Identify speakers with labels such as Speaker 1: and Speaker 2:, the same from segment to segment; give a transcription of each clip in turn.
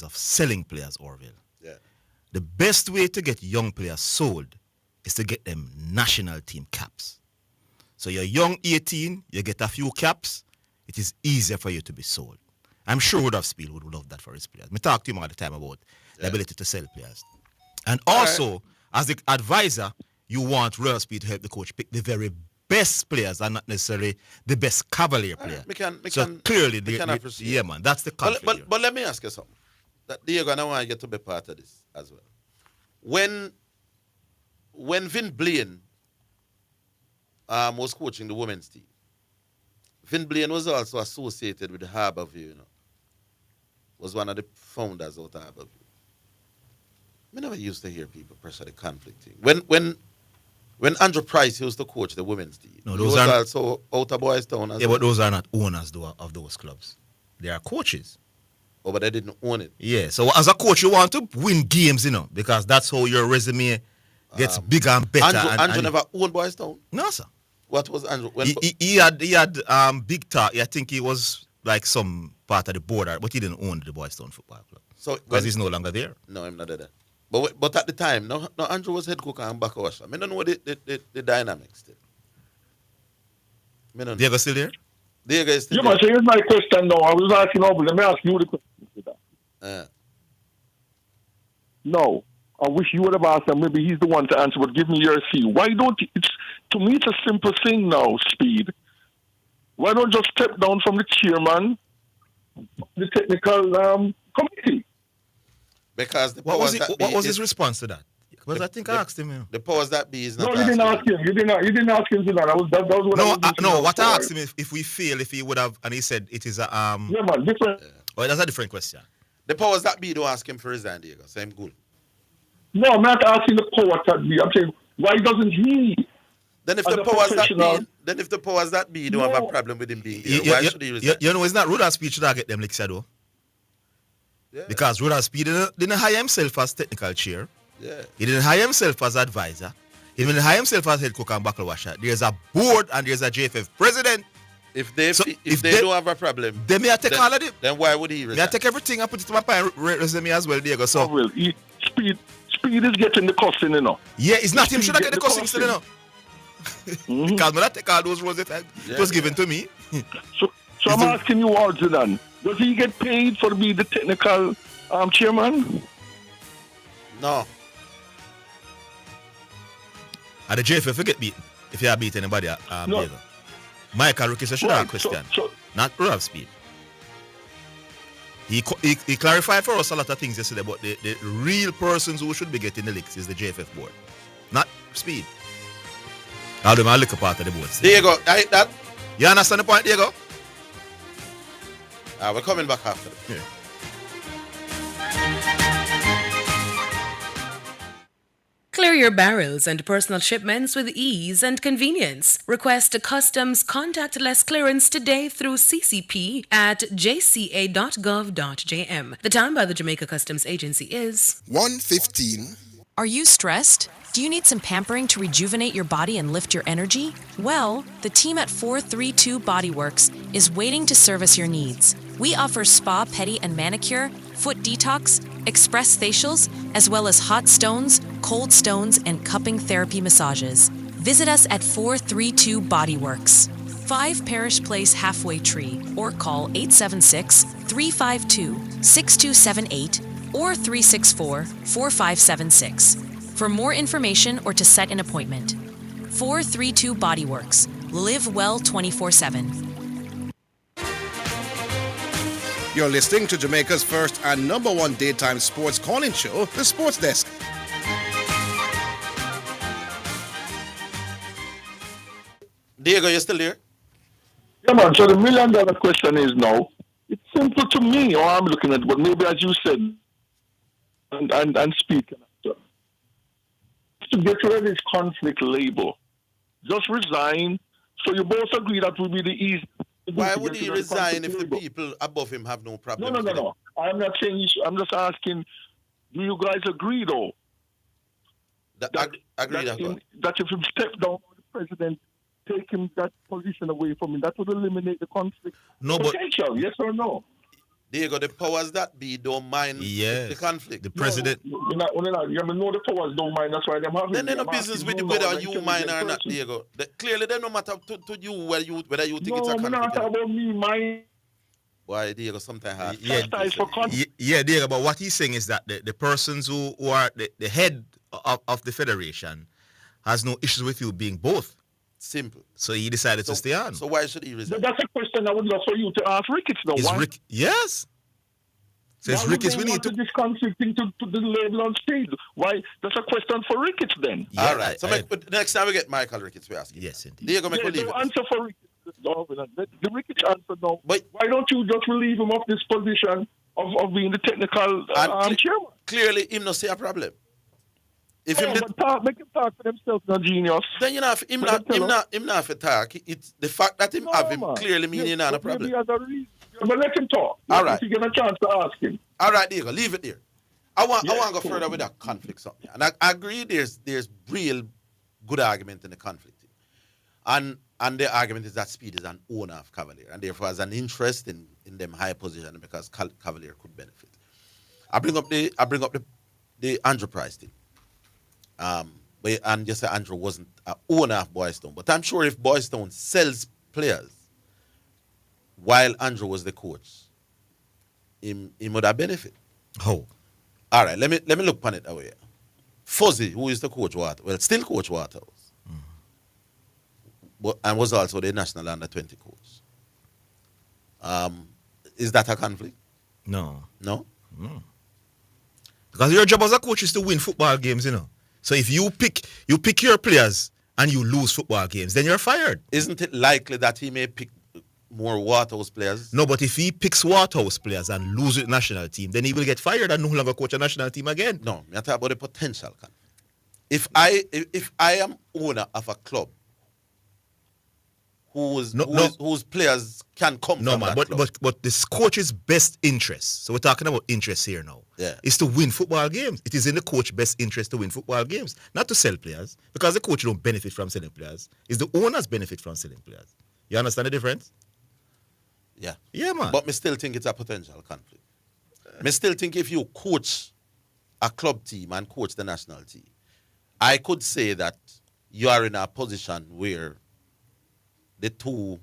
Speaker 1: of selling players, Orville.
Speaker 2: Yeah.
Speaker 1: The best way to get young players sold is to get them national team caps. So you're young 18, you get a few caps, it is easier for you to be sold. I'm sure Rudolph Speed would love that for his players. We talk to him all the time about the ability to sell players. And also, as the advisor, you want Rudolph Speed to help the coach pick the very best players and not necessarily the best cavalier player. Clearly, yeah, man, that's the conflict.
Speaker 2: But let me ask you something. That you're gonna want to get to be part of this as well. When Vin Blaine was coaching the women's team, Vin Blaine was also associated with Harborview, was one of the founders of Harborview. I never used to hear people pressure the conflict thing. When Andrew Price used to coach the women's team,
Speaker 1: no,
Speaker 2: he was also out of Boys Town as well.
Speaker 1: But those are not owners of those clubs. They are coaches.
Speaker 2: Oh, but they didn't own it.
Speaker 1: Yeah, so as a coach, you want to win games, because that's how your resume gets bigger and better.
Speaker 2: Andrew never owned Boys Town?
Speaker 1: No, sir.
Speaker 2: What was Andrew?
Speaker 1: He had big talk. I think he was like some part of the board, but he didn't own the Boys Town Football Club. So because he's no longer there.
Speaker 2: No, I'm not there. But at the time, no, Andrew was head cook and back washer. I don't know the dynamics there.
Speaker 1: Diego still there?
Speaker 2: Diego is still
Speaker 3: there. Yeah, so here's my question now. I was asking over. Let me ask you the question. No, I wish you would have asked him. Maybe he's the one to answer, but give me your see. Why don't you, to me, it's a simple thing now, Speed. Why don't you just step down from the chairman, the technical committee?
Speaker 2: Because
Speaker 1: what was his response to that? Because I think I asked him.
Speaker 2: The powers that be is not.
Speaker 3: No, you didn't ask him. You didn't ask him to that. That was what
Speaker 1: what I asked him if we fail, if he would have, and he said it is a
Speaker 3: Yeah, man, different.
Speaker 1: Oh, that's a different question.
Speaker 2: The powers that be don't ask him for resign, Diego. So I'm good.
Speaker 3: No, I'm not asking the powers that be. I'm saying why doesn't he?
Speaker 2: Then if the powers that be don't have a problem with him being here, why should he resign?
Speaker 1: It's not Rudolph Speed should I get them like though. Yeah. Because Rudolph Speed didn't hire himself as technical chair.
Speaker 2: Yeah.
Speaker 1: He didn't hire himself as advisor. He didn't hire himself as head cook and buckle washer. There's a board and there's a JFF president.
Speaker 2: If they don't have a problem,
Speaker 1: they may take all of it.
Speaker 2: Then why would he resign?
Speaker 1: May I take everything and put it to my resume as well, Diego. So
Speaker 3: Speed is getting the cussing,
Speaker 1: Yeah, it's not him should I get the cussing still, Because when I take all those roles that was given to me.
Speaker 3: So I'm asking you all, Zidane, does he get paid for being the technical chairman?
Speaker 2: No.
Speaker 1: And the JFF get beaten if you have beat anybody.
Speaker 3: No.
Speaker 1: Michael Rookie should have a question. Not Rudolph Speed. He clarified for us a lot of things yesterday, but the real persons who should be getting the licks is the JFF board, not Speed. I'll do my little part of the board.
Speaker 2: Diego, that.
Speaker 1: You understand the point, Diego?
Speaker 2: We're coming back after.
Speaker 1: Yeah.
Speaker 4: Clear your barrels and personal shipments with ease and convenience. Request a customs contactless clearance today through CCP at jca.gov.jm. The time by the Jamaica Customs Agency is
Speaker 5: 1:15.
Speaker 6: Are you stressed? Do you need some pampering to rejuvenate your body and lift your energy? Well, the team at 432 Bodyworks is waiting to service your needs. We offer spa, pedi, and manicure, foot detox, express facials, as well as hot stones, cold stones, and cupping therapy massages. Visit us at 432 Bodyworks, 5 Parish Place Halfway Tree, or call 876-352-6278 or 364-4576. For more information or to set an appointment. 432 Bodyworks. Live well 24/7.
Speaker 5: You're listening to Jamaica's first and number one daytime sports calling show, The Sports Desk.
Speaker 2: Diego, you still there?
Speaker 3: Yeah, man. So the $1 million question is now, it's simple to me, or I'm looking at it, but maybe as you said, and speak. To get rid of this conflict label, just resign. So you both agree that would be the easy.
Speaker 2: Why would he resign if the people above him have no problem?
Speaker 3: No. I'm not saying you should. I'm just asking, do you guys agree, though?
Speaker 2: That if
Speaker 3: you step down, the president take him that position away from him, that would eliminate the conflict.
Speaker 1: No,
Speaker 3: potential, yes or no?
Speaker 2: Diego, the powers that be don't mind
Speaker 1: Yes.
Speaker 2: the conflict.
Speaker 1: The president.
Speaker 3: You know the powers don't mind. That's why them having.
Speaker 2: Then they no
Speaker 3: I'm
Speaker 2: business
Speaker 3: asking
Speaker 2: with
Speaker 3: you now,
Speaker 2: whether
Speaker 3: an
Speaker 2: you mind or
Speaker 3: intelligent
Speaker 2: not,
Speaker 3: person.
Speaker 2: Diego. Clearly, they no matter to you whether you think it's a
Speaker 3: No, we're not
Speaker 2: conflict.
Speaker 3: talking about me, mind.
Speaker 2: Why, Diego, sometimes hard.
Speaker 1: Yeah,
Speaker 3: Chastise for conflict.
Speaker 1: Yeah, Diego, but what he's saying is that the persons who are the head of the federation has no issues with you being both.
Speaker 2: Simple.
Speaker 1: So he decided to stay on.
Speaker 2: So why should he resign?
Speaker 3: That's a question I would love for you to ask Ricketts, though.
Speaker 1: Is
Speaker 3: Why?
Speaker 1: Rick? Yes. So it's
Speaker 3: Why would
Speaker 1: Ricketts
Speaker 3: they
Speaker 1: we need
Speaker 3: want
Speaker 1: to.
Speaker 3: this conflict thing to put the label on stage? Why? That's a question for Ricketts then.
Speaker 1: Yeah,
Speaker 2: All right. So next time we get Michael Ricketts, we ask him.
Speaker 1: Yes, indeed.
Speaker 2: Diego, make we leave
Speaker 3: No
Speaker 2: it.
Speaker 3: answer for Ricketts. The Ricketts answer no.
Speaker 2: But-
Speaker 3: Why don't you just relieve him of this position of being the technical chairman?
Speaker 2: Clearly, him no see a problem. If him did,
Speaker 3: But make him talk for themselves, no genius.
Speaker 2: then you know him not have to talk. It's the fact that him
Speaker 3: No,
Speaker 2: have him
Speaker 3: man.
Speaker 2: clearly meaning not a
Speaker 3: But maybe
Speaker 2: problem.
Speaker 3: he has a reason. But let him talk.
Speaker 2: All right.
Speaker 3: If you get a chance to ask him.
Speaker 2: All right, Diego, leave it there. I want to go
Speaker 3: cool.
Speaker 2: further with that conflict something. And I agree there's real good argument in the conflict. And the argument is that Speed is an owner of Cavalier and therefore has an interest in them high position because Cavalier could benefit. I bring up the Andrew Price thing. And just say Andrew wasn't an owner of Boys Town. But I'm sure if Boys Town sells players while Andrew was the coach, he would have benefit.
Speaker 1: Oh.
Speaker 2: All right, let me look upon it that way. Fuzzy, who is the coach still coach Waterhouse. And was also the national under-20 coach. Is that a conflict?
Speaker 1: No.
Speaker 2: No?
Speaker 1: Because your job as a coach is to win football games, you know. So if you pick your players and you lose football games, then you're fired.
Speaker 2: Isn't it likely that he may pick more Waterhouse players?
Speaker 1: No, but if he picks Waterhouse players and loses the national team, then he will get fired and no longer coach a national team again.
Speaker 2: No, I'm talking about the potential conflict. If I am owner of a club whose players can come from that club.
Speaker 1: But this coach's best interest, so we're talking about interest here now, is to win football games. It is in the coach's best interest to win football games, not to sell players, because the coach don't benefit from selling players. It's the owners benefit from selling players. You understand the difference?
Speaker 2: Yeah.
Speaker 1: Yeah, man.
Speaker 2: But I still think it's a potential conflict. I still think if you coach a club team and coach the national team, I could say that you are in a position where the two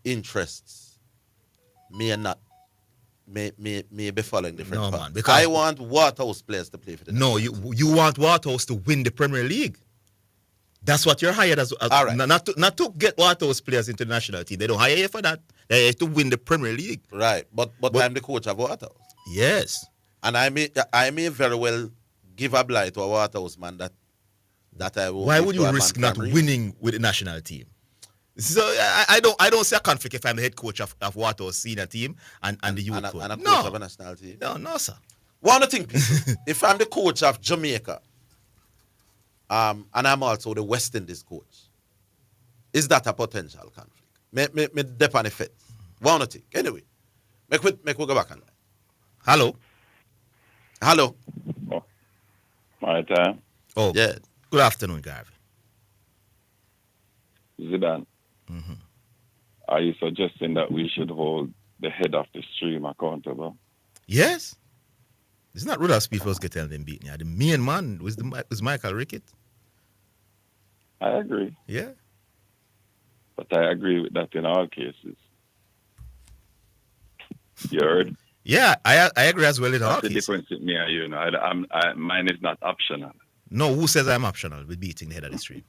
Speaker 2: interests may be following different paths.
Speaker 1: Man, because
Speaker 2: I want Waterhouse players to play for the
Speaker 1: No,
Speaker 2: national
Speaker 1: you want Waterhouse to win the Premier League. That's what you're hired as.
Speaker 2: All right.
Speaker 1: Not to get Waterhouse players into the national team. They don't hire you for that. They hire you to win the Premier League.
Speaker 2: Right, but I'm the coach of Waterhouse.
Speaker 1: Yes.
Speaker 2: And I may very well give a blight to a Waterhouse man that I will.
Speaker 1: Why would you risk not winning with the national team? So I don't see a conflict if I'm the head coach of Waterhouse senior team and the youth coach.
Speaker 2: And a coach of a national team.
Speaker 1: No, sir.
Speaker 2: One other thing, people, if I'm the coach of Jamaica, and I'm also the West Indies coach, is that a potential conflict? Me dep on effect. One other thing. Anyway, make we go back on that. Hello.
Speaker 3: Oh. My time.
Speaker 1: Oh,
Speaker 2: Yeah.
Speaker 1: Good afternoon, Garvey.
Speaker 3: Zidane.
Speaker 1: Mm-hmm.
Speaker 3: Are you suggesting that we should hold the head of the stream accountable?
Speaker 1: Yes. It's not Rudolph Speed was getting them beaten. The main man was Michael Ricketts.
Speaker 3: I agree.
Speaker 1: Yeah.
Speaker 3: But I agree with that in all cases. You heard?
Speaker 1: Yeah, I agree as well in all
Speaker 3: That's the
Speaker 1: cases.
Speaker 3: difference with me and you. Mine is not optional.
Speaker 1: No, who says I'm optional with beating the head of the stream?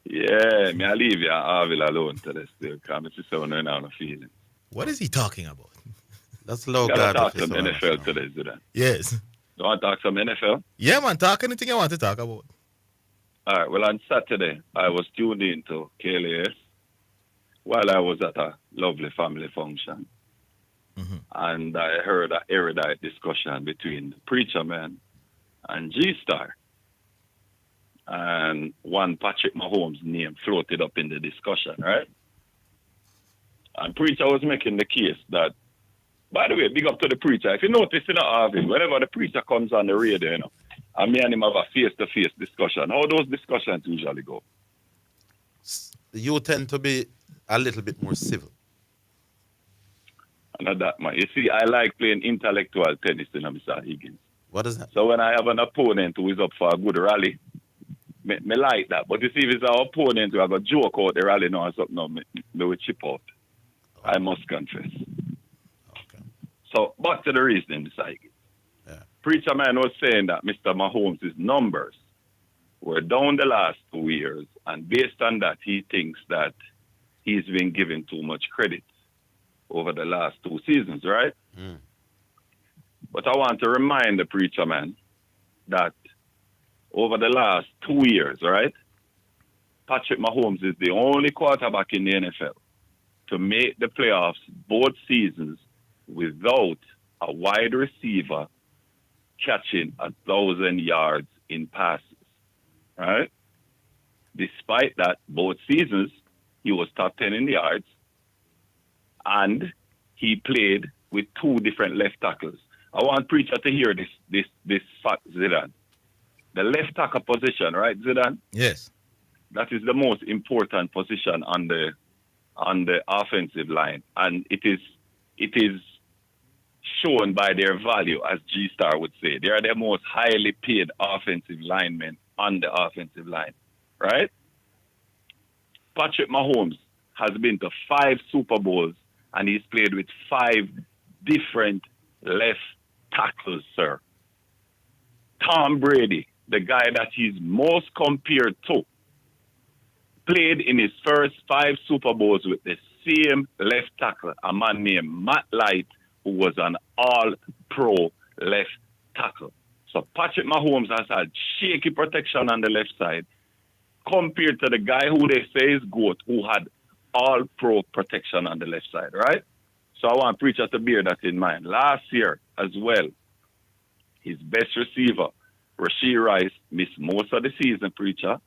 Speaker 3: Yeah, me I leave you Orville alone today still, because I see someone right now on a feeling.
Speaker 1: What is he talking about?
Speaker 2: That's low
Speaker 3: You gotta
Speaker 2: guard.
Speaker 3: talk some NFL today, Zidane.
Speaker 1: Yes.
Speaker 3: You want to talk some NFL?
Speaker 1: Yeah, man, talk anything I want to talk about.
Speaker 3: All right, well, on Saturday, I was tuned in to KLAS while I was at a lovely family function.
Speaker 1: Mm-hmm.
Speaker 3: And I heard an erudite discussion between the Preacher Man and G-Star. And one Patrick Mahomes' name floated up in the discussion, right? And Preacher was making the case that, by the way, big up to the Preacher. If you notice in Harvey, whenever the Preacher comes on the radio, and me and him have a face-to-face discussion, how those discussions usually go?
Speaker 2: You tend to be a little bit more civil.
Speaker 7: And that man. You see, I like playing intellectual tennis, Mr. Higgins.
Speaker 2: What is that?
Speaker 7: So when I have an opponent who is up for a good rally, me like that. But you see, if it's our opponent who have a joke out the rally now or something, no, me will chip out. I must confess.
Speaker 2: Okay.
Speaker 7: So back to the reasoning, Mr. Higgins.
Speaker 2: Yeah.
Speaker 7: Preacher man was saying that Mr. Mahomes' numbers were down the last 2 years, and based on that, he thinks that he's been given too much credit over the last 2 seasons, right?
Speaker 2: Mm.
Speaker 7: But I want to remind the preacher man that over the last 2 years, right, Patrick Mahomes is the only quarterback in the NFL to make the playoffs both seasons without a wide receiver catching 1,000 yards in passes, right? Despite that, both seasons, he was top 10 in the yards, and he played with 2 different left tackles. I want Preacher to hear this fact, Zidane. The left tackle position, right, Zidane?
Speaker 1: Yes.
Speaker 7: That is the most important position on the offensive line, and it is shown by their value, as G Star would say. They are the most highly paid offensive linemen on the offensive line, right? Patrick Mahomes has been to 5 Super Bowls, and he's played with 5 different left tackles, sir. Tom Brady, the guy that he's most compared to, played in his first 5 Super Bowls with the same left tackle, a man named Matt Light, who was an all-pro left tackle. So Patrick Mahomes has had shaky protection on the left side compared to the guy who they say is GOAT, who had all-pro protection on the left side, right? So I want Preacher to bear that in mind. Last year as well, his best receiver, Rashee Rice, missed most of the season, Preacher.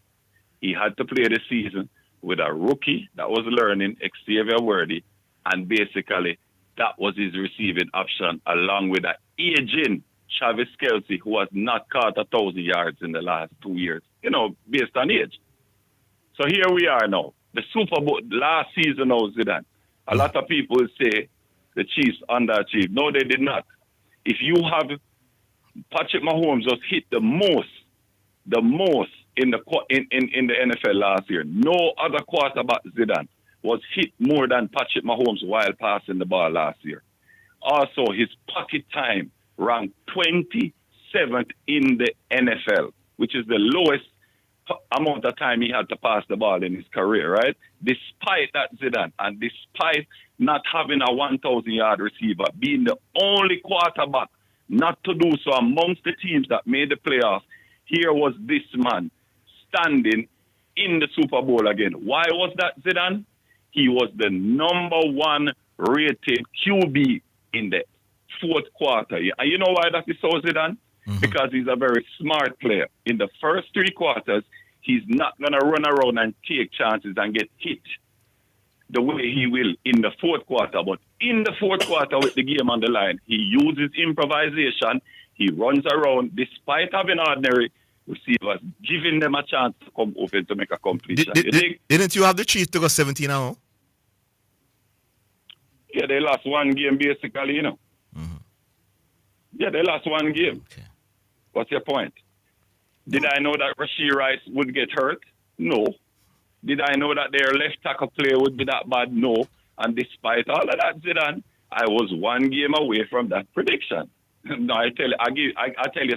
Speaker 7: He had to play the season with a rookie that was learning, Xavier Worthy, and basically that was his receiving option, along with an aging Travis Kelce, who has not caught 1,000 yards in the last 2 years, based on age. So here we are now. The Super Bowl last season now, Zidane. A lot of people say the Chiefs underachieved. No, they did not. If you have Patrick Mahomes just hit the most in the NFL last year. No other quarterback, Zidane, was hit more than Patrick Mahomes while passing the ball last year. Also, his pocket time ranked 27th in the NFL, which is the lowest amount of time he had to pass the ball in his career, right? Despite that, Zidane, and despite not having a 1,000-yard receiver, being the only quarterback not to do so amongst the teams that made the playoffs, here was this man standing in the Super Bowl again. Why was that, Zidane? He was the number 1 rated QB in the 4th quarter. And you know why that is so, Zidane? Mm-hmm. Because he's a very smart player. In the first 3 quarters, he's not going to run around and take chances and get hit the way he will in the 4th quarter. But in the 4th quarter with the game on the line, he uses improvisation. He runs around despite having ordinary receivers, giving them a chance to come open to make a completion.
Speaker 1: Didn't you have the Chiefs to go 17 now?
Speaker 7: Yeah, they lost 1 game basically, Mm-hmm. Yeah, they lost 1 game.
Speaker 1: Okay.
Speaker 7: What's your point? Did I know that Rashee Rice would get hurt? No. Did I know that their left tackle player would be that bad? No. And despite all of that, Zidane, I was 1 game away from that prediction. No, I tell you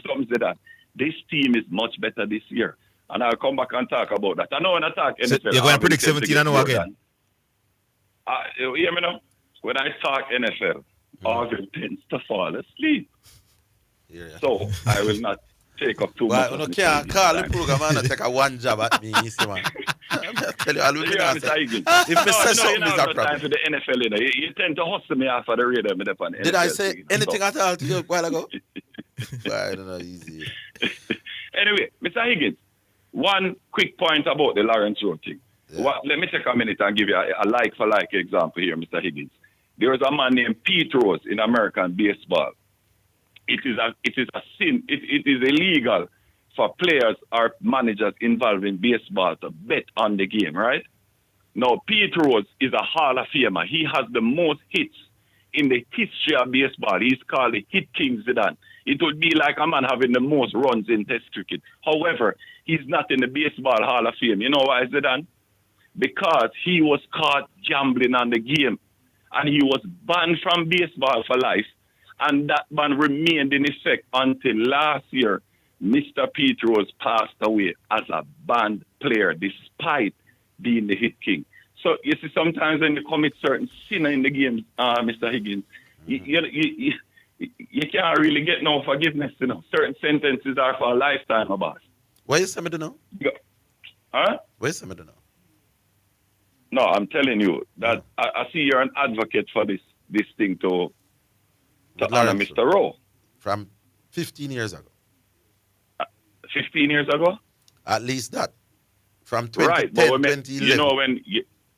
Speaker 7: something, Zidane. This team is much better this year. And I'll come back and talk about that. I know when I talk NFL.
Speaker 1: So you're going to predict 17 and 0 again?
Speaker 7: You hear me now? When I talk NFL, Orville tends to fall asleep.
Speaker 2: Yeah.
Speaker 7: So I will not take up too much.
Speaker 2: You can't call the program and take a 1 job at me, you see, man. I'm just telling you, I'll be honest. If I say something is a problem.
Speaker 7: For the NFL, you tend to hustle me off of the radio.
Speaker 2: Did I say anything at all to you a while ago? I don't know, easy.
Speaker 7: Anyway, Mr. Higgins, 1 quick point about the Lawrence Rowe thing. Yeah. Let me take a minute and give you a like-for-like example here, Mr. Higgins. There is a man named Pete Rose in American baseball. It is a sin. It is illegal for players or managers involved in baseball to bet on the game, right? Now, Pete Rose is a Hall of Famer. He has the most hits in the history of baseball. He's called the Hit King Zidane. It would be like a man having the most runs in Test cricket. However, he's not in the Baseball Hall of Fame. You know why, Zidane? Because he was caught gambling on the game. And he was banned from baseball for life. And that ban remained in effect until last year. Mr. Pete Rose passed away as a banned player despite being the Hit King. So you see, sometimes when you commit certain sin in the game, Mr. Higgins, you can't really get no forgiveness, you know. Certain sentences are for a lifetime, my boss.
Speaker 2: What you saying to know?
Speaker 7: Huh?
Speaker 2: What you saying to know?
Speaker 7: No, I'm telling you that I see you're an advocate for this thing to honor Mr. Rowe.
Speaker 2: From 15 years ago.
Speaker 7: 15 years ago?
Speaker 2: At least that. From 2010,
Speaker 7: Right, but
Speaker 2: 2011.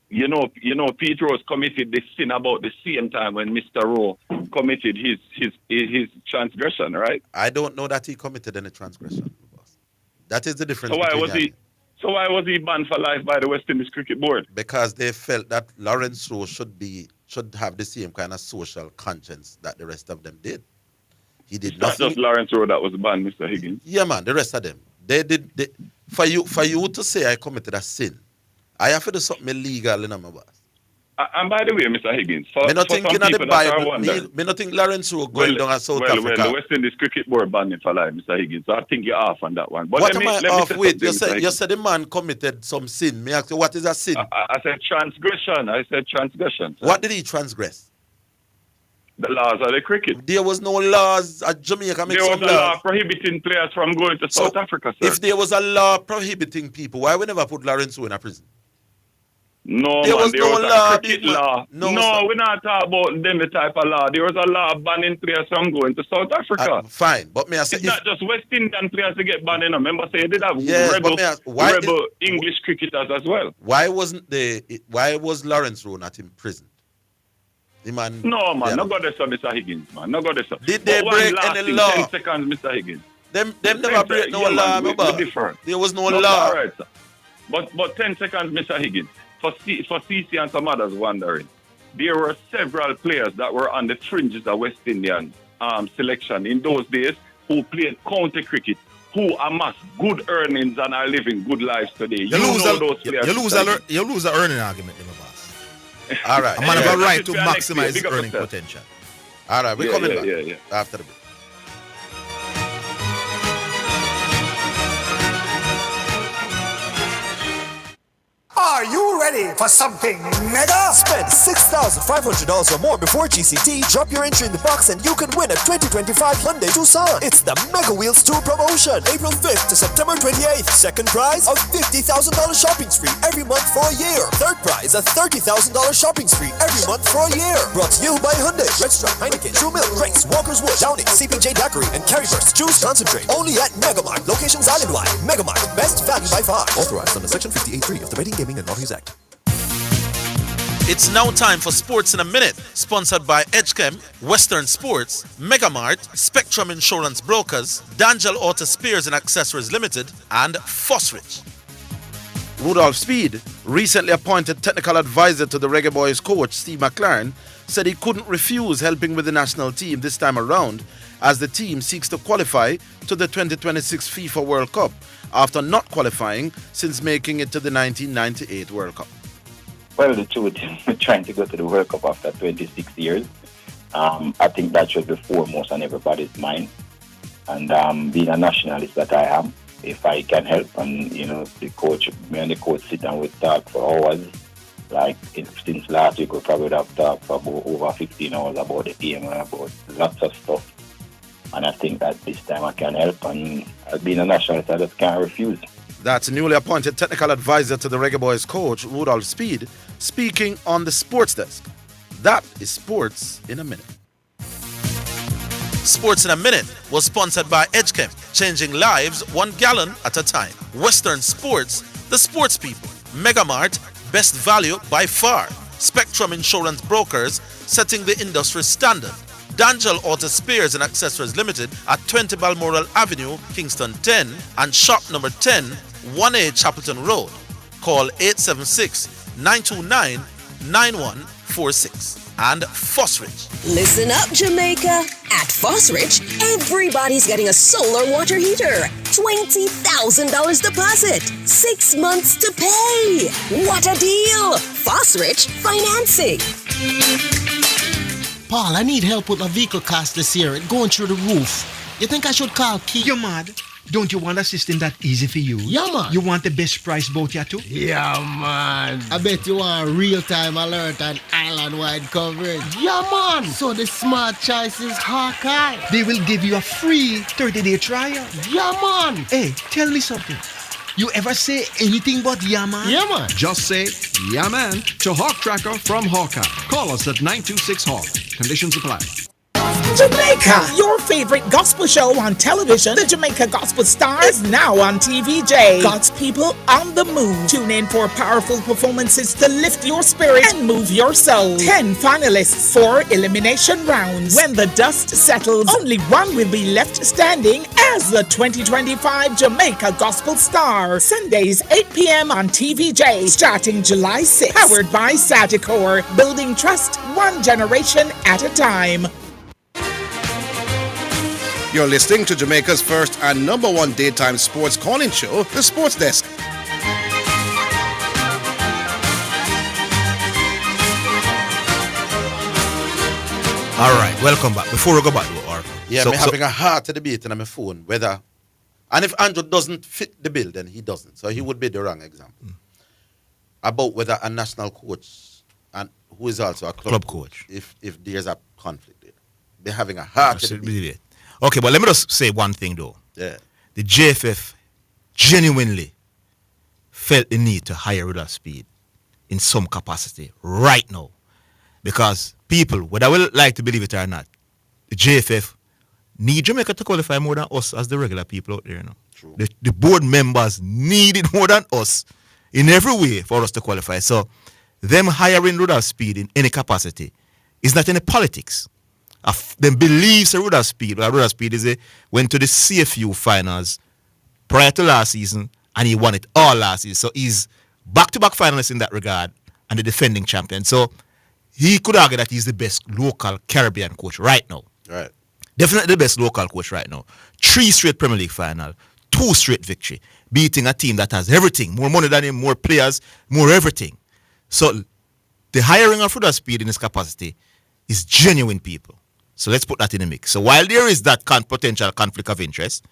Speaker 7: you know, Pete Rose committed this sin about the same time when Mr. Rowe committed his transgression, right?
Speaker 2: I don't know that he committed any transgression, boss. That is the difference.
Speaker 7: So why was he banned for life by the West Indies Cricket Board?
Speaker 2: Because they felt that Lawrence Rowe should have the same kind of social conscience that the rest of them did. He did
Speaker 7: It's
Speaker 2: nothing.
Speaker 7: not just Lawrence Rowe that was banned, Mr. Higgins.
Speaker 2: Yeah, man, the rest of them. For you to say I committed a sin, I have to do something illegal in my boss.
Speaker 7: And by the way, Mr. Higgins, for
Speaker 2: Me not
Speaker 7: some
Speaker 2: thinking of the
Speaker 7: people that are
Speaker 2: Bible.
Speaker 7: wondering,
Speaker 2: Me not think Lawrence Rowe going down to South Africa.
Speaker 7: Well, the West Indies Cricket Board banned him for life, Mr. Higgins. So I think you're off on that one. But
Speaker 2: What
Speaker 7: let
Speaker 2: am
Speaker 7: me
Speaker 2: I off
Speaker 7: say
Speaker 2: with? You
Speaker 7: something,
Speaker 2: said the man committed some sin. Me ask you, what is a sin?
Speaker 7: I said transgression.
Speaker 2: What did he transgress?
Speaker 7: The laws of the cricket.
Speaker 2: There was no laws at Jamaica.
Speaker 7: There was a law prohibiting players from going to South Africa, sir.
Speaker 2: If there was a law prohibiting people, why we never put Lawrence Rowe in a prison?
Speaker 7: No,
Speaker 2: there was no law.
Speaker 7: A cricket law. No, we're not talking about them the type of law. There was a law banning players from going to South Africa.
Speaker 2: Fine, but may I say...
Speaker 7: It's not just West Indian players to get banned, you know. Remember, say they did have rebel English cricketers as well.
Speaker 2: Why was Lawrence Rowe not in prison? The man...
Speaker 7: No, man, no go there, Mr. Higgins, man. No go there, sir.
Speaker 2: Did they break any law?
Speaker 7: 10 seconds, Mr. Higgins.
Speaker 2: Them never break no law, remember? There was no law.
Speaker 7: All right, sir. But 10 seconds, Mr. Higgins. For CC and some others wondering, there were several players that were on the fringes of West Indian selection in those days who played county cricket, who amassed good earnings and are living good lives today. You lose
Speaker 1: an earning argument, my boss.
Speaker 2: All right.
Speaker 1: A man have a right to maximize his earning potential.
Speaker 2: All right, we're coming back after the break.
Speaker 8: Are you ready for something mega? Spend $6,500 or more before GCT, drop your entry in the box and you can win a 2025 Hyundai Tucson. It's the Mega Wheels 2 promotion, April 5th to September 28th. Second prize, a $50,000 shopping spree every month for a year. Third prize, a $30,000 shopping spree every month for a year. Brought to you by Hyundai, Red Stripe, Heineken, True Milk, Grace, Walker's Wood, Downing, CPJ Daiquiri, and Carryburst Juice Concentrate. Only at Megamart, locations island-wide. Megamart, best value by far. Authorized under Section 58.3 of the Betting, Gaming and Lotteries Act.
Speaker 5: It's now time for Sports in a Minute, sponsored by Edgechem, Western Sports, Megamart, Spectrum Insurance Brokers, D'Angelo Auto Spares and Accessories Limited, and Fosrich.
Speaker 2: Rudolph Speed, recently appointed technical advisor to the Reggae Boys coach Steve McLaren, said he couldn't refuse helping with the national team this time around as the team seeks to qualify to the 2026 FIFA World Cup after not qualifying since making it to the 1998 World Cup.
Speaker 9: Well, the truth is we're trying to go to the World Cup after 26 years. I think that should be foremost on everybody's mind. And being a nationalist that I am, if I can help and, me and the coach sit and we talk for hours, since last week we probably have talked for about over 15 hours about the game and about lots of stuff. And I think that this time I can help, and being a nationalist, I just can't refuse.
Speaker 2: That's newly appointed technical advisor to the Reggae Boys coach, Rudolph Speed, speaking on the sports desk. That is Sports in a Minute.
Speaker 5: Sports in a Minute was sponsored by Edgechem, changing lives 1 gallon at a time. Western Sports, the sports people. Megamart, best value by far. Spectrum Insurance Brokers, setting the industry standard. D'Angelo Auto Spares and Accessories Limited at 20 Balmoral Avenue, Kingston 10, and shop number 10, 1A Chapelton Road. Call 876-929-9146. and Fosrich.
Speaker 10: Listen up, Jamaica. At Fosrich, everybody's getting a solar water heater. $20,000 deposit. 6 months to pay. What a deal! Fosrich Financing.
Speaker 11: Paul, I need help with my vehicle cost this year. It's going through the roof. You think I should call Keith?
Speaker 12: You're mad. Don't you want a system that easy for you?
Speaker 11: Yeah, man.
Speaker 12: You want the best price boat here too?
Speaker 11: Yeah, man. I bet you want real-time alert and island-wide coverage. Yeah, man. So the smart choice is Hawkeye.
Speaker 12: They will give you a free 30-day trial.
Speaker 11: Yeah, man.
Speaker 12: Hey, tell me something. You ever say anything but yeah, man?
Speaker 11: Yeah, man.
Speaker 13: Just say yeah, man to Hawk Tracker from Hawkeye. Call us at 926 Hawk. Conditions apply.
Speaker 14: Jamaica, your favorite gospel show on television, the Jamaica Gospel Star, is now on TVJ. God's people on the move. Tune in for powerful performances to lift your spirit and move your soul. 10 finalists, 4 elimination rounds. When the dust settles, only one will be left standing as the 2025 Jamaica Gospel Star. Sundays, 8 p.m. on TVJ, starting July 6th. Powered by Sagicor, building trust one generation at a time.
Speaker 15: You're listening to Jamaica's first and number one daytime sports calling show, The Sports Desk.
Speaker 1: All right, welcome back. Before we go back to Orville.
Speaker 2: Yeah, I'm having a heart debate on my phone whether, and if Andrew doesn't fit the bill, then he doesn't. So he would be the wrong example. About whether a national coach and who is also a club coach, if there's a conflict there. They're having a heart debate.
Speaker 1: Okay, but let me just say one thing though.
Speaker 2: Yeah.
Speaker 1: The JFF genuinely felt the need to hire Rudolph Speed in some capacity right now. Because people, whether I will like to believe it or not, the JFF need Jamaica to qualify more than us as the regular people out there. You know?
Speaker 2: True.
Speaker 1: The board members need it more than us in every way for us to qualify. So them hiring Rudolph Speed in any capacity is not any politics. Them believes Rudolph Speed. Rudolph Speed went to the CFU finals prior to last season and he won it all last season. So he's back-to-back finalist in that regard and the defending champion. So he could argue that he's the best local Caribbean coach right now.
Speaker 2: Right.
Speaker 1: Definitely the best local coach right now. 3 straight Premier League final, 2 straight victory, beating a team that has everything, more money than him, more players, more everything. So the hiring of Rudolph Speed in his capacity is genuine people. So let's put that in the mix. So while there is that potential conflict of interest,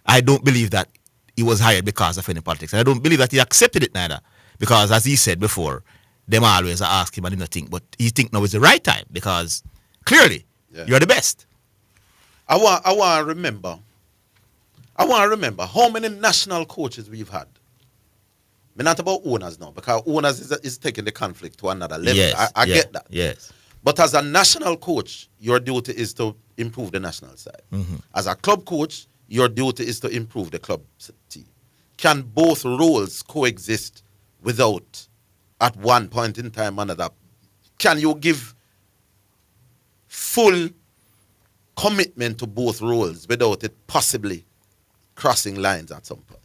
Speaker 1: I don't believe that he was hired because of any politics. And I don't believe that he accepted it neither. Because as he said before, them always ask him and he not think, but he think now is the right time because clearly you're the best.
Speaker 2: I want to remember how many national coaches we've had. We're not about owners now because owners is taking the conflict to another level.
Speaker 1: Yes,
Speaker 2: I get that.
Speaker 1: Yes.
Speaker 2: But as a national coach, your duty is to improve the national side.
Speaker 1: Mm-hmm.
Speaker 2: As a club coach, your duty is to improve the club team. Can both roles coexist without, at one point in time, another? Can you give full commitment to both roles without it possibly crossing lines at some point?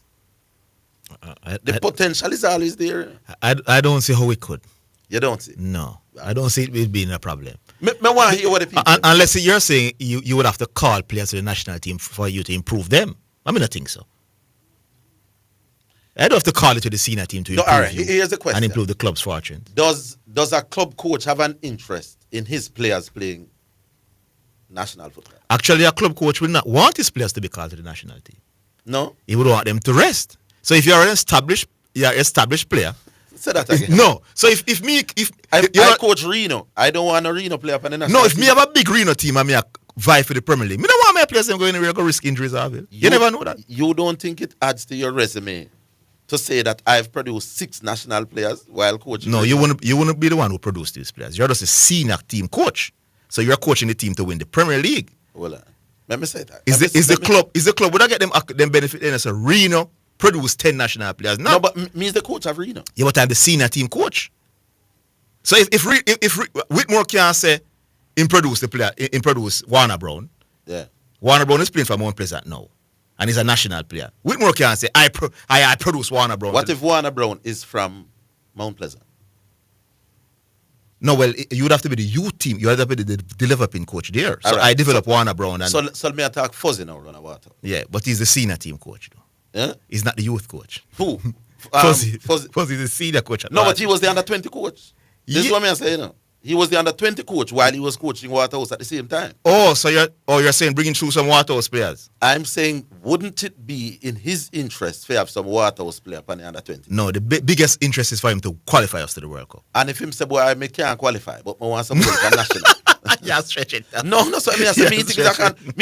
Speaker 2: The potential is always there.
Speaker 1: I don't see how we could.
Speaker 2: You don't see?
Speaker 1: No. I don't see it being a problem.
Speaker 2: I want to hear what the people
Speaker 1: unless you're saying you would have to call players to the national team for you to improve them. I mean, I think so. I don't have to call it to the senior team to improve
Speaker 2: all right, here's the question.
Speaker 1: And improve the club's fortunes.
Speaker 2: Does a club coach have an interest in his players playing national football?
Speaker 1: Actually, a club coach will not want his players to be called to the national team.
Speaker 2: No?
Speaker 1: He would want them to rest. So if you're an established player,
Speaker 2: say that again.
Speaker 1: No. So if
Speaker 2: I coach Reno, I don't want a Reno player up on the national
Speaker 1: No, if
Speaker 2: team.
Speaker 1: me have a big Reno team and me a vie for the Premier League, me don't want my players to go anywhere go risk injuries. You never know that.
Speaker 2: You don't think it adds to your resume to say that I've produced 6 national players while coaching?
Speaker 1: No, you wouldn't be the one who produced these players. You're just a senior team coach. So you're coaching the team to win the Premier League.
Speaker 2: Well, let me say that.
Speaker 1: Is the club would I get them benefit then as a Reno produce 10 national players? No,
Speaker 2: but me is the coach of Reno.
Speaker 1: Yeah, but I'm the senior team coach. So if Whitmore can say him produce the player, him produce Warner Brown.
Speaker 2: Yeah.
Speaker 1: Warner Brown is playing for Mount Pleasant now. And he's a national player. Whitmore can say I produce Warner Brown.
Speaker 2: What if Warner Brown is from Mount Pleasant?
Speaker 1: No, well, you would have to be the youth team. You would have to be the developing coach there. So
Speaker 2: All right.
Speaker 1: I developed Warner Brown. And
Speaker 2: So me attack Fuzzy now, run about.
Speaker 1: yeah, but he's the senior team coach, though.
Speaker 2: Yeah?
Speaker 1: He's not the youth coach.
Speaker 2: Who?
Speaker 1: Fuzzy
Speaker 2: Fuzzy.
Speaker 1: is the senior coach. At
Speaker 2: No, but
Speaker 1: Waterhouse.
Speaker 2: he was the under-20 coach. This is what I'm saying, you know. He was the under-20 coach while he was coaching Waterhouse at the same time.
Speaker 1: Oh, so you're saying bringing through some Waterhouse players?
Speaker 2: I'm saying, wouldn't it be in his interest to have some Waterhouse player on the under-20?
Speaker 1: No, the biggest interest is for him to qualify us to the World Cup.
Speaker 2: And if him say, boy, I can't qualify, but I want some national.
Speaker 1: Yeah, stretch it.
Speaker 2: No, so I mean, I say, me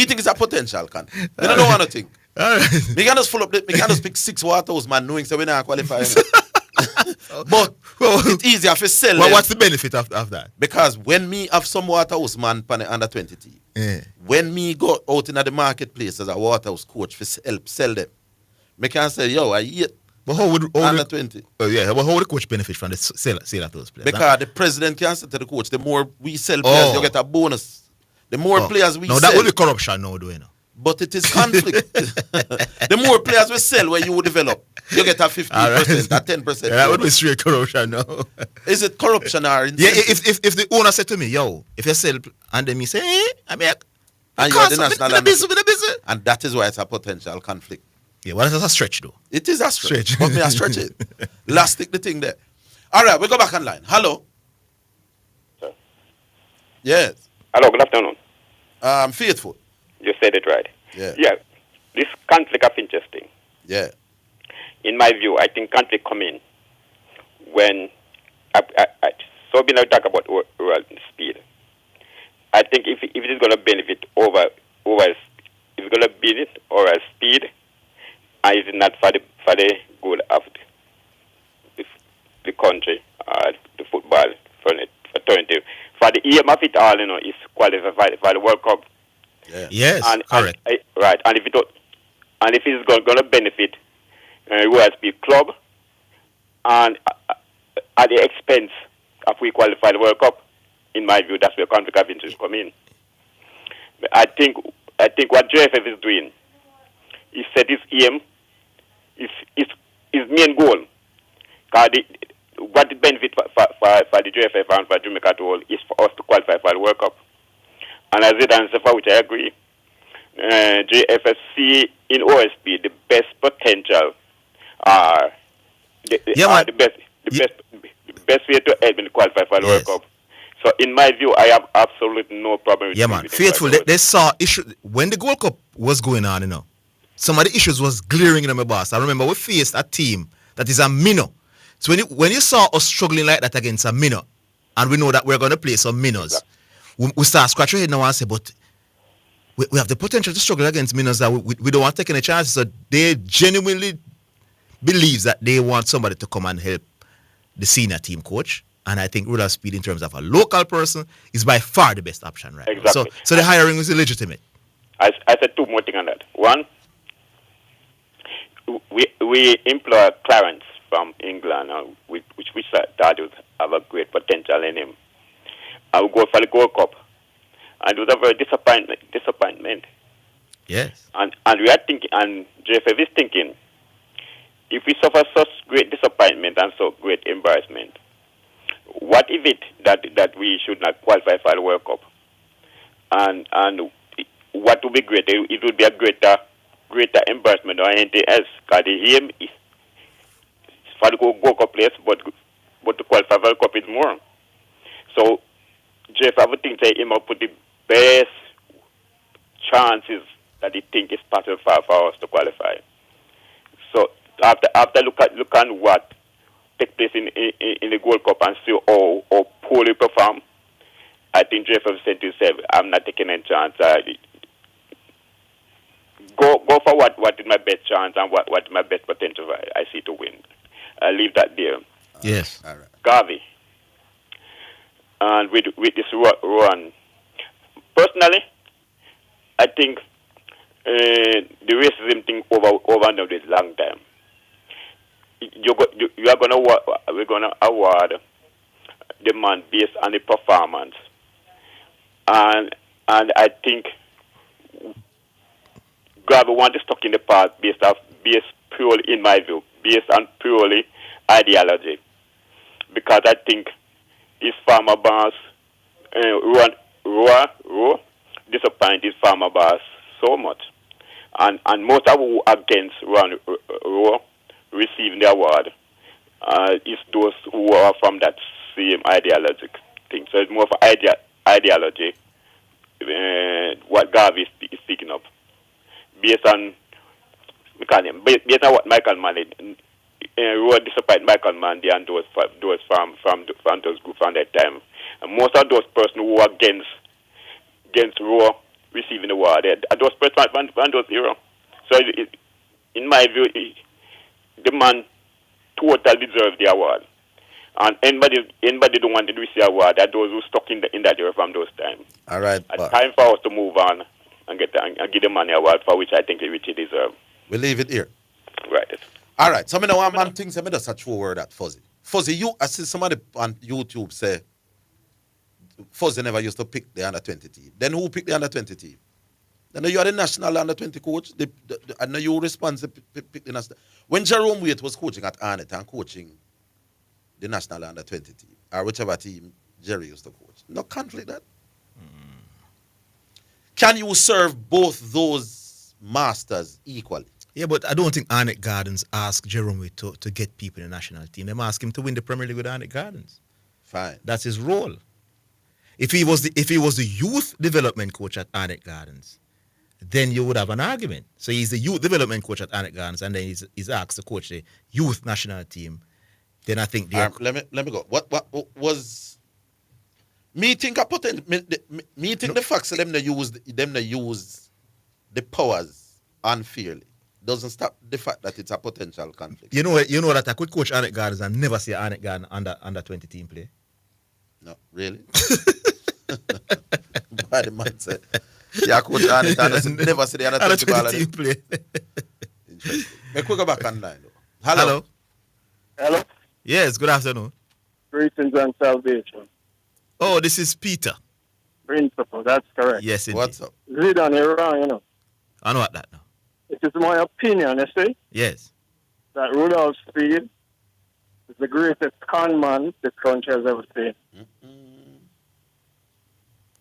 Speaker 2: think it's a potential, can. I don't want to think.
Speaker 1: All right.
Speaker 2: Me can just full up, me can just pick 6 Waterhouse, man, knowing so we not qualify. But it's easier for sell.
Speaker 1: Well, what's the benefit of that?
Speaker 2: Because when me have some Waterhouse man on the under-20 team, when me go out in the marketplace as a Waterhouse coach for help sell them, me can say, yo, I eat
Speaker 1: But how would
Speaker 2: under-20.
Speaker 1: Oh yeah, but how would the coach benefit from the sale of those players?
Speaker 2: Because the president can say to the coach, the more we sell players, you get a bonus. The more players we sell.
Speaker 1: No, that would be corruption now, do you know?
Speaker 2: But it is conflict. The more players we sell when you develop, you get a 15%, a 10%.
Speaker 1: Yeah, that would be straight corruption now.
Speaker 2: Is it corruption or incentive?
Speaker 1: Yeah, if the owner said to me, yo, if you sell, and then me say, I mean,
Speaker 2: and you're the national
Speaker 1: business.
Speaker 2: And that is why it's a potential conflict.
Speaker 1: Yeah, well, that's a stretch though.
Speaker 2: It is a stretch. But me I stretch it. Last stick the thing there. All right, we go back online. Hello.
Speaker 16: Sir.
Speaker 2: Yes.
Speaker 16: Hello, good afternoon.
Speaker 2: Faithful.
Speaker 16: You said it right.
Speaker 2: Yeah.
Speaker 16: Yeah. This conflict of interest thing.
Speaker 2: Yeah.
Speaker 16: In my view, I think conflict come in when so being talk about world speed. I think if it is going to benefit over if it's going to benefit over speed, and it's not for the good of the country, the football for for the aim of it all, is qualify for the World Cup.
Speaker 2: Yeah.
Speaker 1: Yes, correct.
Speaker 16: Right, and if it's going to benefit Royal Speed Club, and at the expense of we qualify the World Cup, in my view, that's where conflict of interest come in. I think what JFF is doing is set his aim, his main goal. What the benefit for the JFF and for Jamaica at all is for us to qualify for the World Cup. And as Zidane said, which I agree, JFSC in OSP the best potential the best way to help in qualify for the World Cup. So in my view, I have absolutely no problem with
Speaker 1: man. Faithful, they saw issue when the Gold Cup was going on, some of the issues was glaring in my boss. I remember we faced a team that is a minnow. So when you saw us struggling like that against a minnow, and we know that we're going to play some minnows, we start scratching our head now and say, but we have the potential to struggle against minnows that we don't want to take any chances. So they genuinely believe that they want somebody to come and help the senior team coach. And I think Rudolph Speed, in terms of a local person, is by far the best option right
Speaker 16: now.
Speaker 1: So the hiring is illegitimate.
Speaker 16: I said 2 more things on that. One, we employ Clarence from England, which I thought would have a great potential in him. I will go for the Gold Cup. And it was a very disappointment.
Speaker 1: Yes.
Speaker 16: And we are thinking, and JFF is thinking, if we suffer such great disappointment and so great embarrassment, what if it that we should not qualify for the World Cup? And what would be great? It would be a greater embarrassment or anything else. Because the aim is for the Gold Cup place, but to qualify for the World Cup is more. So Jeff, I would think that he might put the best chances that he think is possible for us to qualify. So after look at what take place in the Gold Cup and see how poorly perform, I think Jeff have said to himself, I'm not taking any chance. Go for what is my best chance and what is my best potential I see to win. I'll leave that there.
Speaker 1: Yes.
Speaker 2: All right.
Speaker 16: Garvey. And with this run, personally, I think the racism thing over now this long time. We're gonna award the man based on the performance, and I think Garvey want to stuck in the past based purely, in my view, based on purely ideology, because I think is Farmer Boss. Roa disappointed Farmer Boss so much. And most of who against Roa receiving the award is those who are from that same ideologic thing. So it's more of ideology, what Garvey is speaking of. Based on what Michael Mann did. Roa disappointed Michael Mann and those from those groups from that time. And most of those persons who were against Roa receiving the award, those persons from those era. So in my view, the man totally deserves the award. And anybody don't want to receive the award, are those who stuck in that era from those times.
Speaker 2: All right.
Speaker 16: It's time for us to move on and give the man the award for which I think he deserves.
Speaker 2: We leave it here.
Speaker 16: Right.
Speaker 2: All right. So I know one man thinks I just a true word at Fuzzy. Fuzzy, I see somebody on YouTube say Fuzzy never used to pick the under-20 team. Then who picked the under-20 team? Then you are the national under-20 coach. I know you responsible pick the national. When Jerome Waite was coaching at Arnett and coaching the national under-20 team, or whichever team Jerry used to coach, no conflict that. Can you serve both those masters equally?
Speaker 1: Yeah, but I don't think Arnett Gardens asked Jerome Waite to get people in the national team. They asked him to win the Premier League with Arnett Gardens.
Speaker 2: Fine.
Speaker 1: That's his role. If he was the youth development coach at Arnett Gardens, then you would have an argument. So he's the youth development coach at Arnett Gardens, and then he's asked to coach the youth national team. Then I think
Speaker 2: let me go. What was me think a potent me think the facts of them they use the powers unfairly doesn't stop the fact that it's a potential conflict.
Speaker 1: You know that I could coach Arnett Gardens and never see Arnett Gardens under 20 team play.
Speaker 2: No, really? But the man said, yeah, coach Arnett Gardens never see the under 20
Speaker 1: team play.
Speaker 2: Interesting. Make we go back online though. Hello.
Speaker 17: Hello.
Speaker 1: Yes, good afternoon.
Speaker 17: Greetings and salvation.
Speaker 1: Oh, this is Peter.
Speaker 17: Principal, that's correct.
Speaker 1: Yes, indeed.
Speaker 2: What's up?
Speaker 17: Zidane, you're wrong, you know.
Speaker 1: I know what that now.
Speaker 17: It is my opinion, you see,
Speaker 1: Yes.
Speaker 17: that Rudolph Speed is the greatest con man this country has ever seen.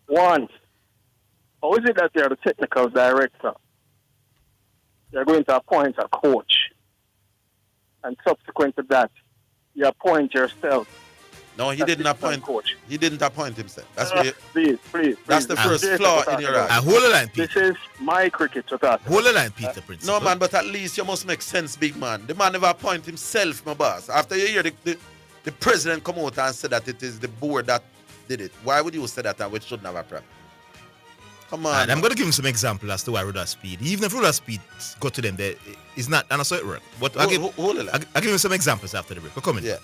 Speaker 17: One, how is it that you're the technical director? You're going to appoint a coach. And subsequent to that, you appoint yourself.
Speaker 2: No, he didn't appoint coach. He didn't appoint himself. That's what
Speaker 17: please.
Speaker 2: That's the first flaw in your argument.
Speaker 1: Hold the line, Peter.
Speaker 17: This is my cricket to talk.
Speaker 1: Hold the line, Peter, Principal.
Speaker 2: No, man, but at least you must make sense, big man. The man never appoint himself, my boss. After you hear the president come out and say that it is the board that did it, why would you say that and we shouldn't have a problem? Come on.
Speaker 1: And I'm going to give him some example as to why Rudolph Speed, even if Rudolph Speed got to them, it's not, and I saw it work. But I'll give him some examples after the break. Come in.
Speaker 2: Yeah.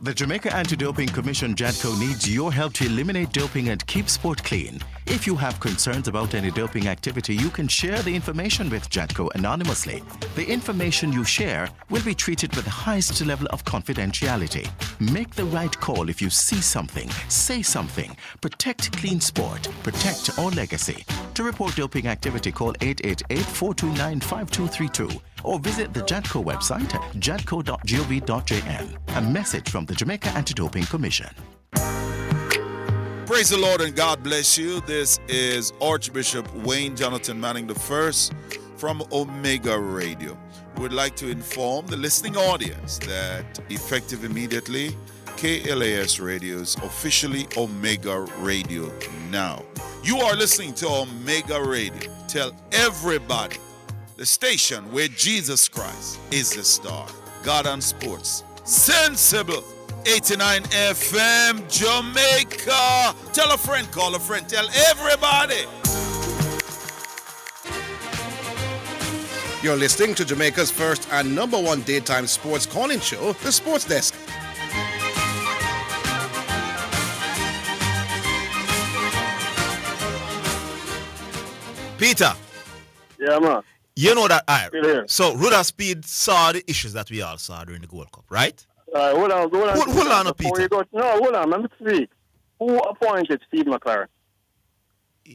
Speaker 18: The Jamaica Anti-Doping Commission JADCO needs your help to eliminate doping and keep sport clean. If you have concerns about any doping activity, you can share the information with JADCO anonymously. The information you share will be treated with the highest level of confidentiality. Make the right call if you see something, say something. Protect clean sport. Protect our legacy. To report doping activity, call 888-429-5232 or visit the JADCO website at jadco.gov.jn. A message from the Jamaica Anti-Doping Commission.
Speaker 19: Praise the Lord and God bless you. This is Archbishop Wayne Jonathan Manning I from Omega Radio. We would like to inform the listening audience that effective immediately, KLAS Radio is officially Omega Radio now. You are listening to Omega Radio. Tell everybody, the station where Jesus Christ is the star. God on Sports. Sensible. 89 FM Jamaica. Tell a friend, call a friend, tell everybody.
Speaker 15: You're listening to Jamaica's first and number one daytime sports calling show, The Sports Desk.
Speaker 1: Peter.
Speaker 17: Yeah, man.
Speaker 1: You know that, so Rudolph Speed saw the issues that we all saw during the Gold Cup, right?
Speaker 17: Hold on,
Speaker 1: Peter.
Speaker 17: Hold on, let me speak. Who appointed Steve McLaren?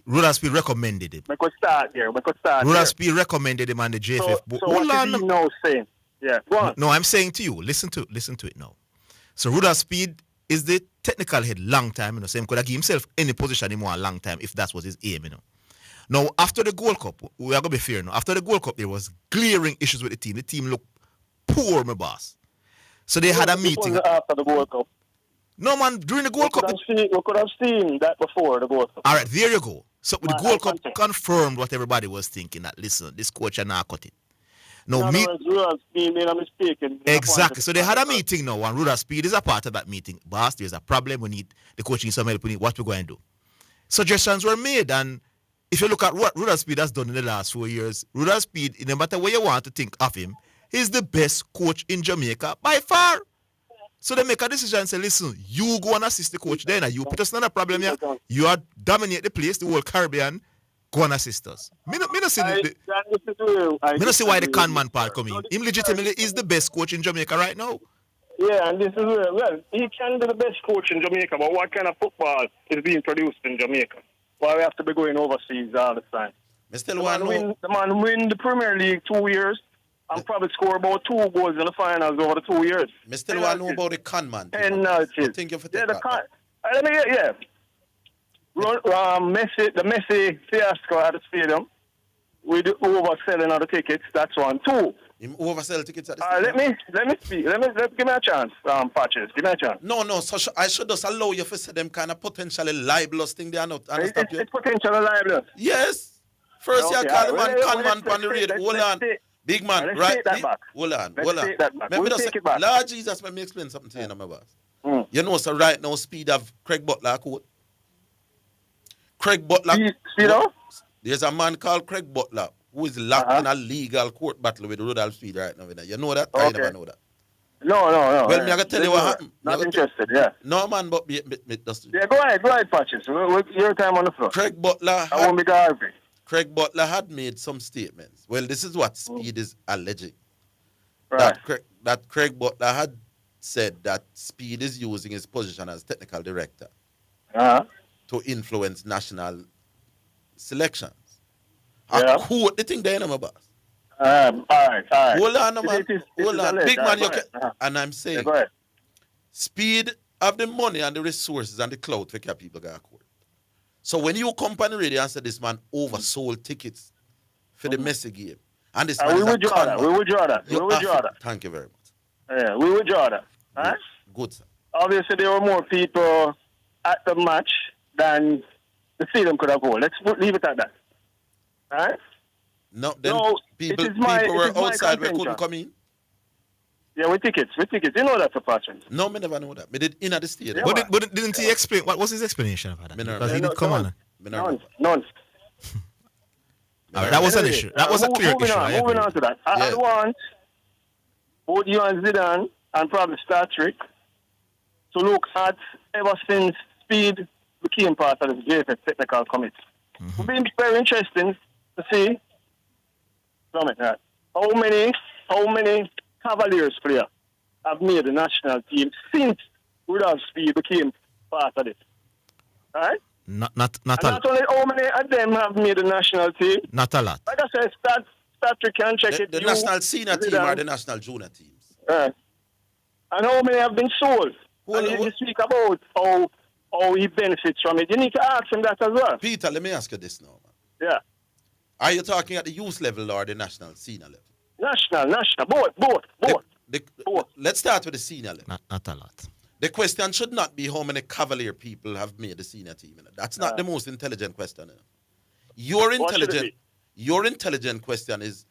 Speaker 1: Rudolph Speed recommended him.
Speaker 17: We could start there.
Speaker 1: Rudolph Speed recommended him on the JFF.
Speaker 17: So what is he now saying? Yeah, go on.
Speaker 1: No, I'm saying to you, listen to it now. So Rudolph Speed is the technical head long time, you know, so he could have give himself any position he want a long time if that was his aim, you know. Now, after the Gold Cup, we are going to be fair now. After the Gold Cup, there was glaring issues with the team. The team looked poor, my boss. So they had a meeting.
Speaker 17: After the Gold Cup.
Speaker 1: No, man, during the Gold Cup.
Speaker 17: We could have seen that before the Gold Cup.
Speaker 1: All right, there you go. So with the Gold Cup confirmed what everybody was thinking, that, listen, this coach and not cut it. Now, made
Speaker 17: a mistake.
Speaker 1: Exactly. So they had a meeting now, and Rudolph Speed is a part of that meeting. Boss, there's a problem. We need the coach needs some help. We need what we're going to do. Suggestions were made, and if you look at what Rudolph Speed has done in the last 4 years, Rudolph Speed, no matter what you want to think of him, he's the best coach in Jamaica by far. So they make a decision and say, listen, you go and assist the coach there, and you put us in a problem here. You are dominate the place, the whole Caribbean. Go and assist us. Me no see why the con man part come in. Him legitimately is the best coach in Jamaica right now.
Speaker 17: Yeah, and this is where, well, he can be the best coach in Jamaica, but what kind of football is being produced in Jamaica? Why we have to be going overseas all the time? The man win the Premier League 2 years and probably score about 2 goals in the finals over the 2 years.
Speaker 2: I still want to know about the con man.
Speaker 17: Penalties.
Speaker 2: Thank you for
Speaker 17: yeah,
Speaker 2: that.
Speaker 17: The Messi fiasco at the stadium with the overselling of the tickets. That's 1. 2.
Speaker 2: Him oversell tickets at the stadium.
Speaker 17: Let me speak. Give me a chance, Patches. Give me a chance.
Speaker 2: No. So I should just allow you to say them kind of potentially libelous thing they are not.
Speaker 17: It's potentially libelous.
Speaker 2: Yes. First you call the man con man on the radio. Hold on. Big man, right? Hold on.
Speaker 17: We'll take it back.
Speaker 2: Lord Jesus, let me explain something to you, my boss. You know, so right now, Speed have Craig Butler quote. Craig Butler. There's a man called Craig Butler who is locked in a legal court battle with Rudolph Speed right now. You know that? I never know that.
Speaker 17: No.
Speaker 2: Well, I'm going to tell you what happened.
Speaker 17: Not interested, yeah.
Speaker 2: No, man, but...
Speaker 17: Yeah, go ahead, Patches. Your time on the floor.
Speaker 2: Craig Butler...
Speaker 17: I won't be arguing.
Speaker 2: Craig Butler had made some statements. Well, this is what Speed is alleging.
Speaker 17: Right.
Speaker 2: That Craig Butler had said that Speed is using his position as technical director to influence national selections. I quote the thing there, my boss.
Speaker 17: All right.
Speaker 2: Hold on, man. Hold on. Big man, you can... And I'm saying, Speed have the money and the resources and the clout to keep people go to court. So when you come on the radio and say this man oversold tickets for the Messi game, and this man
Speaker 17: we withdraw that.
Speaker 2: Thank you very much.
Speaker 17: Yeah, we withdraw that. Right?
Speaker 2: Good, sir.
Speaker 17: Obviously, there were more people at the match than the stadium could have held. Let's leave it at that. Right?
Speaker 2: No, people were outside where couldn't come in.
Speaker 17: Yeah, with tickets. You know that, Patrick.
Speaker 2: No, me never know that. Me did in at the stadium.
Speaker 1: But didn't he explain? What was his explanation about that? Because he did come on.
Speaker 17: None.
Speaker 1: That was an issue. That was a clear issue.
Speaker 17: Moving on to that. I want both you and Zidane and probably Star Trek to look at ever since Speed became part of the JFF technical committee. It would be very interesting to see how many Cavaliers players have made the national team since Rudolph Speed became part of it. Right?
Speaker 1: Not a lot.
Speaker 17: Not only how many of them have made the national team.
Speaker 1: Not a lot.
Speaker 17: Like I said, Star Trek can check it.
Speaker 2: The national senior team or the national junior teams.
Speaker 17: And how many have been sold? You speak about how he benefits from it. You need to ask him that as well.
Speaker 2: Peter, let me ask you this now, man.
Speaker 17: Yeah.
Speaker 2: Are you talking at the youth level or the national senior level?
Speaker 17: National, both.
Speaker 2: Let's start with the senior level.
Speaker 1: Not a lot.
Speaker 2: The question should not be how many Cavalier people have made the senior team. That's not the most intelligent question. Your intelligent question is,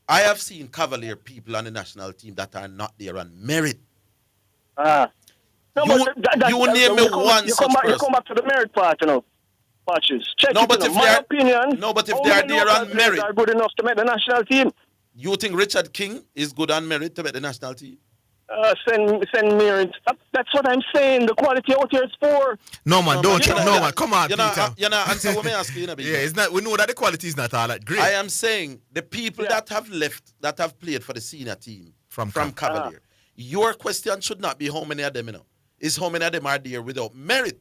Speaker 2: I have seen Cavalier people on the national team that are not there on merit. You name me one such person.
Speaker 17: You come back to the merit part, Patches. Check
Speaker 2: no,
Speaker 17: it,
Speaker 2: but if
Speaker 17: my opinion.
Speaker 2: No, but if they are there on merit,
Speaker 17: are good enough to make the national team.
Speaker 2: You think Richard King is good on merit to make the national team?
Speaker 17: Send merit. That's what I'm saying. The quality out here is poor.
Speaker 1: No man, man. Come on, Peter.
Speaker 2: You're not answering what I'm asking.
Speaker 1: Yeah, it's not. We know that the quality is not all that great.
Speaker 2: I am saying the people that have left, that have played for the senior team from Cavalier. Your question should not be how many of them, is how many of them are there without merit.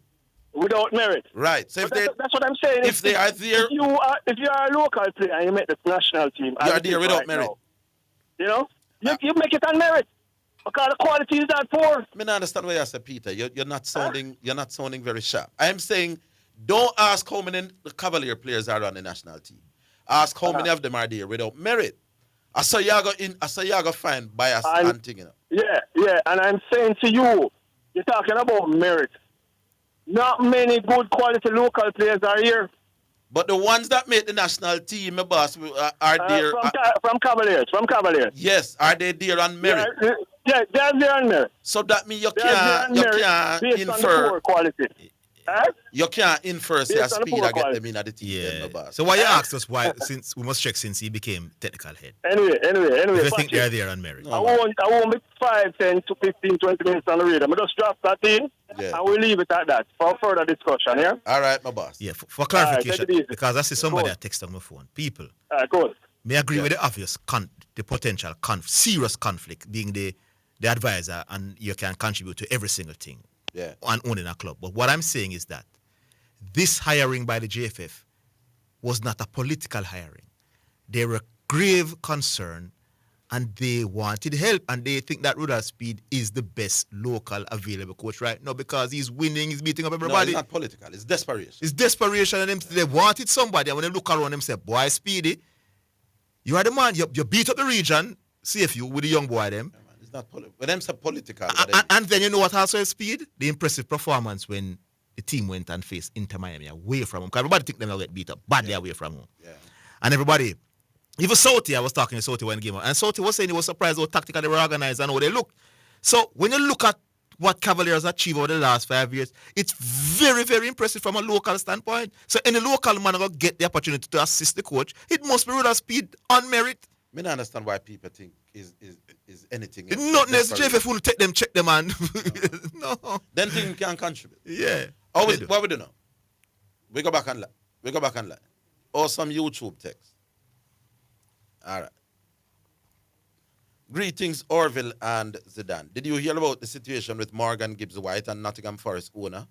Speaker 17: Without merit.
Speaker 2: Right. So
Speaker 17: that's what I'm saying.
Speaker 2: If they are there,
Speaker 17: if you are a local player and you make the national team,
Speaker 2: you are there without merit.
Speaker 17: Now, You make it on merit. Because the quality is that poor.
Speaker 2: I mean, I understand what you say, Peter. You're not sounding very sharp. I am saying, don't ask how many Cavalier players are on the national team. Ask how many of them are there without merit. I saw you go find bias and thing, you know.
Speaker 17: Yeah, and I'm saying to you, you're talking about merit. Not many good quality local players are here.
Speaker 2: But the ones that make the national team, my boss, are there.
Speaker 17: From Cavaliers.
Speaker 2: Yes, are they there on merit?
Speaker 17: Yeah, they're there on merit.
Speaker 2: So that means you can't infer
Speaker 17: quality.
Speaker 2: You can't infer say a speed I get them in at the team.
Speaker 1: Yeah.
Speaker 2: Then, my boss.
Speaker 1: So why you asked us why? Since we must check since he became technical head.
Speaker 17: Anyway.
Speaker 1: If you think they're there on merit.
Speaker 17: I won't be 5, 10 to 15, 20 minutes on the radar. I just drop that in, and we'll leave it at that for further discussion. Yeah.
Speaker 2: All right, my boss.
Speaker 1: Yeah. For clarification, because I see somebody that text on my phone. People.
Speaker 17: Good.
Speaker 1: May agree with the obvious, the potential serious conflict being the advisor, and you can contribute to every single thing.
Speaker 2: Yeah.
Speaker 1: And owning a club. But what I'm saying is that this hiring by the JFF was not a political hiring. They were grave concern and they wanted help, and they think that Rudolph Speed is the best local available coach right now because he's winning, he's beating up everybody.
Speaker 2: No, it's not political. It's desperation.
Speaker 1: It's desperation, and they wanted somebody, and when they look around them say, boy, Speedy, you are the man. You beat up the region, CFU, with the young boy them.
Speaker 2: It's not political. When them say political.
Speaker 1: And then you know what also is Speed? The impressive performance when the team went and faced Inter Miami away from home. Because everybody think them will get beat up badly away from home.
Speaker 2: Yeah.
Speaker 1: And everybody, even Sauti, I was talking to Sauti when the game and Sauti was saying he was surprised how tactical they were organized and how they looked. So when you look at what Cavaliers achieved over the last 5 years, it's very, very impressive from a local standpoint. So any local man will get the opportunity to assist the coach. It must be Rudolph Speed on merit.
Speaker 2: I don't understand why people think is anything.
Speaker 1: Not necessarily if we take them, check them, and no.
Speaker 2: Then things can contribute.
Speaker 1: Yeah.
Speaker 2: What we do now? We go back and lie. Or some YouTube text. All right. Greetings, Orville and Zidane. Did you hear about the situation with Morgan Gibbs White and Nottingham Forest owner?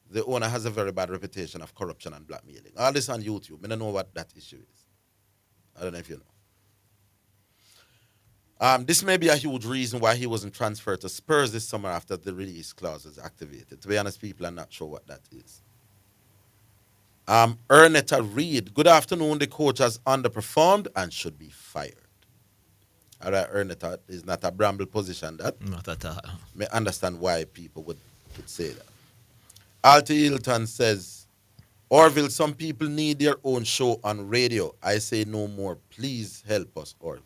Speaker 2: The owner has a very bad reputation of corruption and blackmailing. All this on YouTube. I don't know what that issue is. I don't know if you know. This may be a huge reason why he wasn't transferred to Spurs this summer after the release clause was activated. To be honest, people are not sure what that is. Ernetta Reed, good afternoon. The coach has underperformed and should be fired. All right, Ernetta is not a bramble position, that.
Speaker 1: Not at all.
Speaker 2: May understand why people would say that. Alti Hilton says, Orville, some people need their own show on radio. I say no more. Please help us, Orville.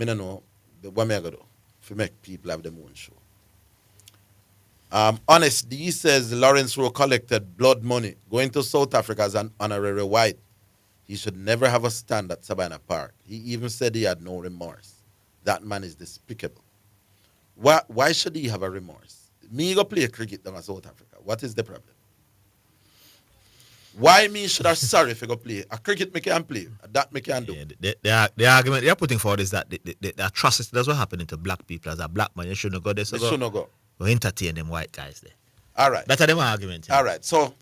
Speaker 2: I don't know what I'm going to do to make people have their own show. Honest D says Lawrence Rowe collected blood money going to South Africa as an honorary white. He should never have a stand at Savannah Park. He even said he had no remorse. That man is despicable. Why should he have a remorse? Me go play cricket down in South Africa. What is the problem? Why me should I sorry if I go play? A cricket me can play. That me can do.
Speaker 1: Yeah, the argument they're putting forward is that the atrocity that's what happening to black people as a black man. You shouldn't go there. So
Speaker 2: they shouldn't go.
Speaker 1: We entertain them white guys there.
Speaker 2: All right.
Speaker 1: That's them argument.
Speaker 2: Yeah. All right. So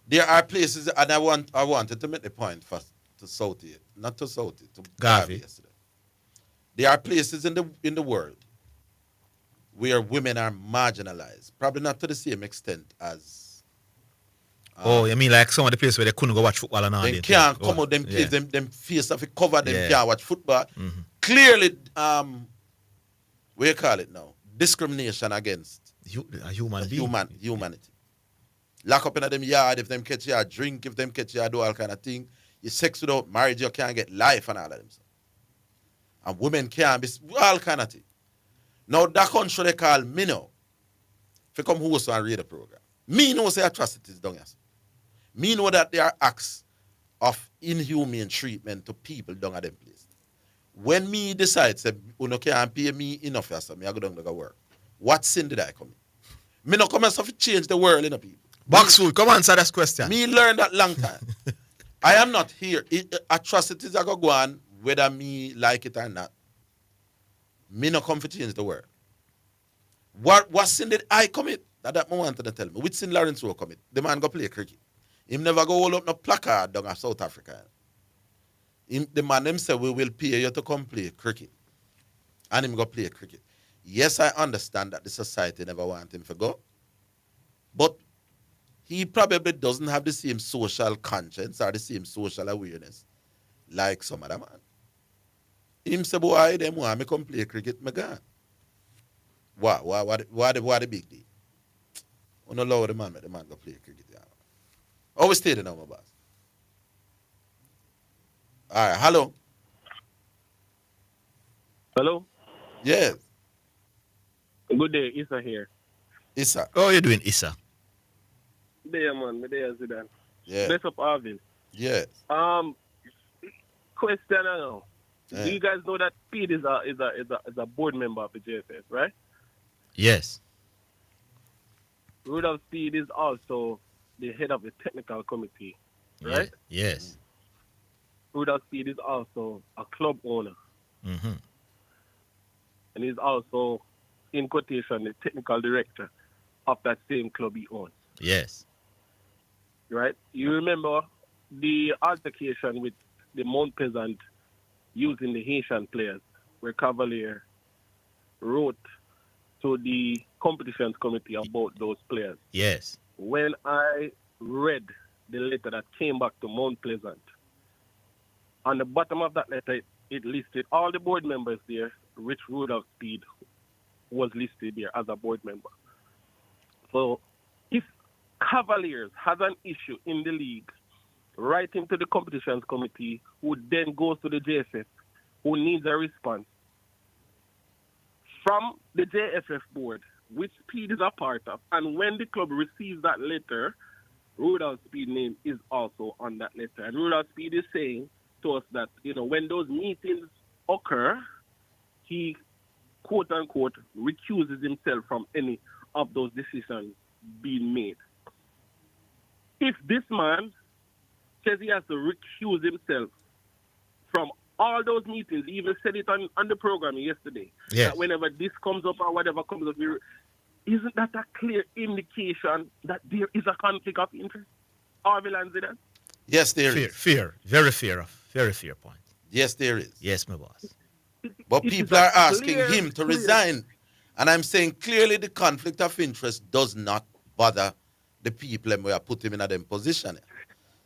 Speaker 2: there are places, and I wanted to make the point first to Sauti, not to Sauti, to Garvey yesterday. There are places in the world where women are marginalized, probably not to the same extent as.
Speaker 1: You mean like some of the places where they couldn't go watch football and all that?
Speaker 2: They can't come out, them place, them face of it cover, them can't watch football. Mm-hmm. Clearly, what you call it now? Discrimination against humanity. Lock up in them yard, if them catch you drink, if them catch you do all kind of thing. You sex without marriage, you can't get life and all of them. And women can't be all kind of thing. Now that country they call me now. If you come host and read the program. Me know say atrocities down here. Me know that there are acts of inhumane treatment to people down at them place. When me decide say you can't pay me enough, me I go down to go work. What sin did I come in? Me no come and to change the world, you know, people.
Speaker 1: Boxwood, come answer this question.
Speaker 2: Me learn that long time. I am not here. Atrocities are going to go on whether me like it or not. Me no come to change the world. What sin did I commit? That man wanted to tell me. Which sin Lawrence Rowe commit? The man go play cricket. Him never go hold up no placard down in South Africa. The man him say, we will pay you to come play cricket. And him go play cricket. Yes, I understand that the society never want him to go. But he probably doesn't have the same social conscience or the same social awareness like some other man. Him say, boy, them want me come play cricket, me gone. What the big deal? I don't allow the man go play cricket. Yeah. Always stay there now, my boss. All right, hello.
Speaker 20: Hello?
Speaker 2: Yes.
Speaker 20: Good day, Issa here.
Speaker 2: Issa.
Speaker 1: How are you doing, Issa?
Speaker 20: There, man. There, Zidane.
Speaker 2: Yeah.
Speaker 20: Bless up, Orville.
Speaker 2: Yes.
Speaker 20: Question now.
Speaker 2: Yeah.
Speaker 20: Do you guys know that Pete is a board member of the JFS, right?
Speaker 1: Yes.
Speaker 20: Rudolph Speed is also the head of the technical committee, right?
Speaker 1: Yes.
Speaker 20: Rudolph Speed is also a club owner.
Speaker 1: Mm-hmm.
Speaker 20: And he's also, in quotation, the technical director of that same club he owns.
Speaker 1: Yes.
Speaker 20: Right? You remember the altercation with the Mount Pleasant using the Haitian players, where Cavalier wrote to the competitions committee about those players.
Speaker 1: Yes.
Speaker 20: When I read the letter that came back to Mount Pleasant, on the bottom of that letter, it listed all the board members there, which Rudolph Speed was listed there as a board member. So if Cavaliers has an issue in the league, writing to the competitions committee, who then goes to the JFF, who needs a response from the JFF board, which Speed is a part of. And when the club receives that letter, Rudolph Speed's name is also on that letter. And Rudolph Speed is saying to us that, when those meetings occur, he, quote unquote, recuses himself from any of those decisions being made. If this man says he has to recuse himself from all those meetings, he even said it on the program yesterday,
Speaker 1: yes,
Speaker 20: that whenever this comes up or whatever comes up, isn't that a clear indication that there is a conflict of interest? Orville and Zidane?
Speaker 2: Yes, there is.
Speaker 1: Fear. Very fair point.
Speaker 2: Yes, there is.
Speaker 1: Yes, my boss.
Speaker 2: But people are asking him to resign. And I'm saying clearly the conflict of interest does not bother the people and we are put him in a them position.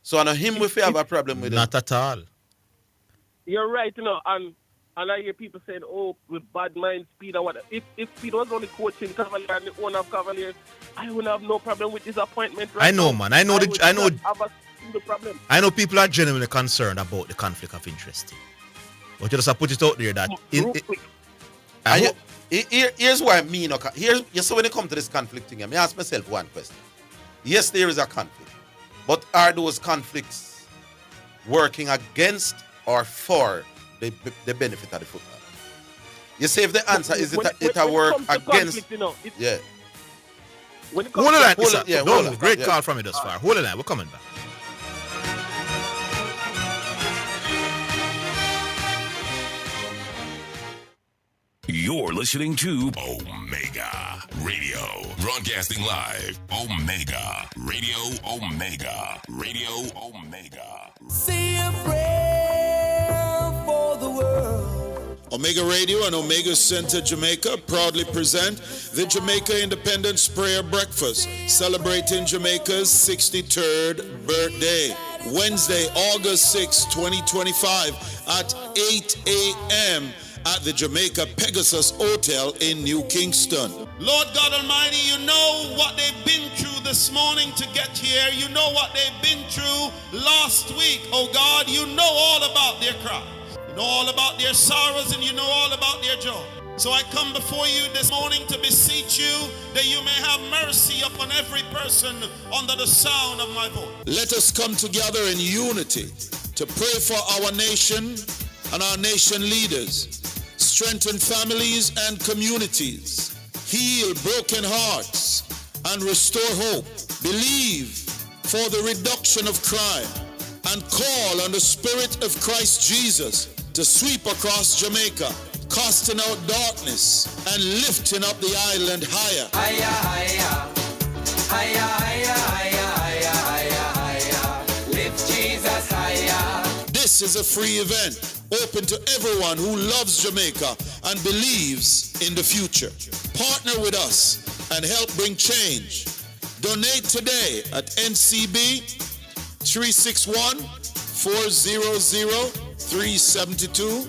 Speaker 2: So I know him if we have a problem with
Speaker 1: Not at all.
Speaker 20: You're right, and I hear people saying, with bad mind, Speed and whatever. If Speed was only coaching Cavalier and the owner of Cavaliers, I would have no problem with disappointment. Right
Speaker 1: I know,
Speaker 20: now.
Speaker 1: man.
Speaker 20: I have a problem.
Speaker 1: I know people are genuinely concerned about the conflict of interest. But you just have to put it out there that
Speaker 2: here's why me no. So when it comes to this conflict thing, I ask myself one question. Yes, there is a conflict, but are those conflicts working against or for the benefit of the football? You say if the answer is it a work against, yeah.
Speaker 1: Hold on, great call from you thus far. Hold on, we're coming back.
Speaker 21: You're listening to Omega Radio. Broadcasting live. Omega Radio. Omega Radio. Omega.
Speaker 22: Say a prayer for the world.
Speaker 19: Omega Radio and Omega Center Jamaica proudly present the Jamaica Independence Prayer Breakfast, celebrating Jamaica's 63rd birthday. Wednesday, August 6, 2025 at 8 a.m. at the Jamaica Pegasus Hotel in New Kingston.
Speaker 23: Lord God Almighty, you know what they've been through this morning to get here. You know what they've been through last week. Oh God, you know all about their cries. You know all about their sorrows and you know all about their joy. So I come before you this morning to beseech you that you may have mercy upon every person under the sound of my voice.
Speaker 19: Let us come together in unity to pray for our nation and our nation leaders. Strengthen families and communities, heal broken hearts, and restore hope. Believe for the reduction of crime, and call on the Spirit of Christ Jesus to sweep across Jamaica, casting out darkness and lifting up the island higher.
Speaker 22: Higher, higher, higher, higher, higher, higher, higher. Lift Jesus higher.
Speaker 19: This
Speaker 3: This is a free event, open to everyone who loves Jamaica and believes in the future. Partner with us and help bring change. Donate today at NCB 361-400-372,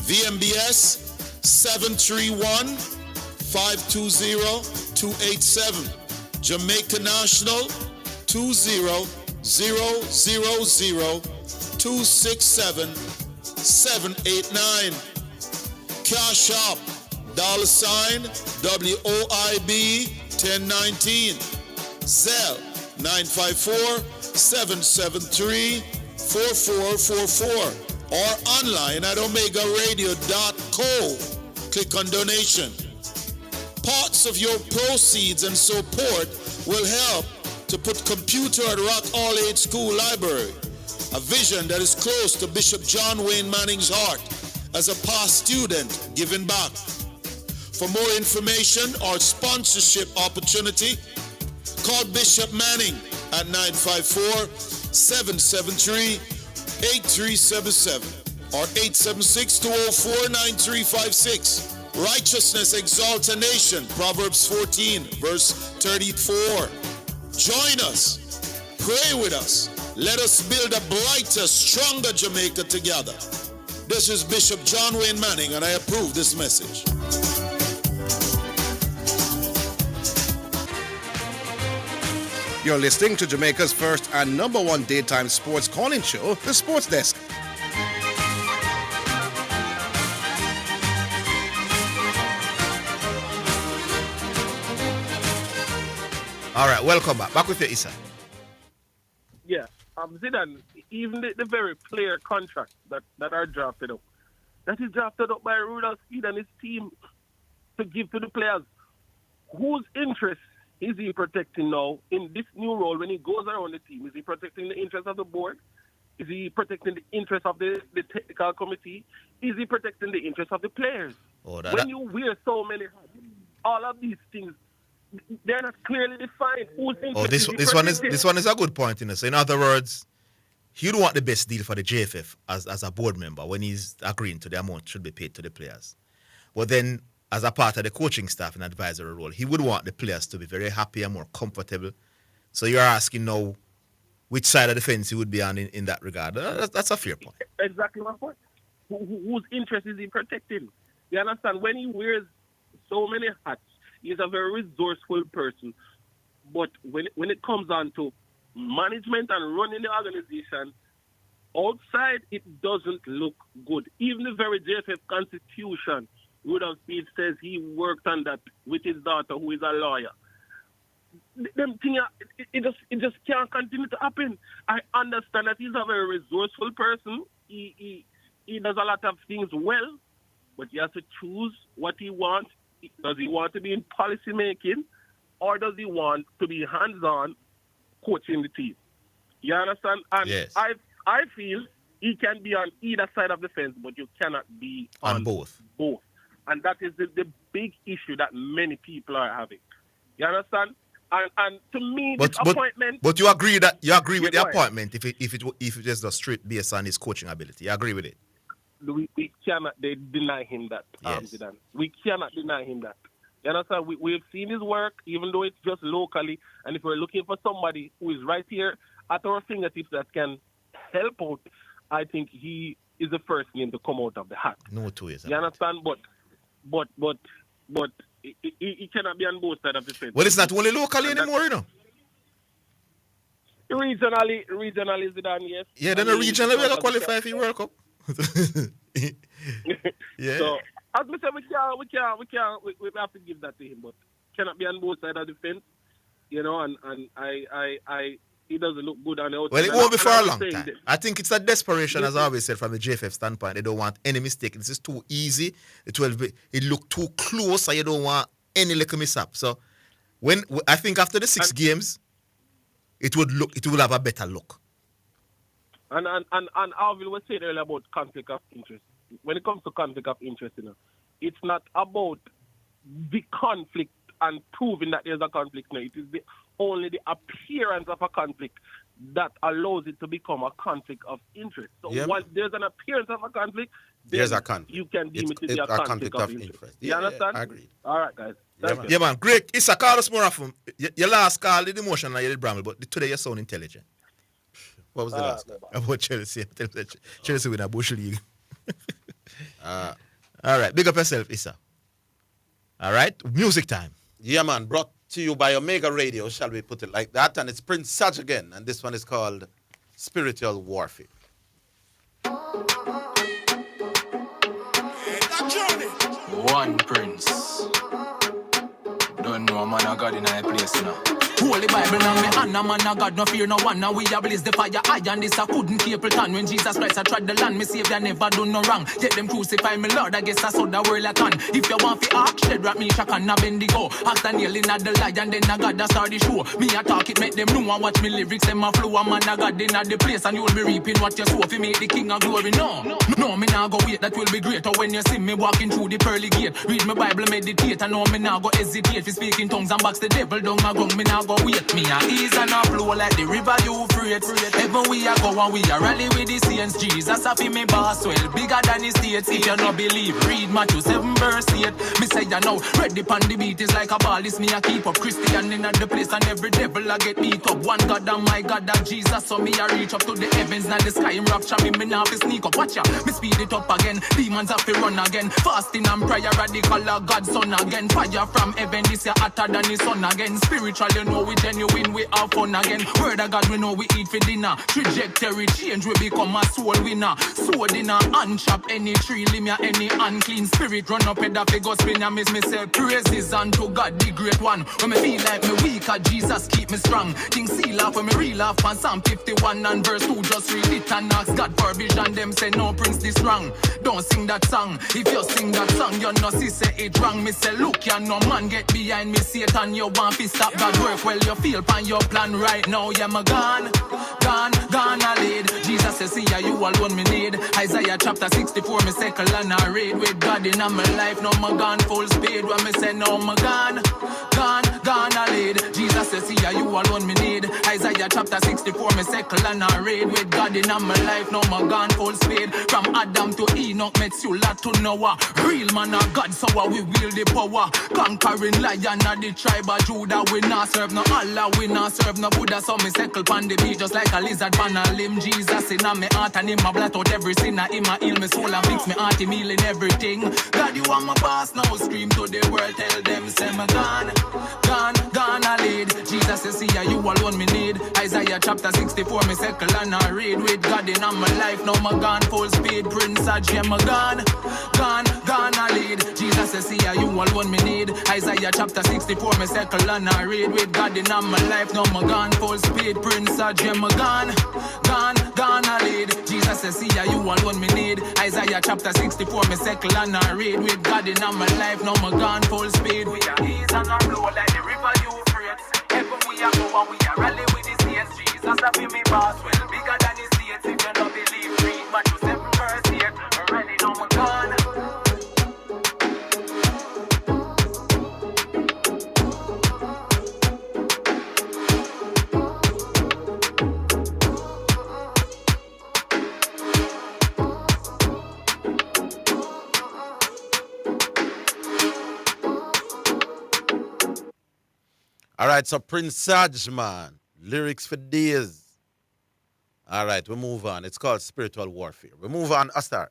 Speaker 3: VMBS 731-520-287, Jamaica National 200-000-267-789, Cash App $WOIB 1019, Zelle 954-773-4444, or online at omegaradio.co. Click on donation. Parts of your proceeds and support will help to put computer at Rock All Age School Library, a vision that is close to Bishop John Wayne Manning's heart as a past student giving back. For more information or sponsorship opportunity, call Bishop Manning at 954-773-8377 or 876-204-9356. Righteousness exalts a nation, Proverbs 14, verse 34. Join us. Pray with us. Let us build a brighter, stronger Jamaica together. This is Bishop John Wayne Manning, and I approve this message.
Speaker 15: You're listening to Jamaica's first and number one daytime sports calling show, The Sports Desk.
Speaker 1: All right, welcome back. Back with you, Issa.
Speaker 20: Yeah, Zidane, even the very player contracts that are drafted up, that is drafted up by Rudolph Speed and his team to give to the players. Whose interest is he protecting now in this new role when he goes around the team? Is he protecting the interest of the board? Is he protecting the interest of the technical committee? Is he protecting the interest of the players? When you wear so many hats, all of these things, they're not clearly defined. Whose interest
Speaker 1: this one is a good point, you know. So in other words, he'd want the best deal for the JFF as a board member when he's agreeing to the amount should be paid to the players. But then, as a part of the coaching staff and advisory role, he would want the players to be very happy and more comfortable. So you're asking now which side of the fence he would be on in that regard. That's a fair point.
Speaker 20: Exactly my point. Whose interest is he protecting? You understand? When he wears so many hats, he's a very resourceful person. But when it comes on to management and running the organization, outside it doesn't look good. Even the very JFF constitution, Rudolph Speed says he worked on that with his daughter, who is a lawyer. Them thing, it just can't continue to happen. I understand that he's a very resourceful person. He does a lot of things well, but he has to choose what he wants. Does he want to be in policy making, or does he want to be hands-on coaching the team? You understand? And
Speaker 1: yes.
Speaker 20: I feel he can be on either side of the fence, but you cannot be on both. And that is the big issue that many people are having. You understand? And to me, this appointment.
Speaker 1: But you agree with the appointment if it is just straight based on his coaching ability. You agree with it?
Speaker 20: We cannot deny him that, Zidane. We cannot deny him that. You understand? We've seen his work, even though it's just locally. And if we're looking for somebody who is right here at our fingertips that can help out, I think he is the first name to come out of the hat.
Speaker 1: No two ways.
Speaker 20: You understand? But he cannot be on both sides of the fence.
Speaker 1: Well, it's not only locally anymore, you know.
Speaker 20: Regionally, Zidane, yes.
Speaker 1: Yeah, then regionally we'll qualify for the World Cup. Yeah.
Speaker 20: So, as we said, we have to give that to him, but cannot be on both sides of the fence, you know. And he doesn't look good on the outside.
Speaker 1: Well, it won't be for a long time. I think it's a desperation, as I always said, from the JFF standpoint. They don't want any mistake. This is too easy. It look too close, and you don't want any little mishap. So, I think after the 6 games, it will have a better look.
Speaker 20: And Orville was saying earlier about conflict of interest. When it comes to conflict of interest, you know, it's not about the conflict and proving that there's a conflict. No, it is the only the appearance of a conflict that allows it to become a conflict of interest. So once there's an appearance of a conflict,
Speaker 2: there's
Speaker 20: then
Speaker 2: a conflict.
Speaker 20: you can deem it to be a conflict of interest. You
Speaker 2: Yeah,
Speaker 20: understand?
Speaker 2: I agree.
Speaker 20: All right, guys. Thank you.
Speaker 1: Yeah, man. Great. It's a call us more often. Your last call did emotional and you did bramble, but today you sound intelligent.
Speaker 2: What was the last call?
Speaker 1: About Chelsea. Chelsea win a Bush League. All right. Big up yourself, Issa. All right. Music time.
Speaker 2: Yeah, man. Brought to you by Omega Radio, shall we put it like that? And it's Prince Saj again. And this one is called Spiritual Warfare.
Speaker 4: One Prince. Don't know a man of God in a place now. Holy Bible now me and a man of God no fear no one. Now we a blaze the fire high and this I couldn't keep pretend. When Jesus Christ I tried the land, me Savior never do no wrong. Yet them crucify me Lord, I guess I saw the world I can. If you want fi ask, shed rap me Shakan a Bendigo. Ask Daniel in the lion, then I got the start the show. Me a talk it make them know and watch me lyrics them a flow. A man of God in the place and you'll be reaping what you sow. Fi make the King of glory. No, me nah go wait, that will be greater when you see me walking through the pearly gate. Read my Bible, meditate, and know me nah go hesitate. Fi speak in tongues and box the devil down my ground. Me nah go wait. Me a ease and a flow like the river Euphrates. Heaven we a go and we a rally with the saints. Jesus a fi me boss well, bigger than the states. If you no believe, read Matthew 7 verse 8. Me say ya now, ready pon the beat is like a ball. This me a keep up Christian in the place and every devil a get beat up. One God and my God that Jesus. So me a reach up to the heavens and the sky him rapture me. Me nah fi sneak up, watch ya. Me speed it up again. Demons have to run again. Fasting and prayer radical of God's son again. Fire from heaven this year hotter than the sun again. Spiritual you know we genuine we have fun again. Word of God we know we eat for dinner. Trajectory change we become a soul winner. Sword in a hand chop any tree limb ya any unclean spirit run up head of figure spin and miss me say praises unto God the great one. When me feel like me weak Jesus keep me strong. Things seal off when me real off on Psalm 51 and verse 2 just read it and ask God for vision. Them say no prince this wrong. Don't sing that song. If you sing that song you know see say it wrong. Me say look ya no man get behind me Satan you want to stop God work well you feel pan your plan right now yeah me gone a lead. Jesus says see ya you alone me need. Isaiah chapter 64 me circle and I read with God in my life now me gone full speed. When me say no me gone a lead. Jesus says see ya you alone me need. Isaiah chapter 64 me circle and I read with God in my life now me gone full speed. From Adam to Enoch Methuselah to Noah. Real man of God so we wield the power. Conquering lion of the tribe of Judah. We not serve no Allah, we not serve no Buddha. So me circle pan the beat just like a lizard pan a limb. Jesus in a me heart and him a blot out every sin. Him a heal me soul and fix me heart, him healing everything. God you are my boss now, scream to the world, tell them say me gone a lead. Jesus says see ya you alone me need. Isaiah chapter 64 me circle and I read with God in my life now me gone full speed. Prince Saj yeah me gone a lead. Jesus says see ya you alone me need. Isaiah chapter 64 me circle and I read with God in my life now me gone full speed. Prince Saj yeah me gone a lead. Jesus says see ya you alone me need. Isaiah chapter 64 me circle and I read with God in my life now me gone full speed. We are ease and a flow like the river Euphrates. Heaven we are go and we are rally with the saints. Jesus a be me boss well bigger than the states. If you don't believe read Matthew 7 verse 8. Already now me gone.
Speaker 2: All right, so Prince Saj, man. Lyrics for days. All right, we move on. It's called Spiritual Warfare. We move on. Astar.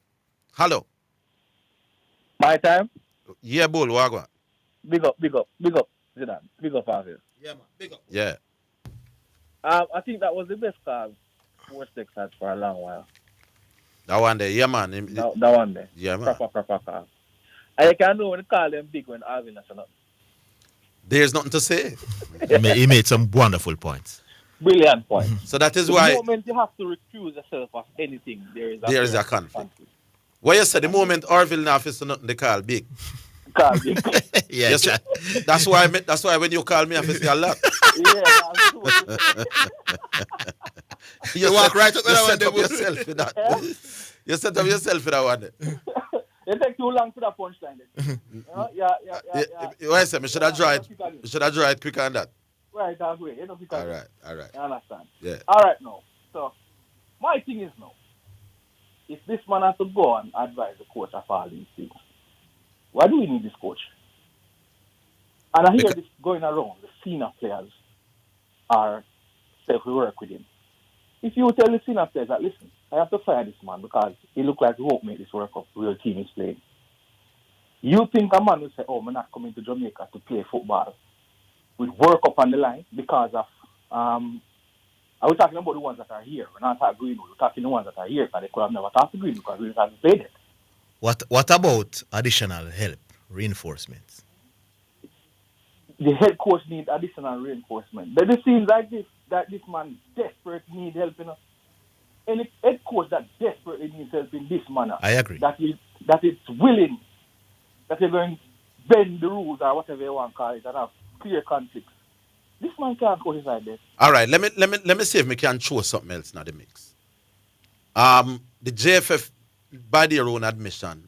Speaker 2: Hello.
Speaker 6: My time?
Speaker 2: Yeah, Bull. Wagwan.
Speaker 6: Big up. Zidane. Big up, Orville.
Speaker 1: Yeah, man. Big up.
Speaker 2: Yeah.
Speaker 6: I think that was the best call Sports Tech had for a long while.
Speaker 2: That one there, yeah, man.
Speaker 6: That one there.
Speaker 2: Yeah, man.
Speaker 6: Proper call. And you can know when they call them big when Orville not nothing.
Speaker 2: There's nothing to say.
Speaker 1: He made some wonderful points.
Speaker 6: Brilliant point.
Speaker 2: So that is
Speaker 6: the
Speaker 2: why...
Speaker 6: The moment you have to recuse yourself of anything, there is
Speaker 2: a conflict. What you said, the moment Orville now is nothing they call big.
Speaker 6: Call big.
Speaker 1: Yeah,
Speaker 2: yes, that's why when you call me, I say a lot.
Speaker 6: Yeah,
Speaker 2: you walk right up with that one. Yourself for that. You set up yourself for that one.
Speaker 6: It takes too long for that punchline. Yeah.
Speaker 2: Why I say, I should have draw it quicker than that.
Speaker 17: Right, that way. You know, because
Speaker 2: All right, all right.
Speaker 17: you understand.
Speaker 2: Yeah.
Speaker 17: All right, now. So, my thing is now, if this man has to go and advise the coach of all these things, why do we need this coach? And I hear this going around. The senior players are say we work with him. If you tell the senior players that, listen, I have to fire this man because he look like he won't make this World Cup real team is playing. You think a man will say, oh, I'm not coming to Jamaica to play football with World Cup on the line because of, are we talking about the ones that are here? We're not talking Greenwood. We're talking the ones that are here because they could have never talked to Greenwood because Greenwood hasn't played it.
Speaker 1: What about additional help, reinforcements?
Speaker 17: The head coach needs additional reinforcement. But it seems like that this man desperately needs help. You know? Any head coach that desperately needs help in this manner,
Speaker 1: I agree.
Speaker 17: That it's willing, that they're going to bend the rules or whatever you want to call it and have clear conflicts. This man can't coach his like this.
Speaker 2: All right, let me see if we can show something else in the mix. The JFF, by their own admission,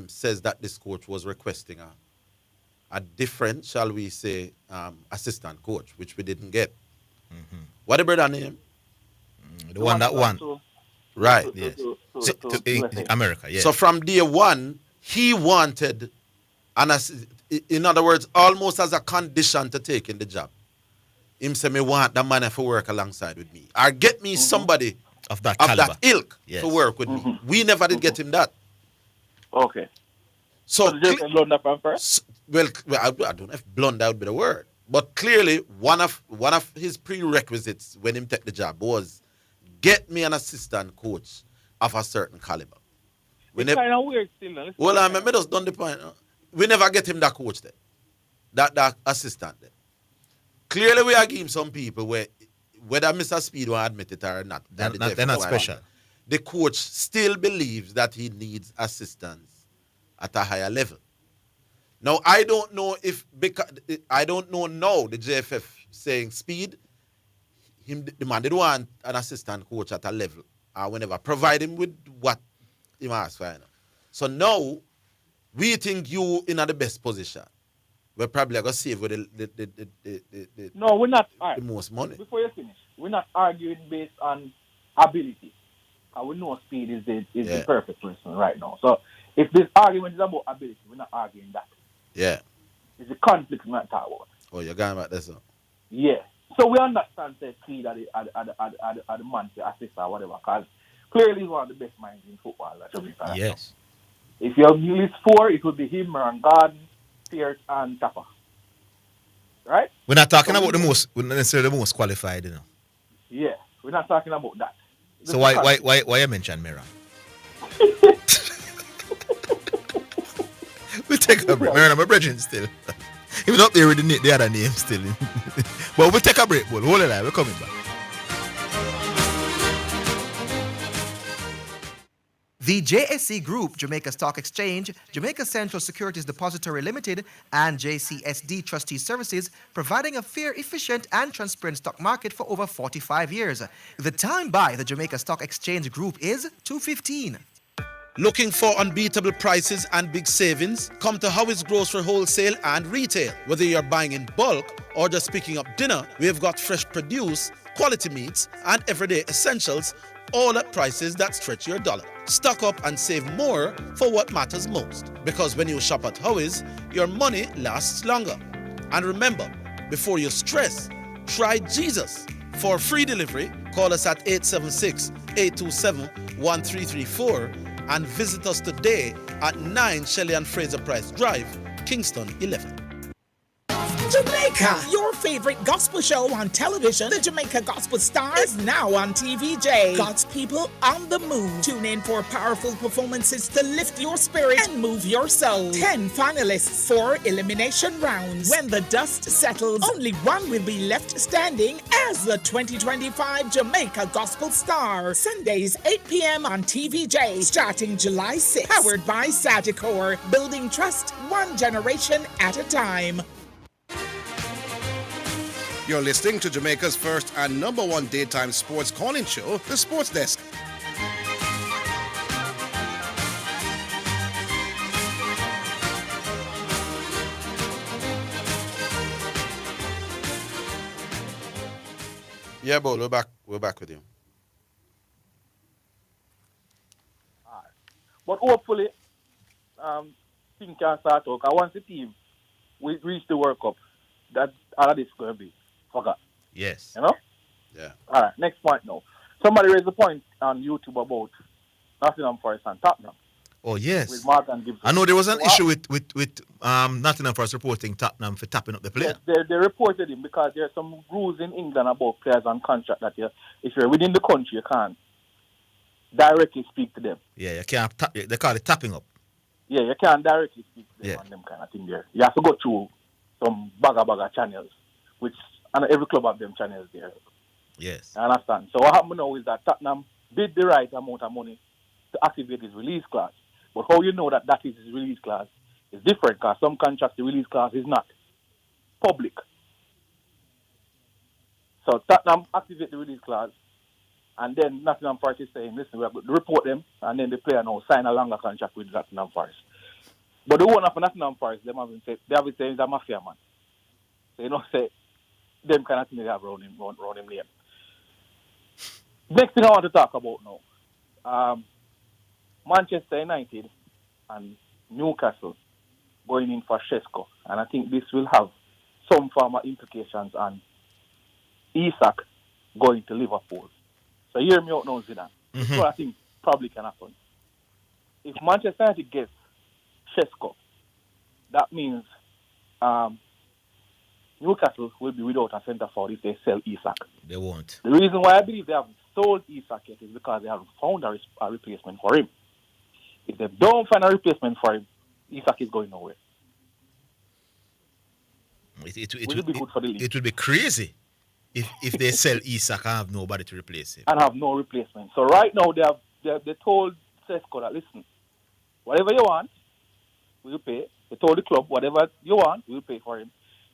Speaker 2: says that this coach was requesting a different, shall we say, assistant coach, which we didn't get.
Speaker 1: Mm-hmm.
Speaker 2: What the brother name?
Speaker 1: The one that won.
Speaker 2: Right.
Speaker 1: Yes. To America, yes.
Speaker 2: So from day one, he wanted, in other words, almost as a condition to taking the job. Him say, me want that man to work alongside with me. Or get me somebody
Speaker 1: of that caliber,
Speaker 2: ilk to work with me. We never did get him that.
Speaker 17: Okay.
Speaker 2: So
Speaker 17: just blunder from first?
Speaker 2: Well, I don't know if blunder would be the word. But clearly, one of his prerequisites when him take the job was get me an assistant coach of a certain caliber.
Speaker 17: It's kind of weird still. No?
Speaker 2: Well, I just done the point. We never get him that coach there. That assistant there. Clearly, we are giving some people where, whether Mr. Speed will admit it or not,
Speaker 1: they're not special.
Speaker 2: The coach still believes that he needs assistance at a higher level. Now, I don't know because I don't know now the JFF saying Speed, the man didn't want an assistant coach at a level or whenever. Provide him with what he asked for. So now, we think you in the best position. We're probably going to save with
Speaker 17: no, we're not. All right.
Speaker 2: The most money.
Speaker 17: Before you finish, we're not arguing based on ability. We know Speed is the perfect person right now. So if this argument is about ability, we're not arguing that.
Speaker 2: Yeah.
Speaker 17: It's a conflict we're not talking about.
Speaker 2: Oh, you're going about this one?
Speaker 17: Yeah. So we understand that Speed at the man to assist or whatever, because clearly he's one of the best minds in football.
Speaker 1: Yes.
Speaker 17: If you have list 4, it would be him, and Garden, Pierce, and Tapper. Right?
Speaker 1: We're not talking about we're not necessarily the most qualified, you know.
Speaker 17: Yeah, we're not talking about that.
Speaker 1: So why you mention Mira? We'll take a break. Mira, my brethren still. He was up there with the other name still. But we'll take a break, but hold it, we're coming back.
Speaker 7: The JSC Group, Jamaica Stock Exchange, Jamaica Central Securities Depository Limited, and JCSD Trustee Services, providing a fair, efficient, and transparent stock market for over 45 years. The time by the Jamaica Stock Exchange Group is 2:15.
Speaker 5: Looking for unbeatable prices and big savings? Come to Howie's Grocery Wholesale and Retail. Whether you're buying in bulk or just picking up dinner, we've got fresh produce, quality meats, and everyday essentials, all at prices that stretch your dollar. Stock up and save more for what matters most. Because when you shop at Howie's, your money lasts longer. And remember, before you stress, try Jesus. For free delivery, call us at 876-827-1334 and visit us today at 9 Shelley and Fraser Price Drive, Kingston 11.
Speaker 14: Jamaica, your favorite gospel show on television, the Jamaica Gospel Star, is now on TVJ. God's people on the move. Tune in for powerful performances to lift your spirit and move your soul. 10 finalists, 4 elimination rounds. When the dust settles, only one will be left standing as the 2025 Jamaica Gospel Star. Sundays, 8 p.m. on TVJ, starting July 6th. Powered by Sagicor, building trust one generation at a time.
Speaker 15: You're listening to Jamaica's first and number 1 daytime sports calling show, The Sports Desk.
Speaker 2: Yeah, but we're back with you.
Speaker 17: But hopefully, things can start out. Because once the team we reach the World Cup, that all of this is going to be forgot.
Speaker 1: Yes.
Speaker 17: You know?
Speaker 2: Yeah.
Speaker 17: All right, next point now. Somebody raised a point on YouTube about Nottingham Forest and Tottenham.
Speaker 1: Oh, yes.
Speaker 17: With Morgan Gibson.
Speaker 1: I know there was an issue with Nottingham Forest reporting Tottenham for tapping up the player.
Speaker 17: Yes, they reported him because there are some rules in England about players on contract that if you're within the country, you can't directly speak to them.
Speaker 1: Yeah, you can't they call it tapping up.
Speaker 17: Yeah, you can't directly speak to them on them kind of thing there. You have to go through some bagger channels, which and every club have them channels there.
Speaker 1: Yes.
Speaker 17: I understand. So what happened now is that Tottenham bid the right amount of money to activate his release clause. But how you know that is his release clause is different because some contracts, the release clause is not public. So Tottenham activate the release clause, and then Nottingham Forest is saying, listen, we have to report them, and then the player now sign a longer contract with Nottingham Forest. But the owner of Nottingham Forest, they have been saying he's a mafia man. So you know, say, them kind of thing they have around him name. Next thing I want to talk about now, Manchester United and Newcastle going in for Shesko, and I think this will have some form of implications on Isak going to Liverpool. So hear me out now, Zidane. This is what I think probably can happen. If Manchester United gets Shesko, that means Newcastle will be without a centre forward if they sell Isak.
Speaker 1: They won't.
Speaker 17: The reason why I believe they haven't sold Isak yet is because they haven't found a replacement for him. If they don't find a replacement for him, Isak is going nowhere.
Speaker 1: It
Speaker 17: will be good for the league.
Speaker 1: It would be crazy if they sell Isak and have nobody to replace him.
Speaker 17: And have no replacement. So right now they told Sesko that, listen, whatever you want, we'll pay. They told the club, whatever you want, we'll pay for him.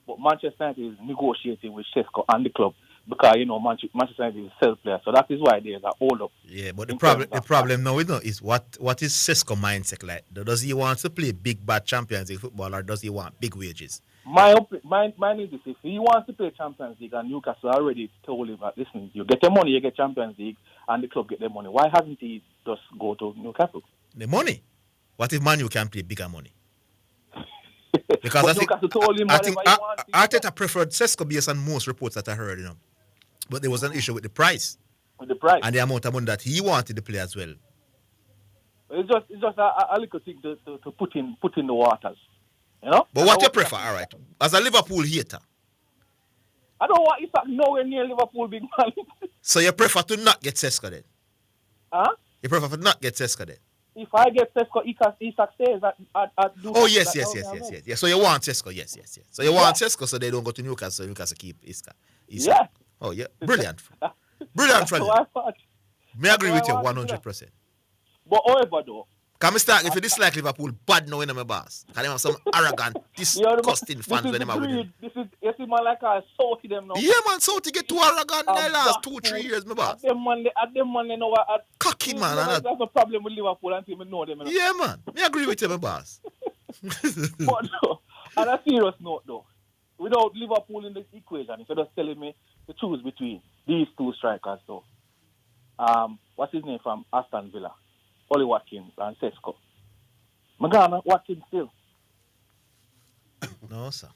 Speaker 17: But Manchester United is negotiating with Sesko and the club because, you know, Manchester United is a sell player. So that is why there's a hold up.
Speaker 1: Yeah, but the problem now is what is Sesko mindset like? Does he want to play big bad Champions League football or does he want big wages?
Speaker 17: Mine is this: if he wants to play Champions League and Newcastle already told him that, listen, you get your money, you get Champions League, and the club get their money. Why hasn't he just go to Newcastle?
Speaker 1: The money? What if Man U can play bigger money? Because I think Arteta preferred Sesko based on most reports that I heard, you know. But there was an issue with the price.
Speaker 17: With the price.
Speaker 1: And the amount of money that he wanted to play as well.
Speaker 17: It's just a little thing to put in the waters. You know?
Speaker 1: But what you prefer, all right? As a Liverpool hater.
Speaker 17: I don't want Isak nowhere near Liverpool, big man.
Speaker 1: So you prefer to not get Sesko then?
Speaker 17: Huh?
Speaker 1: You prefer to not get Sesko then?
Speaker 17: If I get Sesko, Isak stays at
Speaker 1: Oh, yes. So you want Sesko, yes. So you want Sesko so they don't go to Newcastle, so Newcastle keep Isak.
Speaker 17: Yeah.
Speaker 1: Oh, yeah. Brilliant. Brilliant, friend. May I agree with you 100%.
Speaker 17: But however, though,
Speaker 1: can I start if you dislike Liverpool, bad now in my boss? Can they have some arrogant, disgusting fans when they are with them?
Speaker 17: This is, you see, man, like I salty them now.
Speaker 1: Yeah, man, salty get too arrogant in the last 2-3 years, my boss.
Speaker 17: At them man, they know what.
Speaker 1: Cocky, man.
Speaker 17: That's a problem with Liverpool until we know them.
Speaker 1: Yeah, man. I agree with you, my boss.
Speaker 17: But no, on a serious note, though, without Liverpool in the equation, if you're just telling me to choose between these two strikers, though, what's his name from Aston Villa? Ollie Watkins and Sesko. Magana, Watkins still.
Speaker 1: No, sir.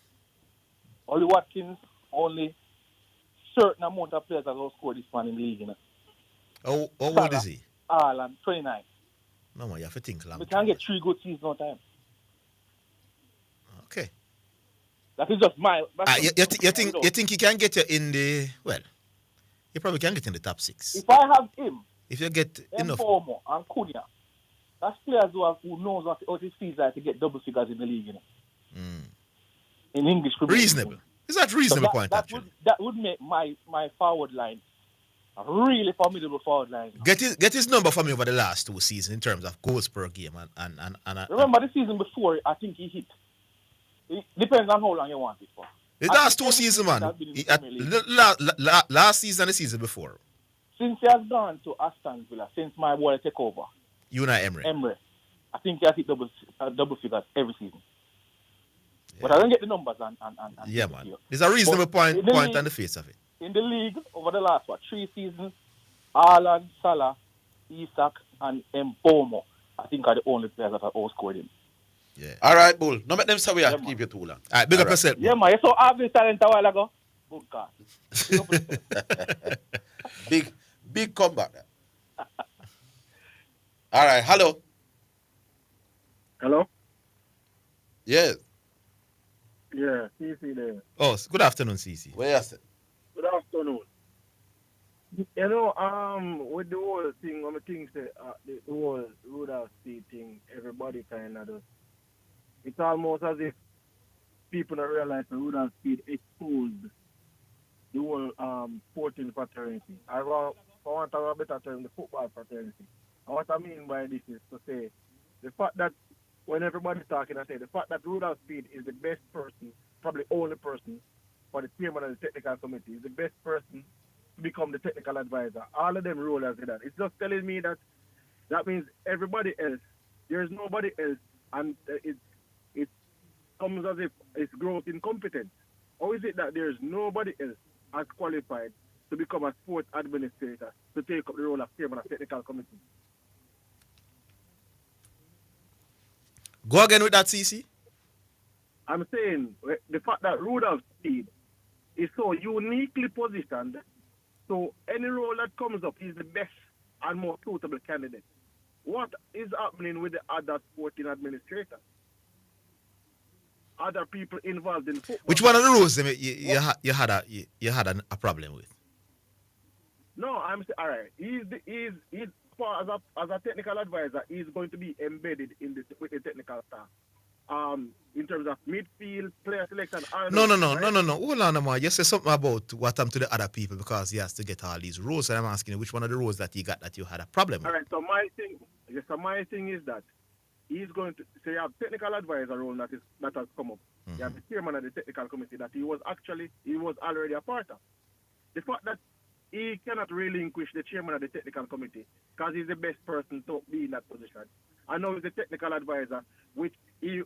Speaker 17: Ollie Watkins, only certain amount of players that will score this man in the league. You know?
Speaker 1: How old is he?
Speaker 17: Ireland, 29.
Speaker 1: No, man, you have to think long.
Speaker 17: We can get 3 good seasons no time.
Speaker 1: Okay.
Speaker 17: That is just my...
Speaker 1: You think he can get you in the... Well, he probably can get in the top 6.
Speaker 17: If I have him...
Speaker 1: If you get enough...
Speaker 17: Mbomo and Cunha, that's players who knows what it feels like to get double figures in the league, you know. In English.
Speaker 1: Reasonable. Is that reasonable point,
Speaker 17: that would make my forward line a really formidable forward line.
Speaker 1: Get his number for me over the last 2 seasons in terms of goals per game.
Speaker 17: Remember the season before, I think he hit. It depends on how long you want it for.
Speaker 1: The last 2 seasons, man. Last season and the season before.
Speaker 17: Since he has gone to Aston Villa, since my boy take over.
Speaker 1: Unai Emery.
Speaker 17: I think he has hit double figures every season. Yeah. But I don't get the numbers. Yeah,
Speaker 1: man. It's a reasonable point on the face of it.
Speaker 6: in the league over the last 3 seasons, Haaland, Salah, Isak, and Mbomo, I think are the only players that have outscored him.
Speaker 1: Yeah.
Speaker 2: All right, Bull. No make them say we have to keep you too long.
Speaker 1: All right, big up yourself.
Speaker 6: Yeah, man. You saw Orville talent a while ago. Good God.
Speaker 2: Big comeback. All right, hello.
Speaker 17: Hello?
Speaker 2: Yes.
Speaker 17: Yeah, CC there.
Speaker 1: Oh, good afternoon, CC.
Speaker 2: Where you say?
Speaker 17: Good afternoon. You know, with the whole thing, I'm thinking the whole Rudolph Speed thing, everybody kind of does. It's almost as if people don't realize that Rudolph Speed exposed the whole sporting fraternity. I want to have a better term, the football fraternity. And what I mean by this is to say, the fact that when everybody's talking, I say the fact that Rudolph Speed is the best person, probably only person, for the chairman of the technical committee, is the best person to become the technical advisor. All of them rule as that. It's just telling me that means everybody else, there's nobody else, and it comes as if it's growth in competence. Or is it that there's nobody else as qualified to become a sports administrator to take up the role of chairman of technical committee?
Speaker 1: Go again with that, CC.
Speaker 17: I'm saying the fact that Rudolph Speed is so uniquely positioned, so any role that comes up, he's the best and more suitable candidate. What is happening with the other sporting administrators? Other people involved in football.
Speaker 1: Which one of the rules you had a problem with?
Speaker 17: No, I'm saying, all right. He's as a technical advisor, he's going to be embedded with the technical staff. In terms of midfield, player selection.
Speaker 1: No. Hold on, man. You say something about what happened to the other people because he has to get all these roles. And I'm asking you which one of the roles that you got that you had a problem with.
Speaker 17: All right. So my thing is that he's going to say, you have technical advisor role that has come up. Mm-hmm. You have the chairman of the technical committee that he was already a part of. The fact that he cannot relinquish the chairman of the technical committee because he's the best person to be in that position. I know he's the technical advisor, which he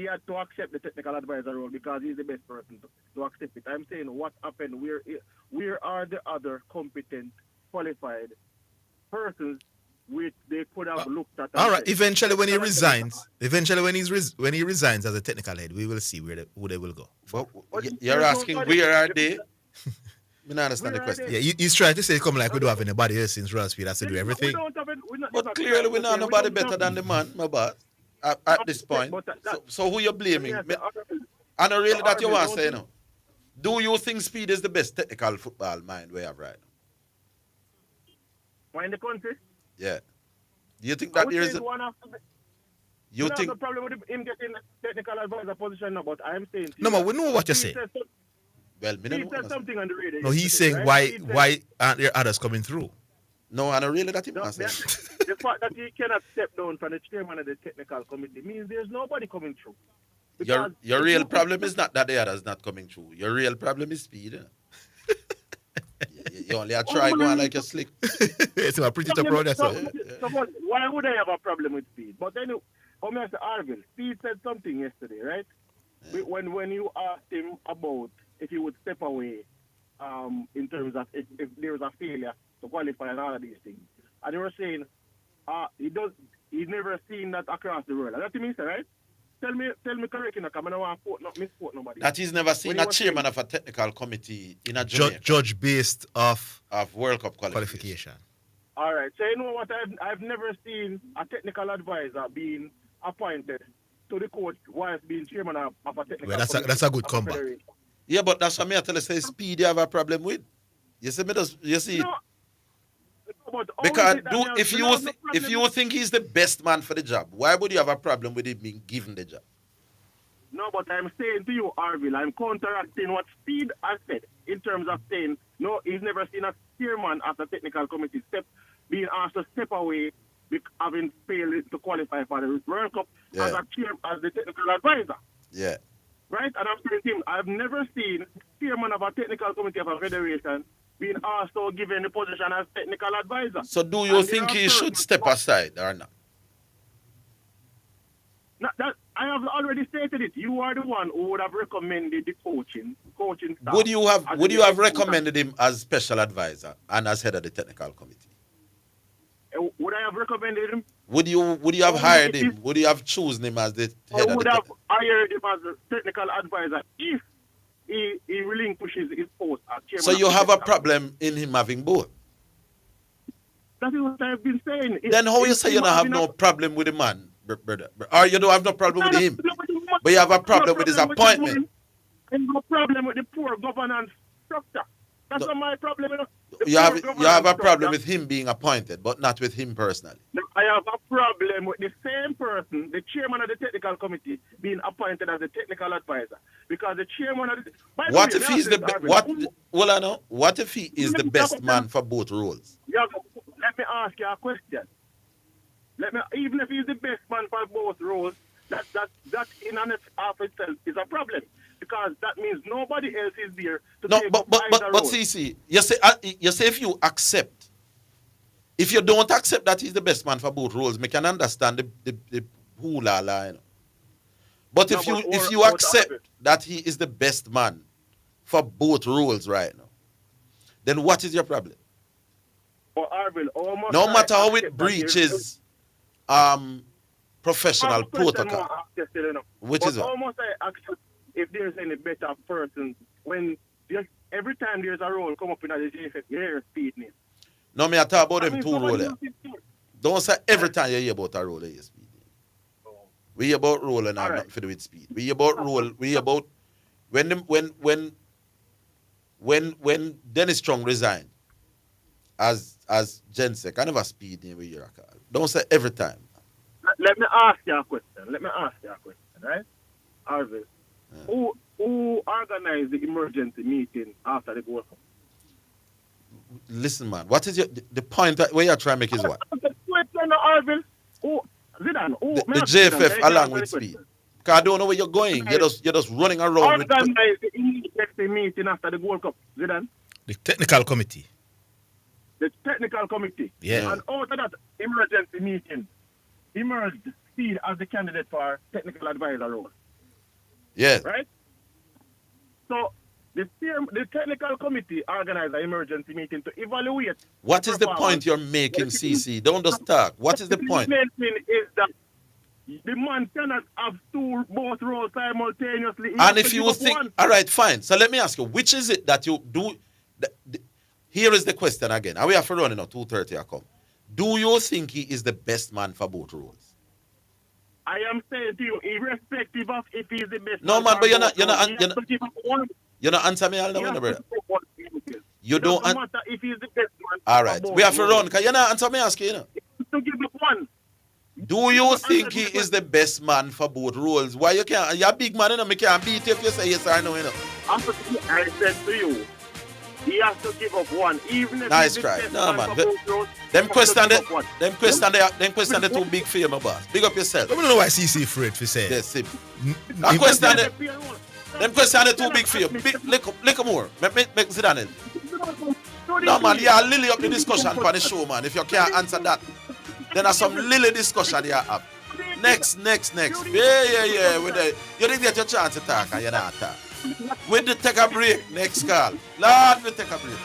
Speaker 17: had to accept the technical advisor role because he's the best person to accept it. I'm saying what happened, where are the other competent, qualified persons which they could have looked at?
Speaker 1: All right, eventually when he resigns as a technical head, we will see who they will go.
Speaker 2: You're asking where are they? I don't understand the question.
Speaker 1: Yeah, he's trying to say come like we don't have anybody else since Royal Speed has to do everything.
Speaker 2: But clearly we don't have nobody better than the man, my boss, at this point. So who you blaming? I know really that you want to say, you know. Do you think Speed is the best technical football mind we have right now?
Speaker 17: Why in the country?
Speaker 2: Yeah. Do you think that there is
Speaker 17: you think no problem with him getting technical advisor position now, but I'm saying
Speaker 1: no, but we know what you're saying.
Speaker 2: Well,
Speaker 17: he said something on the radio.
Speaker 1: No, he's saying right? why aren't there others coming through?
Speaker 2: No, I don't really that him.
Speaker 17: The fact that he cannot step down from the chairman of the technical committee means there's nobody coming through.
Speaker 2: Your real problem is not that the others not coming through. Your real problem is Speed. You only try going like you're slick.
Speaker 1: It's a pretty tough road.
Speaker 17: Why would I have a problem with Speed? But then, Mr. Orville, Speed said something yesterday, right? Yeah. When you asked him about if he would step away in terms of if there was a failure to qualify and all of these things. And they were saying he's never seen that across the world. That's what he said, right? Tell me correctly, because I don't want to misquote nobody.
Speaker 2: That he's never seen a chairman of a technical committee in a
Speaker 1: judge based of
Speaker 2: World Cup qualification.
Speaker 17: All right. So you know what? I've never seen a technical advisor being appointed to the coach whilst being chairman of a technical committee.
Speaker 1: That's a good comeback.
Speaker 2: Yeah, but that's what me I tell you, say Speed you have a problem with. You see, because if you think he's the best man for the job, why would you have a problem with him being given the job?
Speaker 17: No, but I'm saying to you, Orville, I'm counteracting what Speed has said in terms of saying, no, he's never seen a chairman of the technical committee being asked to step away having failed to qualify for the World Cup as the technical advisor.
Speaker 2: Yeah.
Speaker 17: Right? And I'm saying to him, I've never seen chairman of a technical committee of a federation being asked to give any position as technical advisor.
Speaker 2: So do you think he should step aside or not?
Speaker 17: I have already stated it. You are the one who would have recommended the coaching staff.
Speaker 2: Would you have recommended him as special advisor and as head of the technical committee?
Speaker 17: Would I have recommended him?
Speaker 2: Would you have hired him? Would you have chosen him as the head
Speaker 17: I
Speaker 2: of
Speaker 17: would
Speaker 2: the
Speaker 17: have hired him as a technical advisor if he relinquishes his post as chairman.
Speaker 2: So you
Speaker 17: of the
Speaker 2: have a
Speaker 17: technical
Speaker 2: problem in him having both?
Speaker 17: That is what I've been saying.
Speaker 2: Then how you say you don't have no problem with the man, brother? Or you don't have no problem with him, but you have a problem with his appointment?
Speaker 17: I have no problem with the poor governance structure. That's not my problem.
Speaker 2: You have a problem with him being appointed, but not with him personally.
Speaker 17: I have a problem with the same person, the chairman of the technical committee, being appointed as a technical advisor. Because the chairman of the...
Speaker 2: What if he's what if he is the best man for both roles?
Speaker 17: Let me ask you a question. Even if he's the best man for both roles, that in and of itself is a problem. Because that means nobody else is there to take up either role.
Speaker 2: See, you say if you accept, if you don't accept that he's the best man for both roles, we can understand the hula, you know. But if you accept that he is the best man for both roles right now, then what is your problem? No matter how it breaches professional protocol. Which is what?
Speaker 17: Almost I accept if there's any better person when every time there's a role come up in the JFF, you hear speeding.
Speaker 2: No, me I talk about them two roles. Don't say every time you hear about a role, you hear speeding. We hear about role and have nothing to do with speed. We hear about role. We hear about when Dennis Strong resigned as Gensec, I never speed in with your call. Don't say every time.
Speaker 17: Let me ask you a question, right? Orville. Who organized the emergency meeting after the World Cup?
Speaker 2: Listen, man. What is the point where you're trying to make is what?
Speaker 17: Orville. Zidane.
Speaker 2: The JFF along with speed. Because I don't know where you're going. You're just running around.
Speaker 17: Organized the emergency meeting after the World Cup, Zidane.
Speaker 1: The technical committee.
Speaker 17: The technical committee.
Speaker 1: Yeah.
Speaker 17: And out of that emergency meeting, emerged Speed as the candidate for technical advisor role.
Speaker 2: Yes.
Speaker 17: Right? So the technical committee organized an emergency meeting to evaluate.
Speaker 2: What is the point you're making, CC? Don't just talk. What is the point?
Speaker 17: The main thing is that the man cannot have both roles simultaneously.
Speaker 2: And if you think, all right, fine. So let me ask you, which is it that you do? Here is the question again. And we have to run in 2:30 I come. Do you think he is the best man for both roles?
Speaker 17: I am saying to you, irrespective of if he's the best.
Speaker 2: No, man, but you're not answering me all now, brother. You don't.
Speaker 17: Doesn't matter if he's the best man.
Speaker 2: All right, we have to run because you're not answering me asking, you know.
Speaker 17: To give up one.
Speaker 2: Do you think he is the best man for both roles? Why you can't? You're a big man, you know. Me can't beat you if you say yes or no, you know.
Speaker 17: I said to you, he has to give up one, even if
Speaker 2: nice
Speaker 17: he's
Speaker 2: try.
Speaker 17: the best
Speaker 2: No,
Speaker 17: man
Speaker 2: man.
Speaker 17: for both roles.
Speaker 2: Them question they too big for you, my boss. Big up yourself.
Speaker 1: I don't know why CC afraid to say.
Speaker 2: Yes, see. Them question they too big for you. Little more. Make Zidane. No, man, you are lily up the discussion for the show, man. If you can't answer that, then there's some lily discussion you have. Next. Yeah. You didn't get your chance to talk and you're not talk. We did take a break. Next call. Lord, we take a break.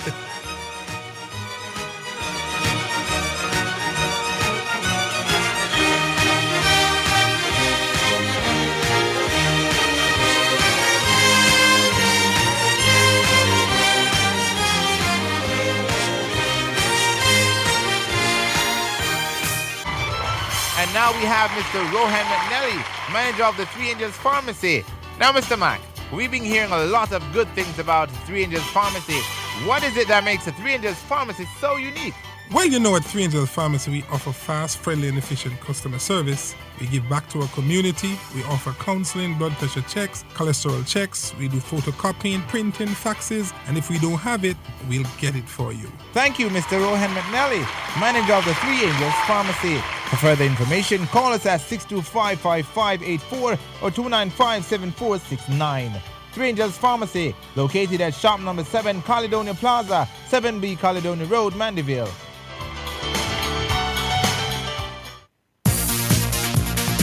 Speaker 8: And now we have Mr. Rohan McNally, manager of the Three Angels Pharmacy. Now, Mr. Mac, we've been hearing a lot of good things about Three Angels Pharmacy. What is it that makes the Three Angels Pharmacy so unique?
Speaker 9: Well, you know, at Three Angels Pharmacy, we offer fast, friendly, and efficient customer service. We give back to our community. We offer counseling, blood pressure checks, cholesterol checks. We do photocopying, printing, faxes, and if we don't have it, we'll get it for you.
Speaker 8: Thank you, Mr. Rohan McNally, manager of the Three Angels Pharmacy. For further information, call us at 625-5584 or 295-7469. Three Angels Pharmacy, located at shop number 7, Caledonia Plaza, 7B Caledonia Road, Mandeville.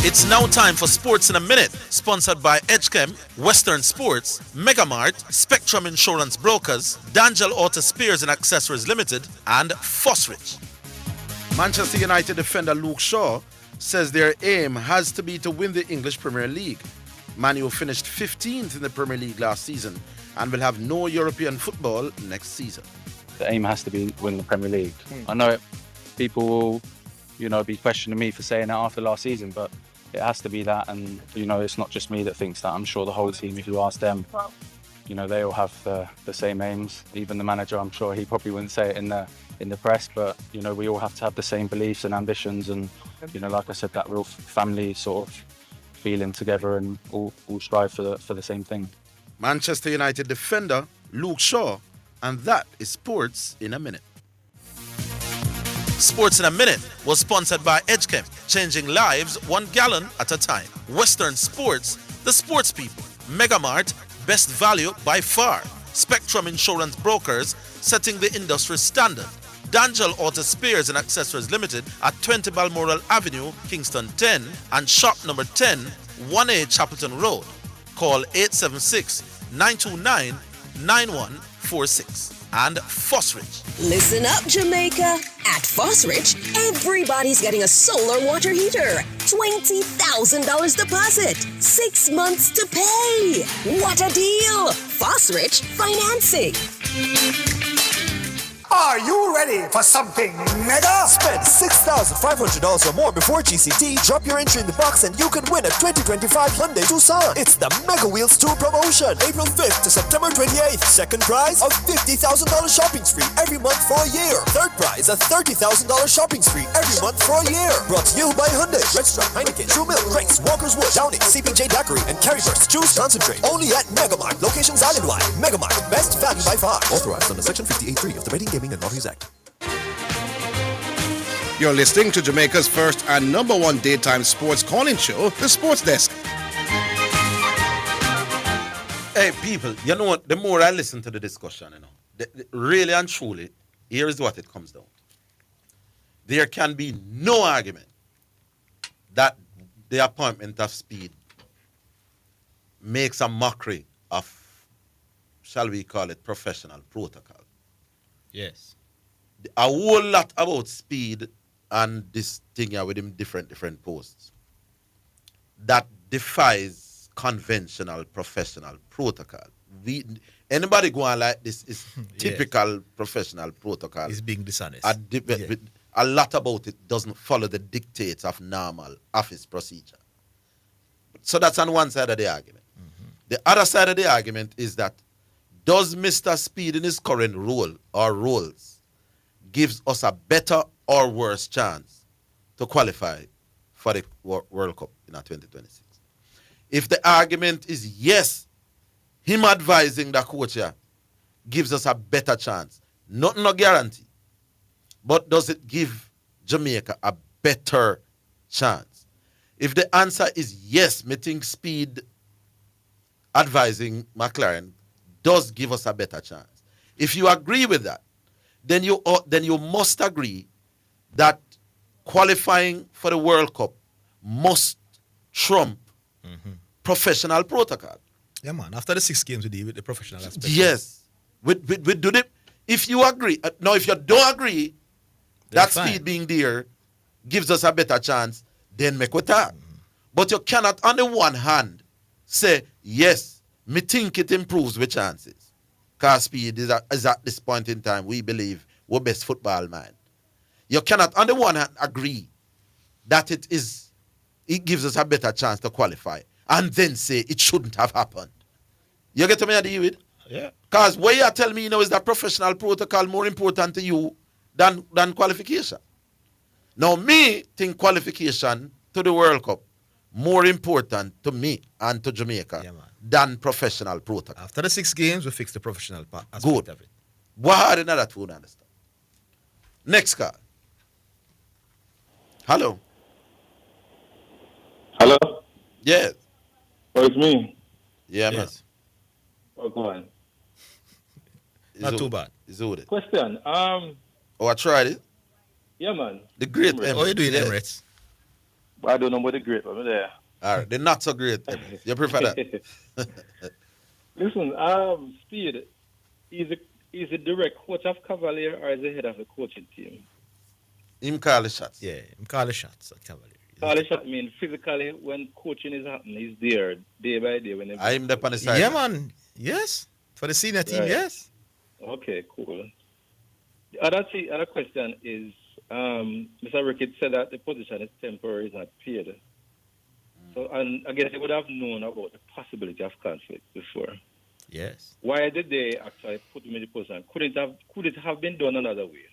Speaker 5: It's now time for Sports in a Minute, sponsored by Edgechem, Western Sports, Megamart, Spectrum Insurance Brokers, Dangel Auto Spears and Accessories Limited, and Fosrich.
Speaker 15: Manchester United defender Luke Shaw says their aim has to be to win the English Premier League. Man U finished 15th in the Premier League last season and will have no European football next season.
Speaker 10: The aim has to be win the Premier League. I know people will, be questioning me for saying that after last season, but it has to be that. And, it's not just me that thinks that. I'm sure the whole team, if you ask them, they all have the same aims. Even the manager, I'm sure he probably wouldn't say it in the press, but, we all have to have the same beliefs and ambitions. And, like I said, that real family sort of feeling together and all strive for the same thing.
Speaker 15: Manchester United defender Luke Shaw, and that is Sports in a Minute.
Speaker 5: Sports in a Minute was sponsored by Edgechem, changing lives 1 gallon at a time. Western Sports, the sports people. Megamart, best value by far. Spectrum Insurance Brokers, setting the industry standard. Dangel Auto Spears and Accessories Limited at 20 Balmoral Avenue, Kingston 10, and shop number 10, 1A Chapelton Road. Call 876-929-9146. And Fosrich.
Speaker 11: Listen up, Jamaica. At Fosrich, everybody's getting a solar water heater. $20,000 deposit. 6 months to pay. What a deal! Fosrich Financing.
Speaker 12: Are you ready for something mega? Spend $6,500 or more before GCT, drop your entry in the box and you can win a 2025 Hyundai Tucson. It's the Mega Wheels 2 promotion, April 5th to September 28th. Second prize, a $50,000 shopping spree every month for a year. Third prize, a $30,000 shopping spree every month for a year. Brought to you by Hyundai, Redstone, Heineken, True Milk, Grace, Walker's Wood, Downing, CPJ Daiquiri, and Carryburst. Choose Concentrate. Only at Megamart. Locations island-wide. Megamart, best value by far. Authorized under Section 58.3 of the Betting, Gaming and Lotteries Act.
Speaker 15: You're listening to Jamaica's first and number one daytime sports calling show, The Sports Desk.
Speaker 2: Hey, people, you know what? The more I listen to the discussion, really and truly, here is what it comes down to. There can be no argument that the appointment of Speed makes a mockery of, shall we call it, professional protocol.
Speaker 1: Yes.
Speaker 2: A whole lot about Speed and this thing here with him different posts that defies conventional professional protocol. Anybody going like this is typical professional protocol.
Speaker 1: It's being dishonest.
Speaker 2: A lot about it doesn't follow the dictates of normal office procedure. So that's on one side of the argument. Mm-hmm. The other side of the argument is that does Mr. Speed in his current role or roles gives us a better or worse chance to qualify for the World Cup in 2026? If the argument is yes, him advising the coach here gives us a better chance, not no guarantee, but does it give Jamaica a better chance? If the answer is yes, me think Speed advising McLaren does give us a better chance. If you agree with that, then you must agree that qualifying for the World Cup must trump professional protocol.
Speaker 1: Yeah, man. After the 6 games, we deal with the professional aspect.
Speaker 2: Yes. We do it. If you agree, now if you don't agree that Speed being there gives us a better chance, then make with that. But you cannot, on the one hand, say, yes, me think it improves with chances. Because Speed is at this point in time, we believe, we're best football man. You cannot, on the one hand, agree that it gives us a better chance to qualify, and then say it shouldn't have happened. You get me, David?
Speaker 1: Yeah.
Speaker 2: Because what you tell me, is that professional protocol more important to you than qualification. Now, me think qualification to the World Cup more important to me and to Jamaica than professional protocol.
Speaker 1: After the 6 games, we fix the professional aspect
Speaker 2: Good.
Speaker 1: of it.
Speaker 2: What hard in that to understand? Next call. Hello.
Speaker 24: Hello?
Speaker 2: Yes.
Speaker 24: Oh, it's me.
Speaker 2: Yeah, man.
Speaker 24: Oh, come on.
Speaker 1: Not too bad.
Speaker 2: It's good.
Speaker 24: Question.
Speaker 2: Oh, I tried it.
Speaker 24: Yeah, man.
Speaker 2: The great
Speaker 24: Emirates.
Speaker 1: How are you doing, Emirates?
Speaker 24: I don't know about the great, but I'm there.
Speaker 15: All right, they're not so great. You prefer that?
Speaker 24: Listen, Speed, is a direct coach of Cavalier or is the head of the coaching team?
Speaker 15: Him call the shots.
Speaker 1: Yeah, him call the shots at Cavalier.
Speaker 24: Call the shot mean physically when coaching is happening, he's there day by day.
Speaker 15: I'm the on the side.
Speaker 1: Yeah, man. Yes. For the senior team,
Speaker 24: Right.
Speaker 1: yes.
Speaker 24: Okay, cool. The other question is, Mr. Ricketts said that the position is temporary, is not paid. So, and I guess they would have known about the possibility of conflict before.
Speaker 1: Yes.
Speaker 24: Why did they actually put him in the position? Could it have been done another way?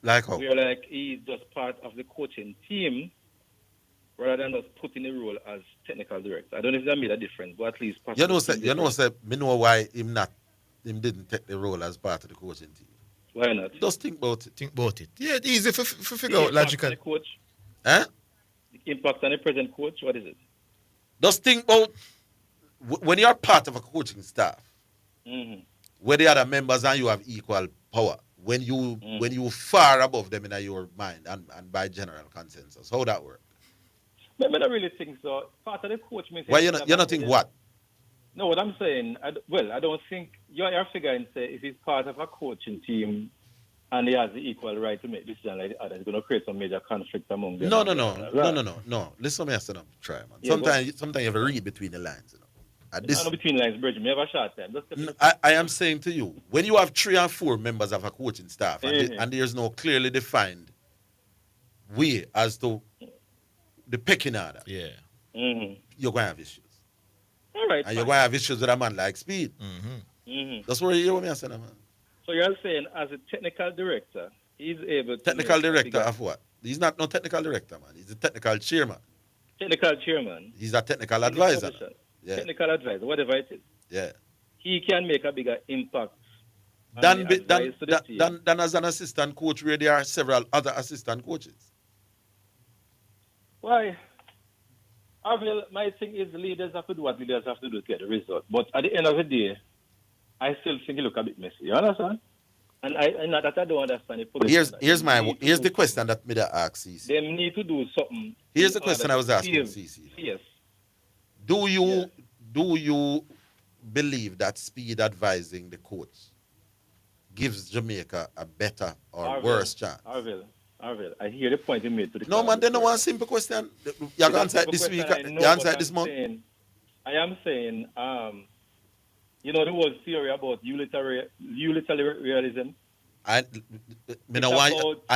Speaker 15: Like how?
Speaker 24: Where like he's just part of the coaching team rather than just put in the role as technical director. I don't know if that made a difference, but at least
Speaker 15: You know why him didn't take the role as part of the coaching team.
Speaker 24: Why not?
Speaker 15: Just think about it.
Speaker 1: Think about it. Yeah, it's easy for figure
Speaker 24: The
Speaker 1: out
Speaker 24: impact
Speaker 1: logical.
Speaker 24: on the coach?
Speaker 15: Huh?
Speaker 24: The impact on the present coach, what is it?
Speaker 15: Just think about when you're part of a coaching staff,
Speaker 24: Mm-hmm.
Speaker 15: where the other members and you have equal power. When you far above them in your mind and by general consensus. How that work?
Speaker 24: I don't really think so. Part of the coach means...
Speaker 15: Why you not think what?
Speaker 24: No, what I'm saying, I don't think... You're figuring, say, if he's part of a coaching team and he has the equal right to make decisions like the others, it's going to create some major conflict among them.
Speaker 15: No. Listen to me, I said, try, man.
Speaker 24: Yeah,
Speaker 15: sometimes you have to read between the lines, you know.
Speaker 24: I know between lines, Bridget. Me have a short time.
Speaker 15: I am saying to you, when you have 3 or 4 members of a coaching staff and there's no clearly defined way as to the pecking order,
Speaker 1: yeah,
Speaker 15: you're going to have issues.
Speaker 24: All right.
Speaker 15: And you're going to have issues with a man like Speed. That's what you hear me saying, man.
Speaker 24: So you're saying, as a technical director, he's able to...
Speaker 15: Technical director of what? He's not no technical director, man. He's a technical chairman.
Speaker 24: Technical chairman.
Speaker 15: He's a technical advisor. Yeah.
Speaker 24: Technical advisor, whatever it is.
Speaker 15: Yeah.
Speaker 24: He can make a bigger impact.
Speaker 15: Than as an assistant coach where there are several other assistant coaches.
Speaker 24: Why? Orville, my thing is leaders have to do what leaders have to do to get the result. But at the end of the day, I still think it look a bit messy. You understand? And not that I don't understand the position.
Speaker 15: Here's the question that me ask CC.
Speaker 24: They need to do something.
Speaker 15: Here's the question I was asking CC.
Speaker 24: Yes.
Speaker 15: Do you believe that Speed advising the coach gives Jamaica a better or worse chance?
Speaker 24: Orville, I hear the point you made to the...
Speaker 15: No, man, they know one simple question. You can answer it this week. You answer it this month.
Speaker 24: I am saying, you know the whole theory about utilitarianism?
Speaker 15: I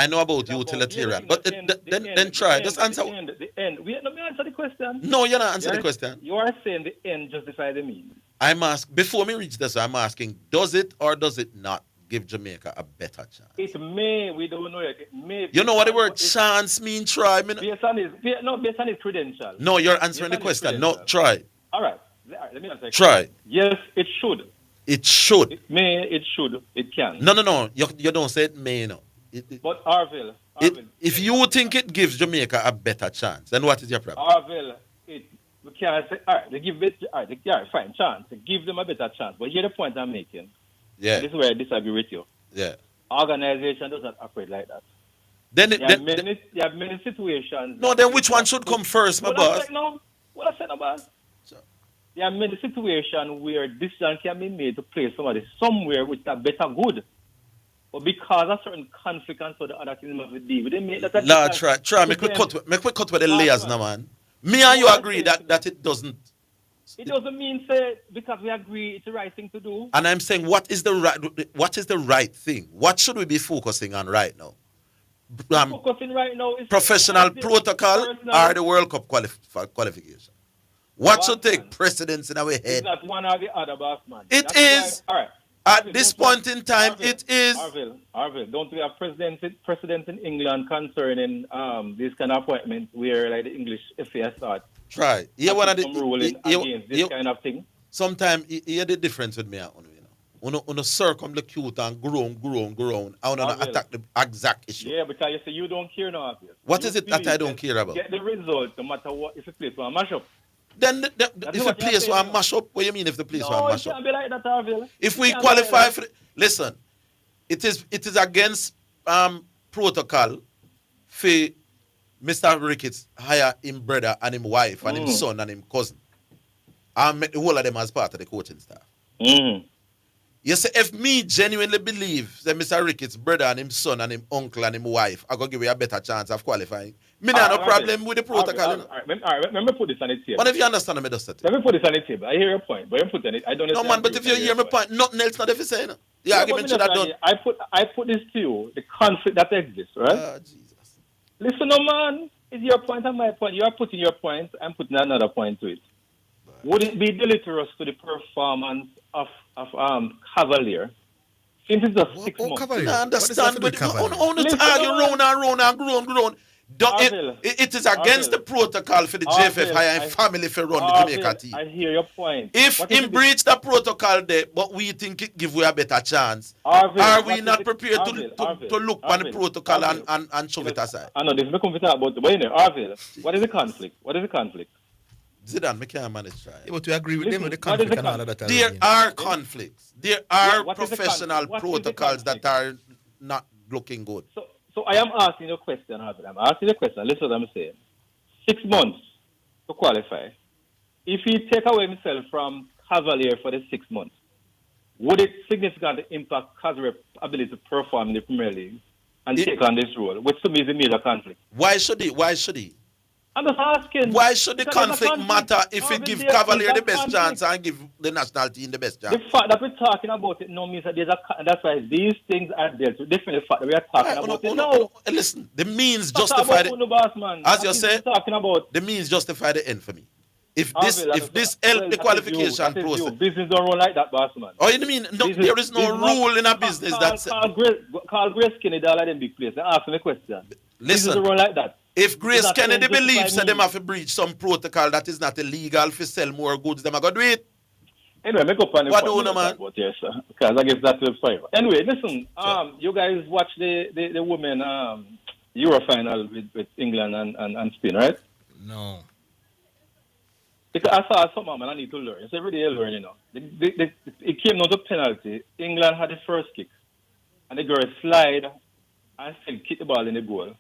Speaker 15: know about utilitarian, but then try. Just answer.
Speaker 24: The end. Let me answer the question.
Speaker 15: No, you're not answering the question.
Speaker 24: You are saying the end justifies the means.
Speaker 15: I'm asking, before me reach this, I'm asking, does it or does it not give Jamaica a better chance?
Speaker 24: It may, we don't know yet. It may.
Speaker 15: You know what the word chance mean, try?
Speaker 24: Based on his credentials.
Speaker 15: No, you're answering the question. No, try.
Speaker 24: All right, let me answer.
Speaker 15: Try.
Speaker 24: Yes, it should.
Speaker 15: It should.
Speaker 24: It may, it should, it can.
Speaker 15: No. You don't say it may, no.
Speaker 24: But Orville.
Speaker 15: If you think it gives Jamaica a better chance, then what is your problem?
Speaker 24: Orville, we can't say, all right, they give it, all right, fine, chance. Give them a better chance. But here's the point I'm making.
Speaker 15: Yeah.
Speaker 24: This is where I disagree with you.
Speaker 15: Yeah.
Speaker 24: Organization does not operate like that.
Speaker 15: There
Speaker 24: have many situations.
Speaker 15: No, then which one should come first, my boss?
Speaker 24: What I said about? There are many situations where decision can be made to place somebody somewhere with a better good. But because of certain conflict and so the other things must be deal with, they make that.
Speaker 15: Lord, try. Make we cut with the layers now, man. Me and you agree that it doesn't.
Speaker 24: It doesn't mean say because we agree it's the right thing to do.
Speaker 15: And I'm saying, what is the right thing? What should we be focusing on right now?
Speaker 24: Focusing right now is
Speaker 15: professional protocol or the World Cup qualification. What should take precedence in our head?
Speaker 24: It's not one or the other, boss man.
Speaker 15: It is.
Speaker 24: All right.
Speaker 15: At this point in time, it is.
Speaker 24: Orville, don't we have precedent in England concerning this kind of appointment where like the English FA start?
Speaker 15: Try. Yeah, one of the
Speaker 24: ruling against this kind of thing.
Speaker 15: Sometimes you the difference with me, you know. On circumlocute and grown. I want to attack the exact issue.
Speaker 24: Yeah, because you say you don't care now.
Speaker 15: What is it that I don't care about?
Speaker 24: Get the result, no matter what. If the place will mash up.
Speaker 15: Then if the place will mash up, what do you mean if the place will mash up?
Speaker 24: No, it can't be like that, Orville.
Speaker 15: If we qualify for, listen, it is against protocol for
Speaker 2: Mr. Ricketts hire him brother and him wife and him son and him cousin. And make the whole of them as part of the coaching staff. You say, if me genuinely believe that Mr. Ricketts' brother and him son and him uncle and him wife are going to give you a better chance of qualifying, me not no problem with the protocol.
Speaker 13: All right, let me put this on the table.
Speaker 2: But if you understand me, just say
Speaker 13: let me put this on the table. I hear your point, but you put it. I don't understand.
Speaker 2: No, man, but if you hear my point, nothing else not if you say no. The argument should have done.
Speaker 13: I put this to you, the conflict that exists, right?
Speaker 2: Jesus.
Speaker 13: Listen, no, man, it's your point and my point. You are putting your point, I'm putting another point to it. Would it be deleterious to the performance of Cavalier? Since it's just 6 months.
Speaker 2: I understand, but only to argue round and grown. It is against the protocol for the JFF hiring family for run the Jamaica team.
Speaker 13: I hear your point.
Speaker 2: If him breach the protocol there, but we think it give we a better chance, are we not prepared to look on the protocol and shove it aside?
Speaker 13: I know this is not comfortable, but you know, Orville, what is the conflict?
Speaker 2: Zidane, we can't manage try.
Speaker 1: Yeah, but we agree with them with the conflict and all of that.
Speaker 2: There are conflicts. There are professional protocols that are not looking good.
Speaker 13: So I am asking you a question, Orville. I'm asking you a question. Listen what I'm saying. 6 months to qualify. If he take away himself from Cavalier for the 6 months, would it significantly impact Cavalier's ability to perform in the Premier League and take on this role, which to me is a major conflict?
Speaker 2: Why should he?
Speaker 13: I'm just asking.
Speaker 2: Why should the conflict matter if it give Cavalier the best chance and give the national team the best chance?
Speaker 13: The fact that we're talking about it now means that that's why these things are there to defend the fact that we are talking about it now.
Speaker 2: Listen, the means justify the... As you say, the means justify the end for me. If this help the qualification process...
Speaker 13: Business don't run like that, boss man.
Speaker 2: Oh, you mean there is no rule in a business that...
Speaker 13: Carl Grace Kennedy, all of them big players. Ask me a question.
Speaker 2: Listen.
Speaker 13: Business don't run like that.
Speaker 2: If Grace Kennedy believes that them have to breach some protocol that is not illegal to sell more goods, them are going to do it.
Speaker 13: Anyway, make up on the
Speaker 2: what do you know, man?
Speaker 13: Yes, sir. Because I guess that's the fight. Anyway, listen, you guys watch the women Euro final with England and Spain, right?
Speaker 1: No.
Speaker 13: Because I saw something, man, I need to learn. It's every day you learn, you know. It came down to penalty. England had the first kick. And the girl slide and still kick the ball in the goal.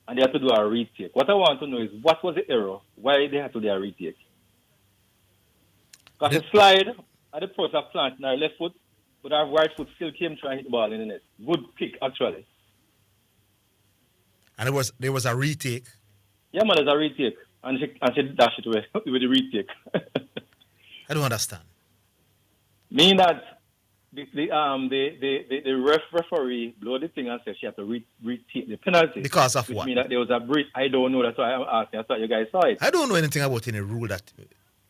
Speaker 13: And they had to do a retake. What I want to know is what was the error? Why they had to do a retake? Because the slide at the first of planting our left foot, but our right foot still came trying to hit the ball in the net. Good kick, actually.
Speaker 1: And there was a retake?
Speaker 13: Yeah, man, there's a retake. And she dashed it away with the retake.
Speaker 1: I don't understand.
Speaker 13: Meaning that the referee blew the thing and said she had to retake the penalty.
Speaker 1: Because of what?
Speaker 13: Meaning that there was a breach. I don't know. That's why I'm asking. I thought you guys saw it.
Speaker 1: I don't know anything about any rule that...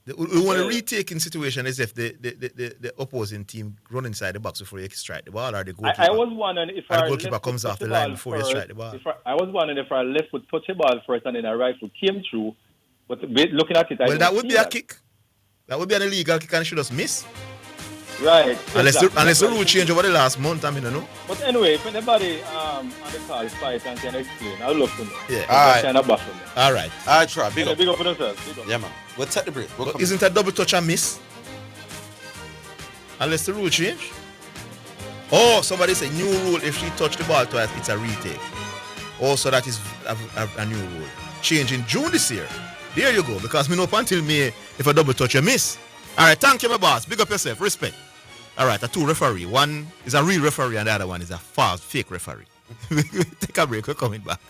Speaker 1: The only retaking situation is if the opposing team run inside the box before you strike the ball, or the goalkeeper.
Speaker 13: I was wondering if our
Speaker 1: goalkeeper comes off the line before you strike the ball.
Speaker 13: I was wondering if our left foot touched the ball first and then our right foot came through. But looking at it,
Speaker 1: that would be a kick. That would be an illegal kick and should just miss.
Speaker 13: Right.
Speaker 1: Unless the rule change over the last month, I mean, I know.
Speaker 13: But anyway, if anybody on the call is fight and can explain, I'd love to know.
Speaker 1: Yeah.
Speaker 2: All right. All right, try. Big up.
Speaker 13: Big up for themselves.
Speaker 2: Yeah, man. We'll take the break.
Speaker 1: Isn't a double touch a miss? Unless the rule change? Oh, somebody said new rule. If she touched the ball twice, it's a retake. Also, that is a new rule. Change in June this year. There you go. Because me know up until May, if a double touch, you miss. All right, thank you, my boss. Big up yourself. Respect. All right, a two referee. One is a real referee and the other one is a false, fake referee. Take a break. We're coming back.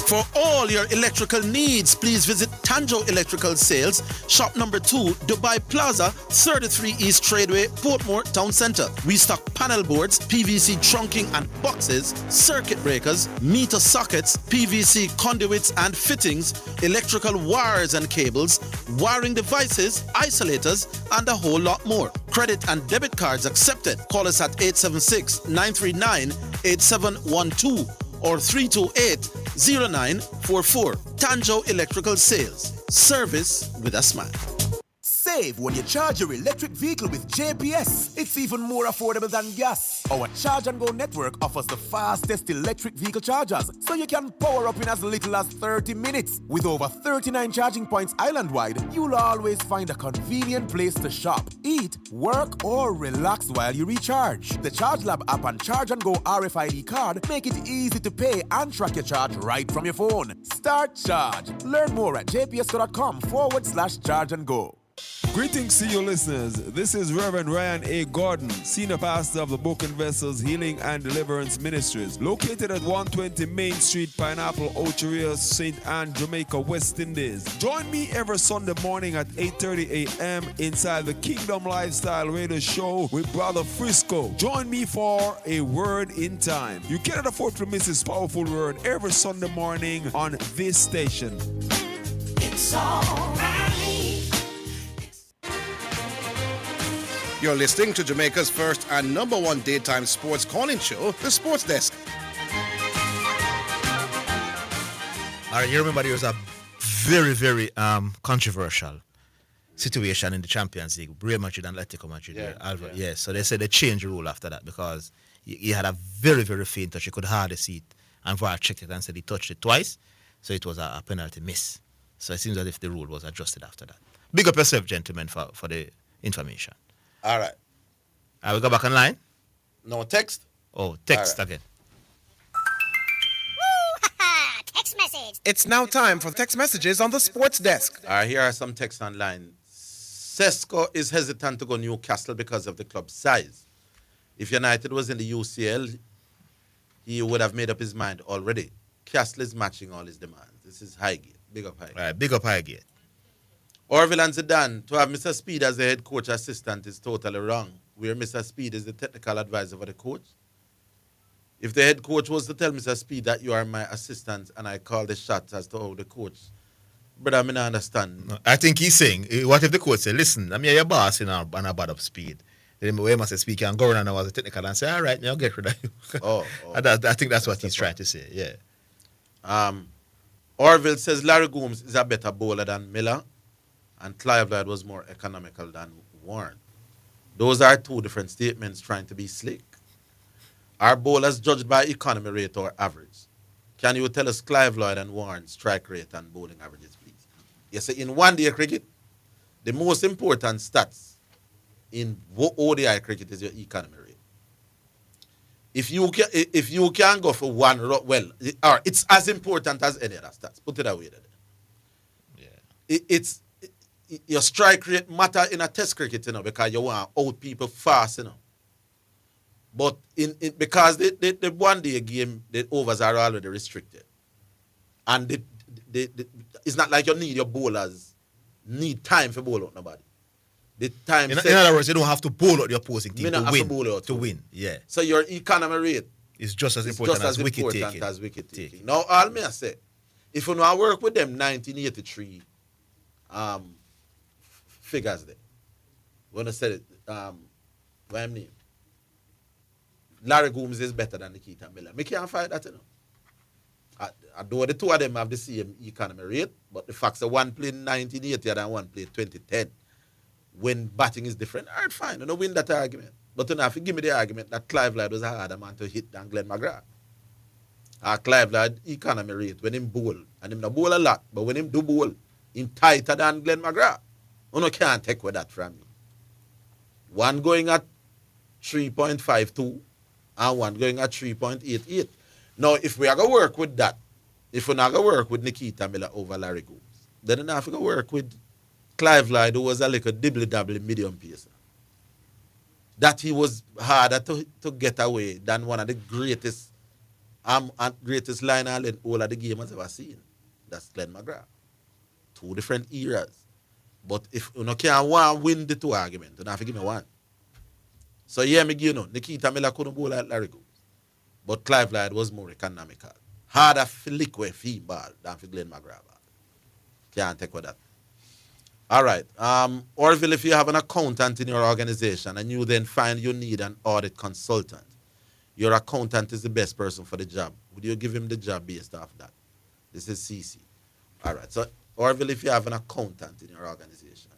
Speaker 5: For all your electrical needs, please visit Tanjo Electrical Sales, shop number 2, Dubai Plaza, 33 East Tradeway, Portmore Town Centre. We stock panel boards, PVC trunking and boxes, circuit breakers, meter sockets, PVC conduits and fittings, electrical wires and cables, wiring devices, isolators, and a whole lot more. Credit and debit cards accepted. Call us at 876-939-8712. or 328-0944. Tanjo Electrical Sales. Service with a smile.
Speaker 12: Save when you charge your electric vehicle with JPS. It's even more affordable than gas.
Speaker 16: Our Charge and Go network offers the fastest electric vehicle chargers, so you can power up in as little as 30 minutes. With over 39 charging points island-wide, you'll always find a convenient place to shop, eat, work, or relax while you recharge. The Charge Lab app and Charge and Go RFID card make it easy to pay and track your charge right from your phone. Start Charge. Learn more at jpsco.com/charge and go.
Speaker 18: Greetings to you listeners. This is Reverend Ryan A. Gordon, Senior Pastor of the Broken Vessels Healing and Deliverance Ministries, located at 120 Main Street, Pineapple, Ocheria, St. Anne, Jamaica, West Indies. Join me every Sunday morning at 8:30 a.m. inside the Kingdom Lifestyle Radio Show with Brother Frisco. Join me for a word in time. You cannot afford to miss this powerful word every Sunday morning on this station.
Speaker 22: It's alright.
Speaker 21: You're listening to Jamaica's first and number one daytime sports calling show, The Sports Desk.
Speaker 1: All right, you remember there was a very, very controversial situation in the Champions League, Real Madrid and Atletico Madrid. Yeah, so they said they changed the rule after that because he had a very, very faint touch. He could hardly see it. And VAR checked it and said he touched it twice, so it was a penalty miss. So it seems as if the rule was adjusted after that. Big up yourself, gentlemen, for the information.
Speaker 2: All right.
Speaker 1: We go back online?
Speaker 2: No, text?
Speaker 1: Oh, text again.
Speaker 22: Text message.
Speaker 21: It's now time for text messages on the Sports Desk.
Speaker 2: All right, here are some texts online. Sesko is hesitant to go Newcastle because of the club's size. If United was in the UCL, he would have made up his mind already. Castle is matching all his demands. This is Highgate. Big up Highgate.
Speaker 1: All right, big up Highgate.
Speaker 2: Orville and Zidane, to have Mr. Speed as the head coach assistant is totally wrong, where Mr. Speed is the technical advisor for the coach. If the head coach was to tell Mr. Speed that you are my assistant and I call the shots as to how the coach, brother, I mean, I understand.
Speaker 1: No, I think he's saying, what if the coach say, listen, I'm your boss in a bad up Speed. Then we must speak and go around as a technical and say, all right, I'll get rid of you. I think that's what he's trying to say, yeah.
Speaker 2: Orville says Larry Gooms is a better bowler than Miller, and Clive Lloyd was more economical than Warren. Those are two different statements trying to be slick. Are bowlers judged by economy rate or average? Can you tell us Clive Lloyd and Warren's strike rate and bowling averages, please? Yes, in one-day cricket, the most important stats in ODI cricket is your economy rate. If you can go for one, well, it's as important as any other stats. Put it away there. Yeah. Your strike rate matter in a test cricket, because you want to out people fast, But because the one-day game, the overs are already restricted. And it's not like you need your bowlers, need time for bowl out nobody. The time
Speaker 1: in other words, you don't have to bowl out your opposing team to win. Yeah.
Speaker 2: So your economy rate
Speaker 1: is just as important as wicket taking.
Speaker 2: Now, all me I say, if you know work with them 1983 figures there, when I said it, what I mean, Larry Gooms is better than Nikita Miller. Me can't fight that, Although the two of them have the same economy rate, but the fact that one played 1980 and one played 2010, when batting is different, all right, fine. You don't win that argument. But you know, if you give me the argument that Clive Lloyd was a harder man to hit than Glenn McGrath. Clive Lloyd economy rate when him bowl, and him not bowl a lot, but when him do bowl, him tighter than Glenn McGrath. You can't take away that from me. One going at 3.52 and one going at 3.88. Now, if we are going to work with that, if we're not going to work with Nikita Miller over Larry Gooms, then we're not going to work with Clive Lloyd, who was a little dibbly-dabbly medium pacer. That he was harder to get away than one of the greatest line and all of the game has ever seen. That's Glenn McGrath. Two different eras. But if you can't win the two arguments, you have to give me one. So yeah, me give you Nikita Miller couldn't bowl like Larry Gooms. But Clive Lloyd was more economical. Harder for liquid fee ball than for Glenn McGrath ball. Can't take with that. All right. Orville, if you have an accountant in your organization and you then find you need an audit consultant, your accountant is the best person for the job. Would you give him the job based off that? This is CC. All right. So, Orville, if you have an accountant in your organization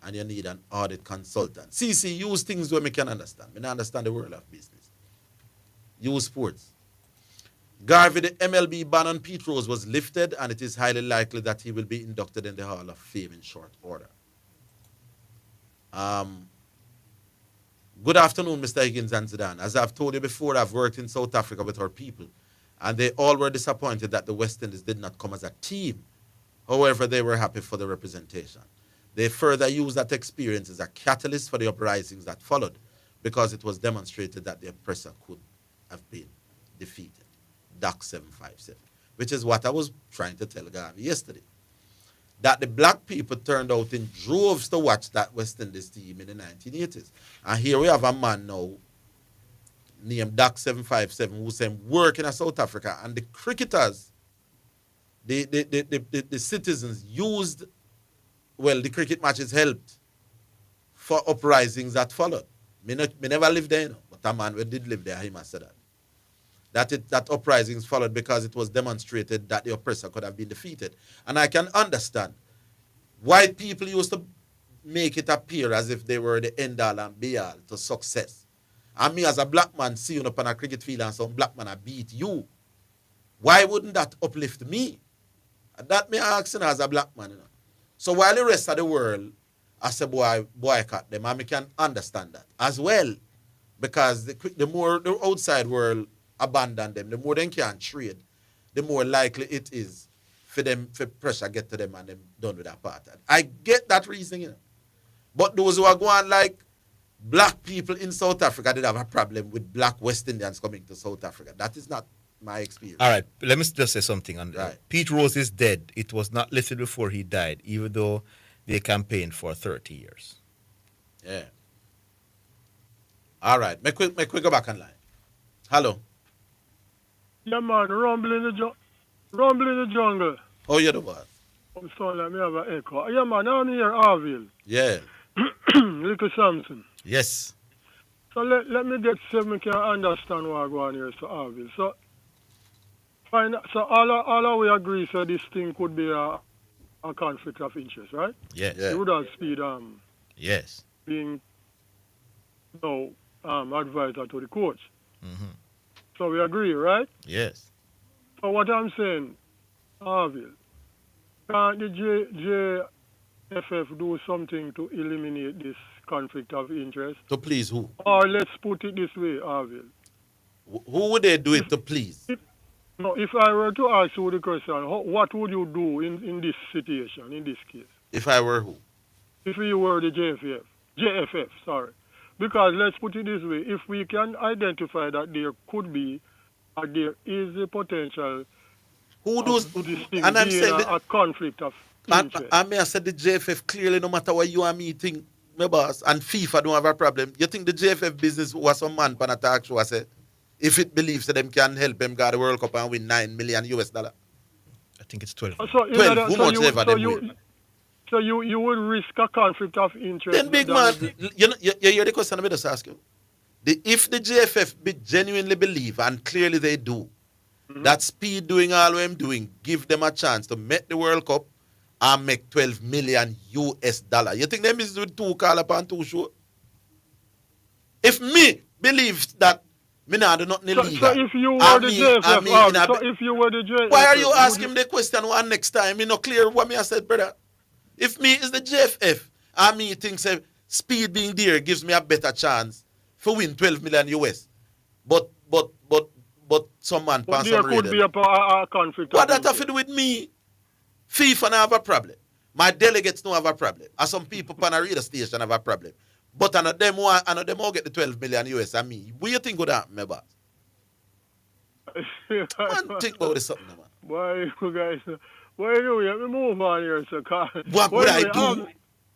Speaker 2: and you need an audit consultant. See, use things where me can understand. Me not understand the world of business. Use sports. Garvey, the MLB ban on Pete Rose was lifted, and it is highly likely that he will be inducted in the Hall of Fame in short order. Good afternoon, Mr. Higgins and Zidane. As I've told you before, I've worked in South Africa with our people, and they all were disappointed that the West Indies did not come as a team. However, they were happy for the representation. They further used that experience as a catalyst for the uprisings that followed, because it was demonstrated that the oppressor could have been defeated. Doc 757, which is what I was trying to tell Garvey yesterday. That the black people turned out in droves to watch that West Indies team in the 1980s. And here we have a man now named Doc 757 who's working in South Africa, and the cricketers, the citizens used, well, the cricket matches helped for uprisings that followed. Me never lived there, but a man who did live there, he must say that. That uprisings followed because it was demonstrated that the oppressor could have been defeated. And I can understand. White people used to make it appear as if they were the end-all and be-all to success. And me as a black man seeing up on a cricket field and some black man I beat you, why wouldn't that uplift me? And that me asking as a black man. You know? So while the rest of the world, I say boycott them, and me can understand that as well. Because the more the outside world abandon them, the more they can trade, the more likely it is for them, for pressure get to them and them done with apartheid. I get that reasoning, you know. But those who are going like black people in South Africa did have a problem with black West Indians coming to South Africa. That is not my experience.
Speaker 1: All right, let me just say something.
Speaker 2: Right.
Speaker 1: Pete Rose is dead. It was not listed before he died, even though they campaigned for 30 years.
Speaker 2: Yeah. All right, make we go back online. Hello.
Speaker 3: Yeah, man, rumble in the jungle.
Speaker 2: Oh, you're the boss.
Speaker 3: I'm sorry, let me have an echo. Yeah, man, I'm here, Orville.
Speaker 2: Yeah.
Speaker 3: Little Samson.
Speaker 1: Yes.
Speaker 3: So let me get so we can understand what I'm going here, so Orville. So, all we agree, so this thing could be a conflict of interest, right?
Speaker 1: Yes.
Speaker 3: You would have speed
Speaker 1: yes.
Speaker 3: being advisor to the coach.
Speaker 1: Mm-hmm.
Speaker 3: So we agree, right?
Speaker 1: Yes.
Speaker 3: So what I'm saying, Orville, can't the JFF do something to eliminate this conflict of interest?
Speaker 2: To please who?
Speaker 3: Or let's put it this way, Orville.
Speaker 2: Who would they do it to please?
Speaker 3: If I were to ask you the question, what would you do in this situation, in this case?
Speaker 2: If I were who?
Speaker 3: If you were the JFF, sorry. Because let's put it this way, if we can identify that there could be, or there is a potential
Speaker 2: who does
Speaker 3: this thing
Speaker 2: and I'm
Speaker 3: being
Speaker 2: saying
Speaker 3: a conflict of interest.
Speaker 2: I may have said the JFF clearly, no matter what you and me think, my boss, and FIFA don't have a problem. You think the JFF business was some man pan a talk show, I say, if it believes that them can help them get the World Cup and win $9 million US? I
Speaker 1: think it's 12.
Speaker 2: 12, who much ever them win?
Speaker 3: So you would risk a conflict of interest.
Speaker 2: Then big man, you hear the question I just ask you. If the JFF genuinely believe, and clearly they do, that Speed doing all what I'm doing, give them a chance to make the World Cup and make $12 million US. You think them is with two call upon two show? If me believe that me not do nothing illegal.
Speaker 3: So if you were the JFF, if you were the JFF,
Speaker 2: why are you asking the question one next time? Me not clear what me I said, brother. If me is the JFF, and me thinks Speed being there gives me a better chance for win 12 million US. But some man pass
Speaker 3: there
Speaker 2: some
Speaker 3: could
Speaker 2: radar.
Speaker 3: be a conflict.
Speaker 2: What that have to do with me? FIFA don't have a problem. My delegates don't have a problem. And some people on a radio station have a problem. But I know them all get the 12 million US and me. What do you think would happen, my boss? Man, think about this something, man.
Speaker 3: Why you guys? Why do we have to move on here, sir?
Speaker 2: What would I do?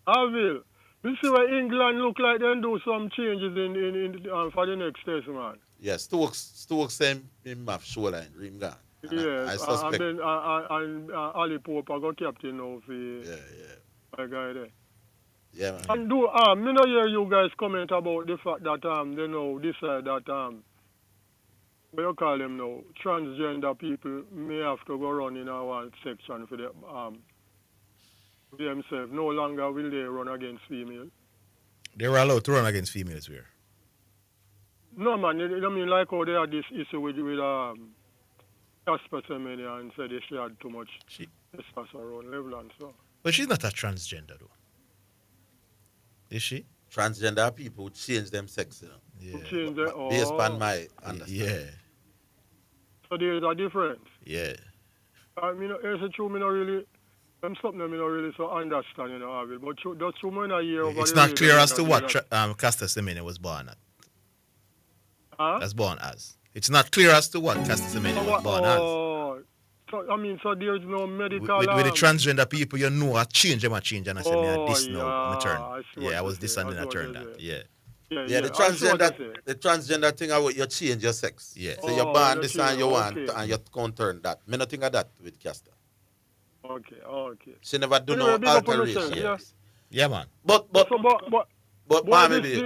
Speaker 3: Orville, you see where England look like they do some changes in for the next test, man.
Speaker 2: Yes, Stokes same in my shoreline, ring gone.
Speaker 3: Yeah,
Speaker 2: I suspect.
Speaker 3: And Ali Pope I got captain now for my guy there.
Speaker 2: Yeah, man.
Speaker 3: And me not hear you guys comment about the fact that they know decide that what you call them now, transgender people may have to go run in one section for the themselves. No longer will they run against females.
Speaker 1: They were allowed to run against females where?
Speaker 3: No, man. I mean, like how they had this issue with Casper Semenya and said she had too much testosterone level and so.
Speaker 1: But she's not a transgender, though. Is she?
Speaker 2: Transgender people change them sex, you know.
Speaker 1: Yeah.
Speaker 3: Change their,
Speaker 2: Based on my understanding.
Speaker 1: Yeah.
Speaker 3: So there is a difference.
Speaker 1: Yeah.
Speaker 3: I mean, it's true, me not really. Them something I not really so understand, you know, Orville. But that's true, man, a year over.
Speaker 1: It's not clear as to what Castor Semenya was born at.
Speaker 3: Huh?
Speaker 1: As born as. It's not clear as to what Castor Semenya was born as.
Speaker 3: So, I mean, so there's no medical...
Speaker 1: With the transgender people, you know, I change them, and I say, me I this
Speaker 3: yeah,
Speaker 1: now, I turn.
Speaker 3: I
Speaker 1: was this and then I turned that. Yeah.
Speaker 2: Yeah, the transgender thing, you change your sex.
Speaker 1: Yeah.
Speaker 2: So you're born this and you want, and you can't turn that. Me not think of that with Castor.
Speaker 3: Okay.
Speaker 2: She never do no alteration.
Speaker 1: Yeah, man.
Speaker 2: But mommy be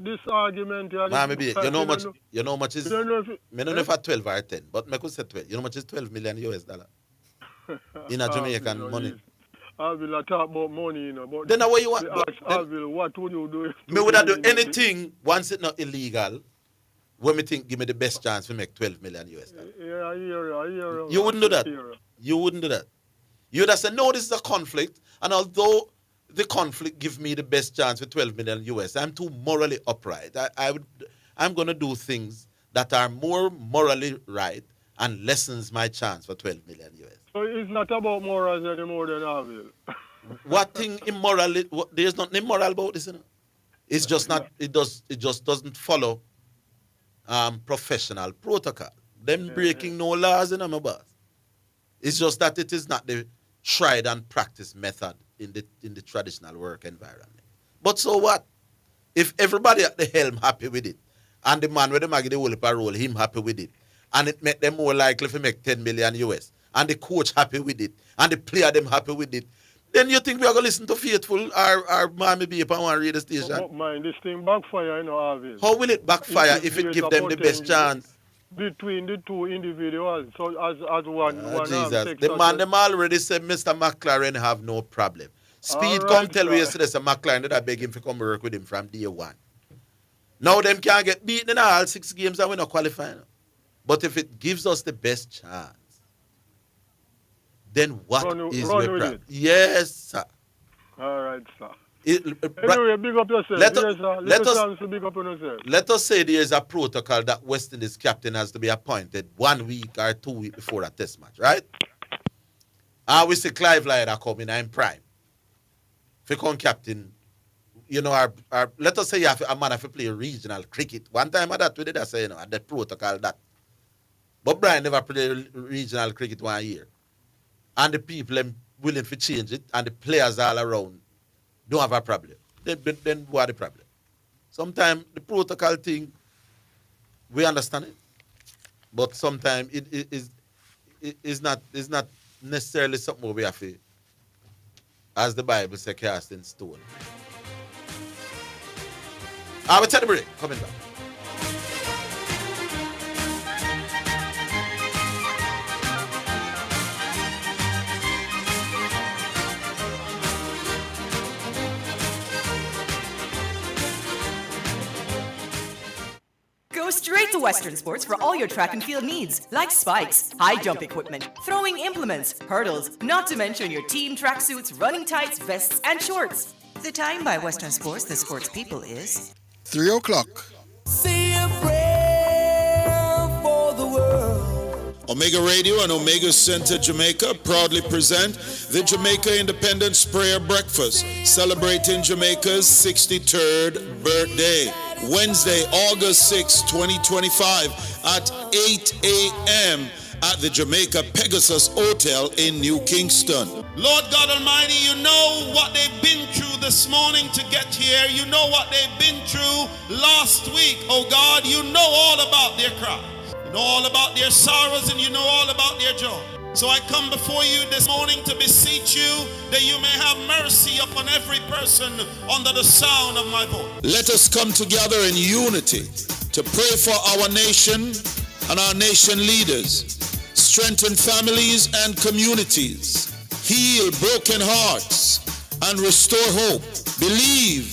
Speaker 3: this argument here.
Speaker 2: Mommy be, you know much is. Me don't know if 12 or 10, but me could say 12. You know much is $12 million in a Jamaican money.
Speaker 3: I will talk about money, you know. But
Speaker 2: then what you want?
Speaker 3: What would you do?
Speaker 2: Me would have do anything once it's not illegal. When me think give me the best chance to make $12 million.
Speaker 3: Yeah, I hear.
Speaker 2: You wouldn't do that. You wouldn't do that. You would have said, no, this is a conflict, and although the conflict give me the best chance with $12 million, I'm too morally upright. I'm gonna do things that are more morally right and lessens my chance for $12 million.
Speaker 3: So it's not about morals anymore than Orville.
Speaker 2: What thing immoral? There's nothing immoral about this, you know? It's just not. It just doesn't follow professional protocol. Them breaking no laws in my boss. It's just that it is not the tried and practiced method in the traditional work environment. But so what? If everybody at the helm happy with it, and the man with the mag the whole parole, him happy with it, and it make them more likely to make $10 million, and the coach happy with it, and the player them happy with it, then you think we are going to listen to Faithful or Mommy B upon one radio station?
Speaker 3: Don't mind, this thing backfire, you know, Orville.
Speaker 2: How will it backfire if it give them the best chance?
Speaker 3: Between the two individuals, so as one
Speaker 2: Jesus, the man them already said Mr. McLaren have no problem. Speed right, come tell me yesterday, Mr. McLaren that I beg him to come work with him from day one. Now them can't get beaten in all 6 games and we're not qualifying. But if it gives us the best chance, then what is the problem? Yes, sir.
Speaker 3: All right, sir. Anyway, big up yourself.
Speaker 2: Let us say there is a protocol that West Indies captain has to be appointed 1 week or 2 weeks before a test match, right? And we see Clive Lyder coming in prime. If you come captain, you know, let us say you have a man have to play regional cricket. One time I that we did I say, you know, the protocol that. But Brian never played regional cricket 1 year. And the people are willing to change it, and the players all around don't have a problem. Then what the problem? Sometimes the protocol thing, we understand it, but sometimes it is not necessarily something we have to, as the Bible says, cast in stone. I will tell the break. Coming back.
Speaker 4: Go straight to Western Sports for all your track and field needs, like spikes, high jump equipment, throwing implements, hurdles, not to mention your team tracksuits, running tights, vests, and shorts. The time by Western Sports, the sports people, is
Speaker 21: 3 o'clock.
Speaker 19: Say a prayer for the world.
Speaker 21: Omega Radio and Omega Center Jamaica proudly present the Jamaica Independence Prayer Breakfast, celebrating Jamaica's 63rd birthday. Wednesday, August 6, 2025 at 8 a.m. at the Jamaica Pegasus Hotel in New Kingston.
Speaker 20: Lord God Almighty, you know what they've been through this morning to get here. You know what they've been through last week. Oh God, you know all about their cries. You know all about their sorrows, and you know all about their joy. So I come before you this morning to beseech you that you may have mercy upon every person under the sound of my voice.
Speaker 21: Let us come together in unity to pray for our nation and our nation leaders, strengthen families and communities, heal broken hearts, and restore hope. Believe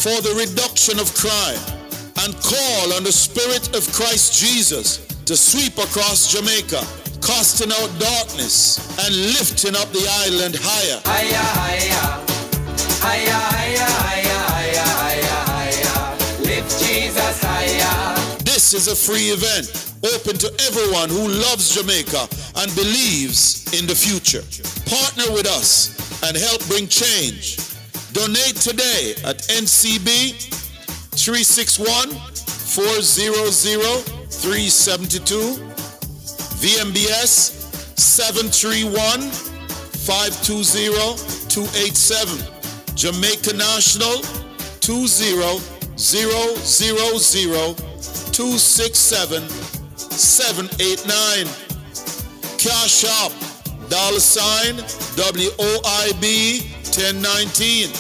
Speaker 21: for the reduction of crime and call on the Spirit of Christ Jesus to sweep across Jamaica, casting out darkness and lifting up the island higher.
Speaker 19: Higher, higher, higher, higher, higher, higher, higher, higher. Lift Jesus higher.
Speaker 21: This is a free event, open to everyone who loves Jamaica and believes in the future. Partner with us and help bring change. Donate today at NCB 361-400-372, VMBS 731-520-287, Jamaica National 200-267-789, Cash App $sign WOIB 1019,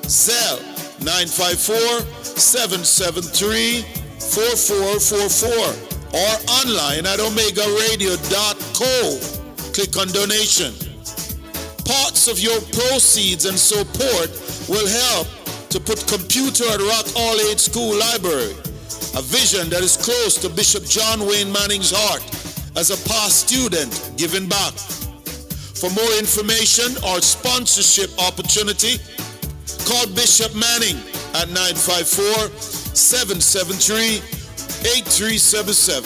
Speaker 21: Zelle 954-773-4444, or online at omegaradio.co. Click on donation. Parts of your proceeds and support will help to put computer at Rock All Age School Library, a vision that is close to Bishop John Wayne Manning's heart as a past student giving back. For more information or sponsorship opportunity, call Bishop Manning at 954-773-8377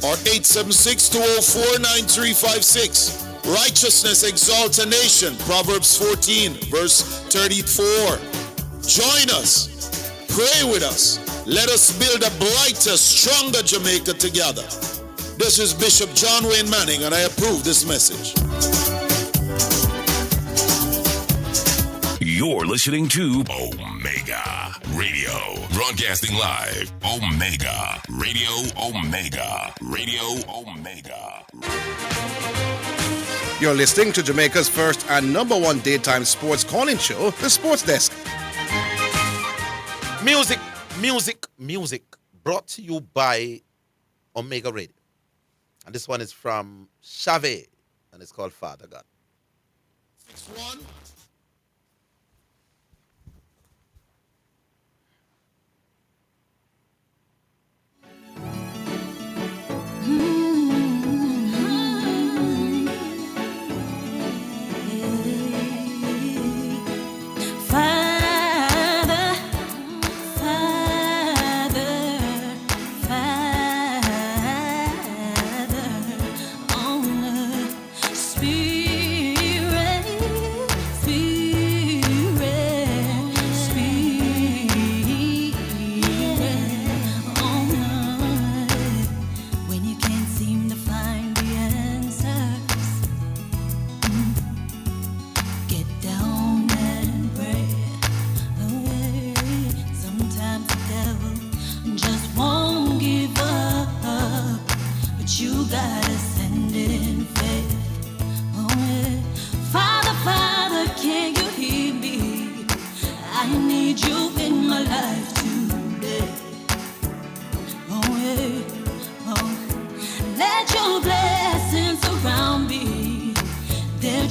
Speaker 21: or 876-204-9356. Righteousness exalts a nation, Proverbs 14, verse 34. Join us, pray with us, let us build a brighter, stronger Jamaica together. This is Bishop John Wayne Manning, and I approve this message.
Speaker 6: You're listening to Omega Radio, broadcasting live. Omega Radio, Omega Radio, Omega.
Speaker 15: You're listening to Jamaica's first and number one daytime sports calling show, The Sports Desk. Music, brought to you by Omega Radio. And this one is from Chavez, and it's called Father God.
Speaker 21: 6-1.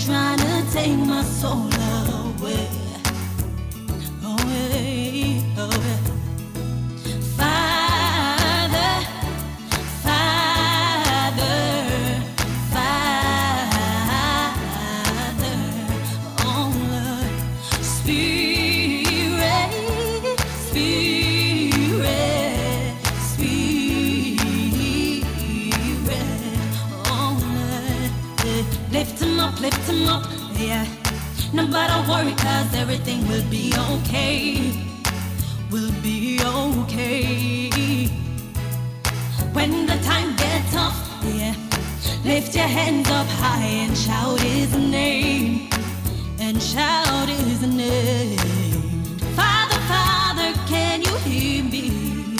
Speaker 7: Trying to take my soul away, away, away. Father, Father, Father, oh Lord, Spirit, Spirit, Spirit, oh Lord, lift him up, yeah. Nobody worry, cause everything will be okay. Will be okay. When the time gets tough, yeah. Lift your hands up high and shout his name. And shout his name. Father, Father, can you hear me?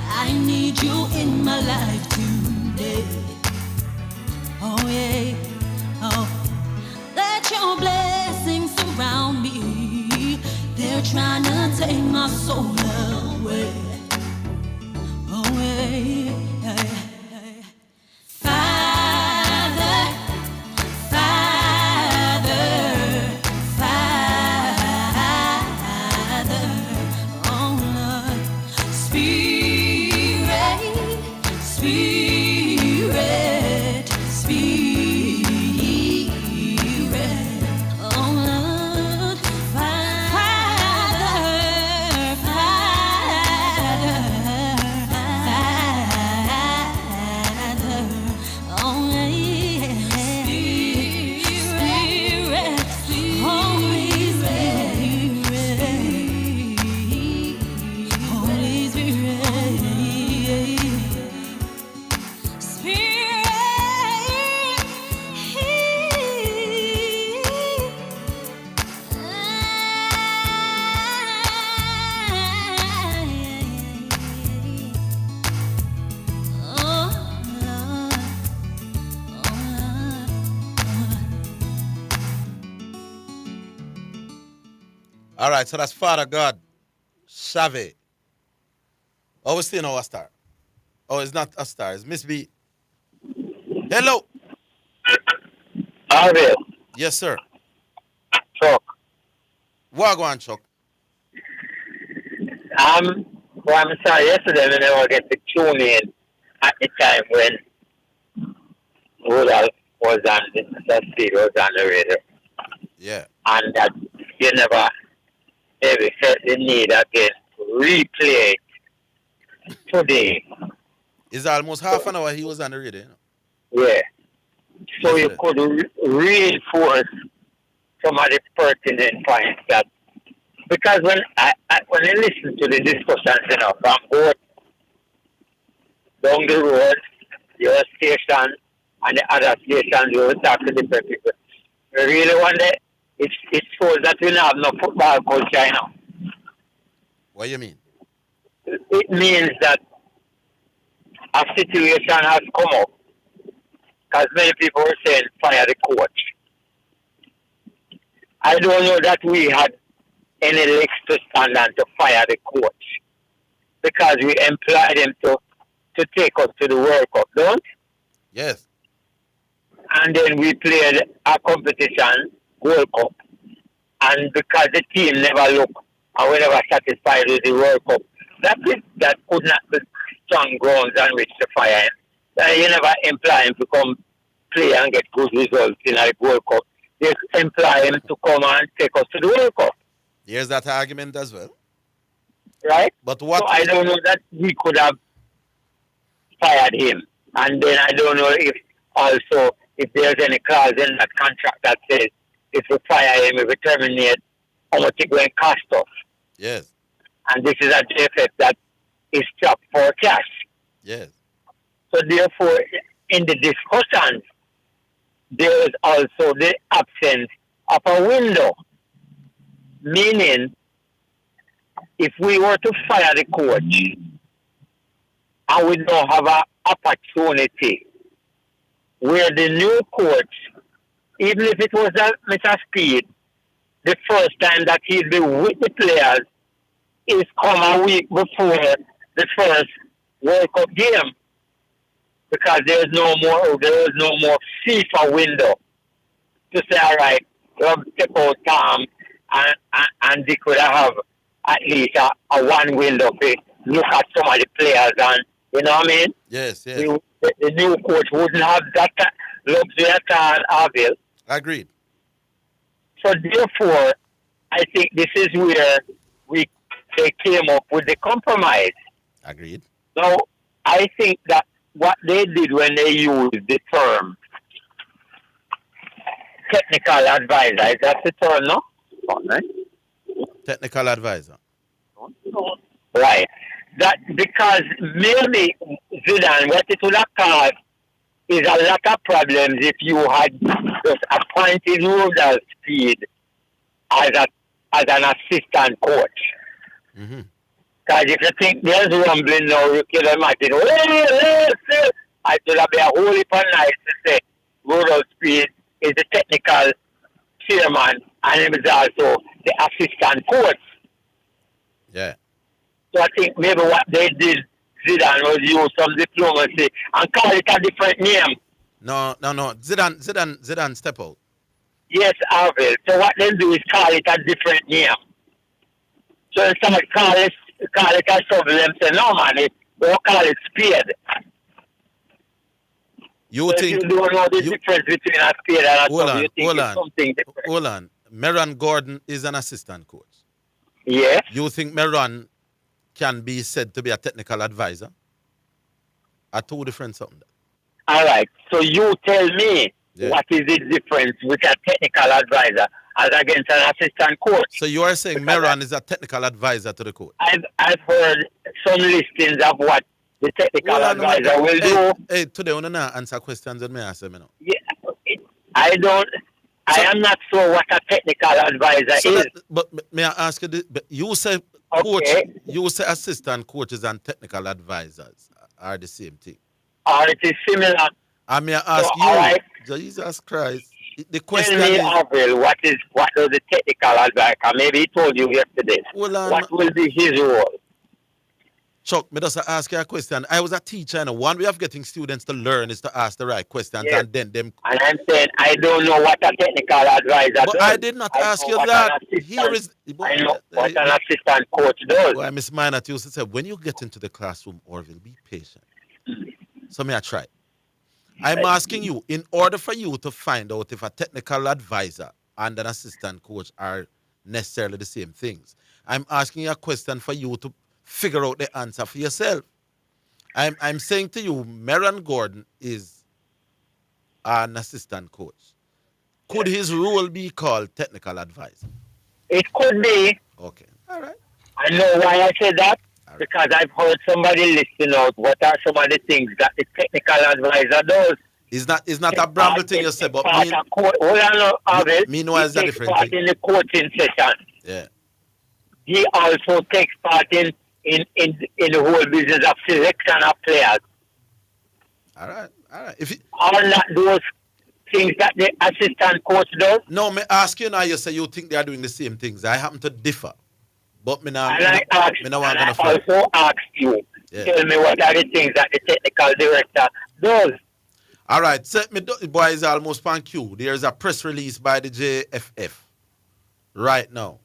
Speaker 7: I need you in my life today. Oh yeah, oh. Let your blessings surround me. They're trying to take my soul away. Away. Father, Father,
Speaker 15: All right, so that's Father God, Chave. Oh, we're still no a star. Oh, it's not a star. It's Miss B. Hello.
Speaker 9: Orville.
Speaker 15: Yes, sir.
Speaker 9: Chuck.
Speaker 15: Wagwan, Chuck.
Speaker 9: Well, I'm sorry, yesterday we never get to tune in at the time when Rudolph was on the speed was on the radio.
Speaker 15: Yeah.
Speaker 9: And that you never ever felt the need again to replay it today.
Speaker 15: It's almost half an hour he was on the radio. You know?
Speaker 9: Yeah. So you could reinforce some of the pertinent points that, because when I listen to the discussions, you know, from both down the road, your station and the other stations, you will talk to different people. I really wonder, it shows that we don't have no football culture, you know.
Speaker 15: What do you mean?
Speaker 9: It means that a situation has come up, because many people were saying fire the coach. I don't know that we had any legs to stand and to fire the coach, because we employed him to take us to the World Cup, don't?
Speaker 15: Yes.
Speaker 9: And then we played a competition, World Cup, and because the team never looked and we never satisfied with the World Cup, that could not be strong grounds on which to fire him. You never employ him to come play and get good results in the World Cup. They employ him to come and take us to the World Cup.
Speaker 15: Here's that argument as well.
Speaker 9: Right?
Speaker 15: But what?
Speaker 9: So I don't know that we could have fired him. And then I don't know if there's any clause in that contract that says if we fire him, if we terminate, how much it going to cost us.
Speaker 15: Yes.
Speaker 9: And this is a JFF that is trapped for cash.
Speaker 15: Yes.
Speaker 9: So therefore, in the discussions, there is also the absence of a window. Meaning, if we were to fire the coach and we don't have an opportunity where the new coach, even if it was Mr. Speed, the first time that he'd be with the players is come a week before the first World Cup game, because there is no more FIFA window to say, all right, we'll take out Tom and they could have at least a one window to look at some of the players, and you know what I mean?
Speaker 15: Yes, yes.
Speaker 9: The new coach wouldn't have that luxury at all, Orville.
Speaker 15: Agreed.
Speaker 9: So therefore, I think this is where they came up with the compromise.
Speaker 15: Agreed.
Speaker 9: Now, I think that what they did when they used the term technical advisor, is that the term, no? Right?
Speaker 15: Technical advisor.
Speaker 9: Right. That because maybe Zidane, what it would have caused is a lot of problems if you had just appointed Rudolph Speed as an assistant coach.
Speaker 15: Mm-hmm.
Speaker 9: Because if you think there's rumbling now, you can imagine, I should have been a whole heap of nice to say Rudolph Speed is the technical chairman and he was also the assistant coach.
Speaker 15: Yeah.
Speaker 9: So I think maybe what they did, Zidane, was use some diplomacy and call it a different name.
Speaker 15: No. Zidane step out.
Speaker 9: Yes, Orville. So what they do is call it a different name. So instead of call it a shovel, them say, no man, we'll call it Speed.
Speaker 15: You think
Speaker 9: you don't know the difference between a Speed and a shovel, you think it's something different.
Speaker 15: Hold on. Meron Gordon is an assistant coach.
Speaker 9: Yes.
Speaker 15: You think Meron can be said to be a technical advisor? Are two different something.
Speaker 9: All right. So you tell me what is the difference with a technical advisor as against an assistant coach?
Speaker 15: So you are saying Meron is a technical advisor to the coach?
Speaker 9: I've heard some listings of what the technical
Speaker 15: Hold on,
Speaker 9: advisor will do.
Speaker 15: Hey, today we don't answer questions when me ask them, you know.
Speaker 9: Yeah, I am not sure what a technical advisor is.
Speaker 15: But may I ask you this? But you say coach, you say assistant coaches and technical advisors are the same thing.
Speaker 9: Or it is similar.
Speaker 15: I may ask
Speaker 9: So,
Speaker 15: you,
Speaker 9: all right.
Speaker 15: Jesus Christ. The question
Speaker 9: Tell me,
Speaker 15: is,
Speaker 9: Orville, what does the technical advisor? Maybe he told you yesterday. What will be his role?
Speaker 15: Chuck, me just ask you a question. I was a teacher, and one way of getting students to learn is to ask the right questions, and then them.
Speaker 9: And I'm saying I don't know what a technical advisor does.
Speaker 15: But I did not ask you that. Here is.
Speaker 9: I know what an assistant coach does.
Speaker 15: Well, Miss Minot used to say, when you get into the classroom, Orville, be patient. So may I try. I'm asking you, in order for you to find out if a technical advisor and an assistant coach are necessarily the same things, I'm asking you a question for you to figure out the answer for yourself. I'm saying to you, Meron Gordon is an assistant coach. Could his role be called technical advisor?
Speaker 9: It could be.
Speaker 15: Okay. All right.
Speaker 9: I know why I said that. Because I've heard somebody listing out what are some of the things that the technical advisor does.
Speaker 15: It's not a bramble thing you say, but
Speaker 9: me
Speaker 15: know it's a different
Speaker 9: part
Speaker 15: thing.
Speaker 9: in the coaching session.
Speaker 15: Yeah.
Speaker 9: He also takes part in the whole business of selection of players.
Speaker 15: All right.
Speaker 9: Are not those things that the assistant coach does?
Speaker 15: No, me ask you now, you say you think they are doing the same things. I happen to differ. But me now,
Speaker 9: I also asked you, tell me what are the things that the technical director does.
Speaker 15: All right, set me boys almost on cue. There is a press release by the JFF right now.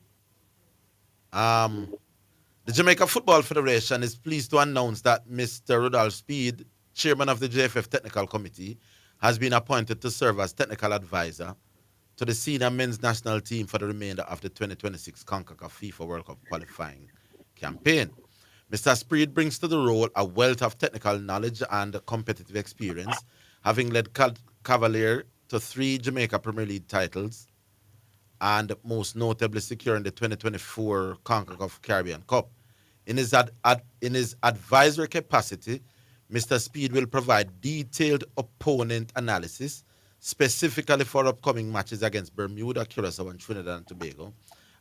Speaker 15: The Jamaica Football Federation is pleased to announce that Mr. Rudolph Speed, chairman of the JFF Technical Committee, has been appointed to serve as technical advisor to the senior men's national team for the remainder of the 2026 CONCACAF FIFA World Cup qualifying campaign. Mr. Speed brings to the role a wealth of technical knowledge and competitive experience, having led Cavalier to 3 Jamaica Premier League titles and most notably securing the 2024 CONCACAF Caribbean Cup. In his advisory capacity, Mr. Speed will provide detailed opponent analysis, specifically for upcoming matches against Bermuda, Curacao, and Trinidad and Tobago,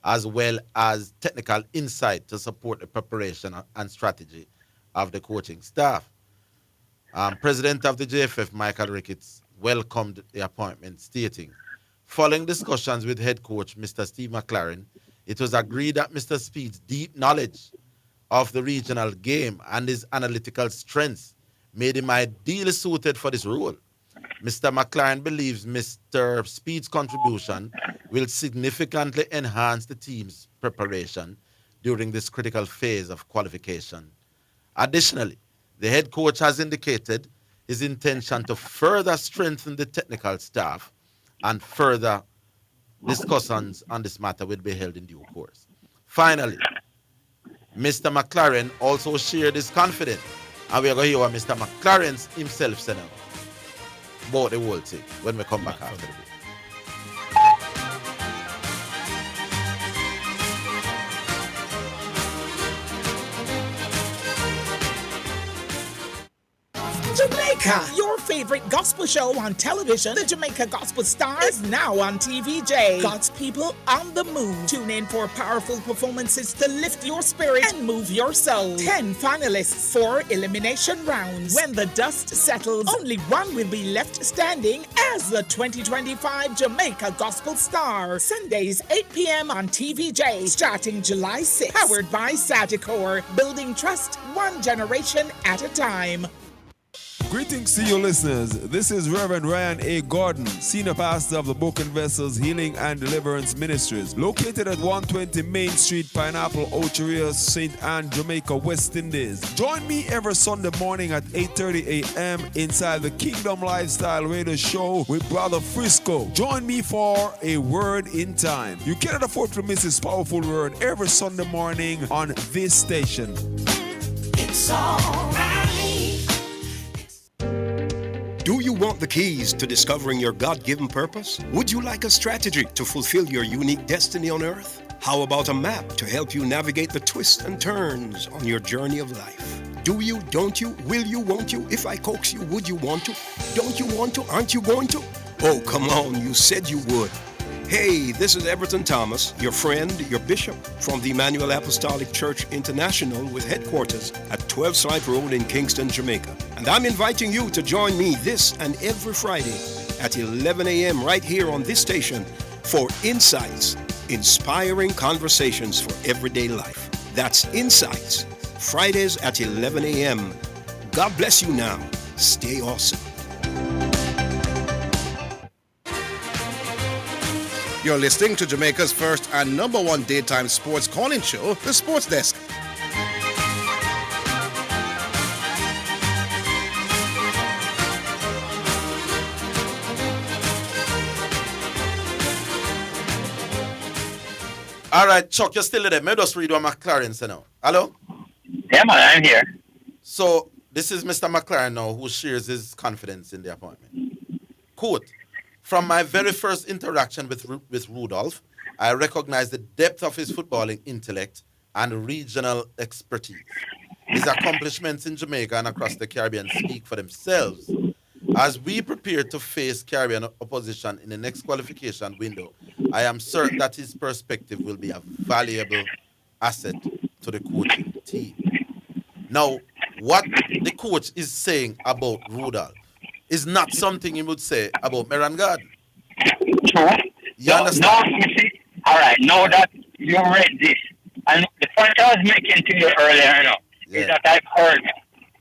Speaker 15: as well as technical insight to support the preparation and strategy of the coaching staff. President of the JFF, Michael Ricketts, welcomed the appointment, stating, following discussions with head coach Mr. Steve McLaren, it was agreed that Mr. Speed's deep knowledge of the regional game and his analytical strengths made him ideally suited for this role. Mr. McLaren believes Mr. Speed's contribution will significantly enhance the team's preparation during this critical phase of qualification. Additionally, the head coach has indicated his intention to further strengthen the technical staff, and further discussions on this matter will be held in due course. Finally, Mr. McLaren also shared his confidence, and we are going to hear what Mr. McLaren himself said about the whole thing when we come back after the break.
Speaker 8: Jamaica, your favorite gospel show on television, the Jamaica Gospel Star, is now on TVJ. God's people on the move. Tune in for powerful performances to lift your spirit and move your soul. 10 finalists, 4 elimination rounds. When the dust settles, only one will be left standing as the 2025 Jamaica Gospel Star. Sundays, 8 p.m. on TVJ, starting July 6th. Powered by Sagicor, building trust one generation at a time.
Speaker 18: Greetings to you listeners. This is Reverend Ryan A. Gordon, Senior Pastor of the Broken Vessels Healing and Deliverance Ministries, located at 120 Main Street, Pineapple, Ocheria, St. Anne, Jamaica, West Indies. Join me every Sunday morning at 8:30 a.m. inside the Kingdom Lifestyle Radio Show with Brother Frisco. Join me for a word in time. You cannot afford to miss this powerful word every Sunday morning on this station.
Speaker 14: It's all right. Do you want the keys to discovering your God-given purpose? Would you like a strategy to fulfill your unique destiny on earth? How about a map to help you navigate the twists and turns on your journey of life? Do you, don't you, will you, won't you? If I coax you, would you want to? Don't you want to, aren't you going to? Oh, come on, you said you would. Hey, this is Everton Thomas, your friend, your bishop, from the Emmanuel Apostolic Church International with headquarters at 12 Slipe Road in Kingston, Jamaica. And I'm inviting you to join me this and every Friday at 11 a.m. right here on this station for Insights, inspiring conversations for everyday life. That's Insights, Fridays at 11 a.m. God bless you now. Stay awesome.
Speaker 10: You're listening to Jamaica's first and number one daytime sports calling show, The Sports Desk.
Speaker 15: All right, Chuck, you're still there. May I just read what McLaren said now. Hello?
Speaker 9: Yeah, man, I'm here.
Speaker 15: So, this is Mr. McLaren now who shares his confidence in the appointment. Quote, from my very first interaction with Rudolph, I recognized the depth of his footballing intellect and regional expertise. His accomplishments in Jamaica and across the Caribbean speak for themselves. As we prepare to face Caribbean opposition in the next qualification window, I am certain that his perspective will be a valuable asset to the coaching team. Now, what the coach is saying about Rudolph is not something he would say about Meran Garden.
Speaker 9: True.
Speaker 15: You understand?
Speaker 9: No, you see, all right, now that you read this, and the point I was making to you earlier is that I've heard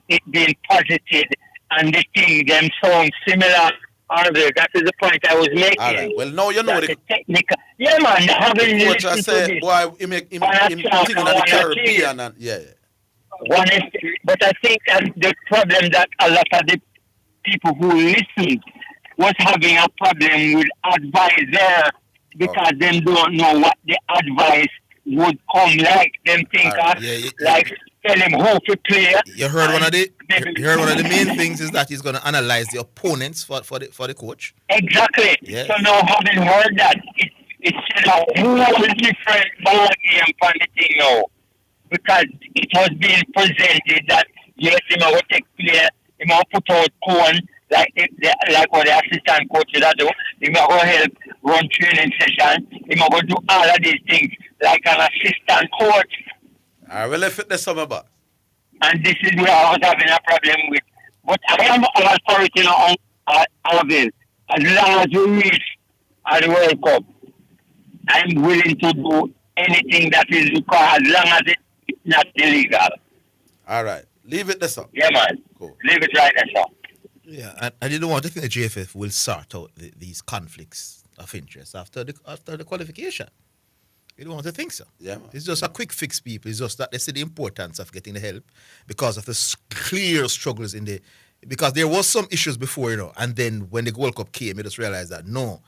Speaker 9: it being posited and the thing them sound similar. Orville, that is the point I was making.
Speaker 15: All right. Well, now you know the
Speaker 9: technical. Yeah, man, having
Speaker 15: the coach I say, boy, he thinking of the Caribbean and
Speaker 9: One is, but I think that the problem that a lot of the people who listened was having a problem with advisor because them don't know what the advice would come like. Them think like tell him how to play.
Speaker 1: You heard one of the main things is that he's going to analyze the opponents for the coach.
Speaker 9: Exactly.
Speaker 1: Yes.
Speaker 9: So now having heard that, it's a whole different ball game for the thing now. Because it was being presented that yes, he will take player, he will put out cone like what the assistant coaches are do. He will go help run training session. He will go do all of these things like an assistant coach.
Speaker 15: I will fit the summer boss.
Speaker 9: And this is where I was having a problem with. But I am all for it, on Orville. As long as we reach the World Cup, I'm willing to do anything that is required as long as it's not illegal.
Speaker 15: All right. Leave it there, sir.
Speaker 9: Yeah, man.
Speaker 15: Cool.
Speaker 9: Leave it right there, sir.
Speaker 1: Yeah, I didn't want to think the JFF will sort out these conflicts of interest after the qualification. You don't want to think so.
Speaker 15: Yeah, man.
Speaker 1: It's just a quick fix, people. It's just that they see the importance of getting the help because of the clear struggles because there was some issues before, and then when the World Cup came, you just realized that no,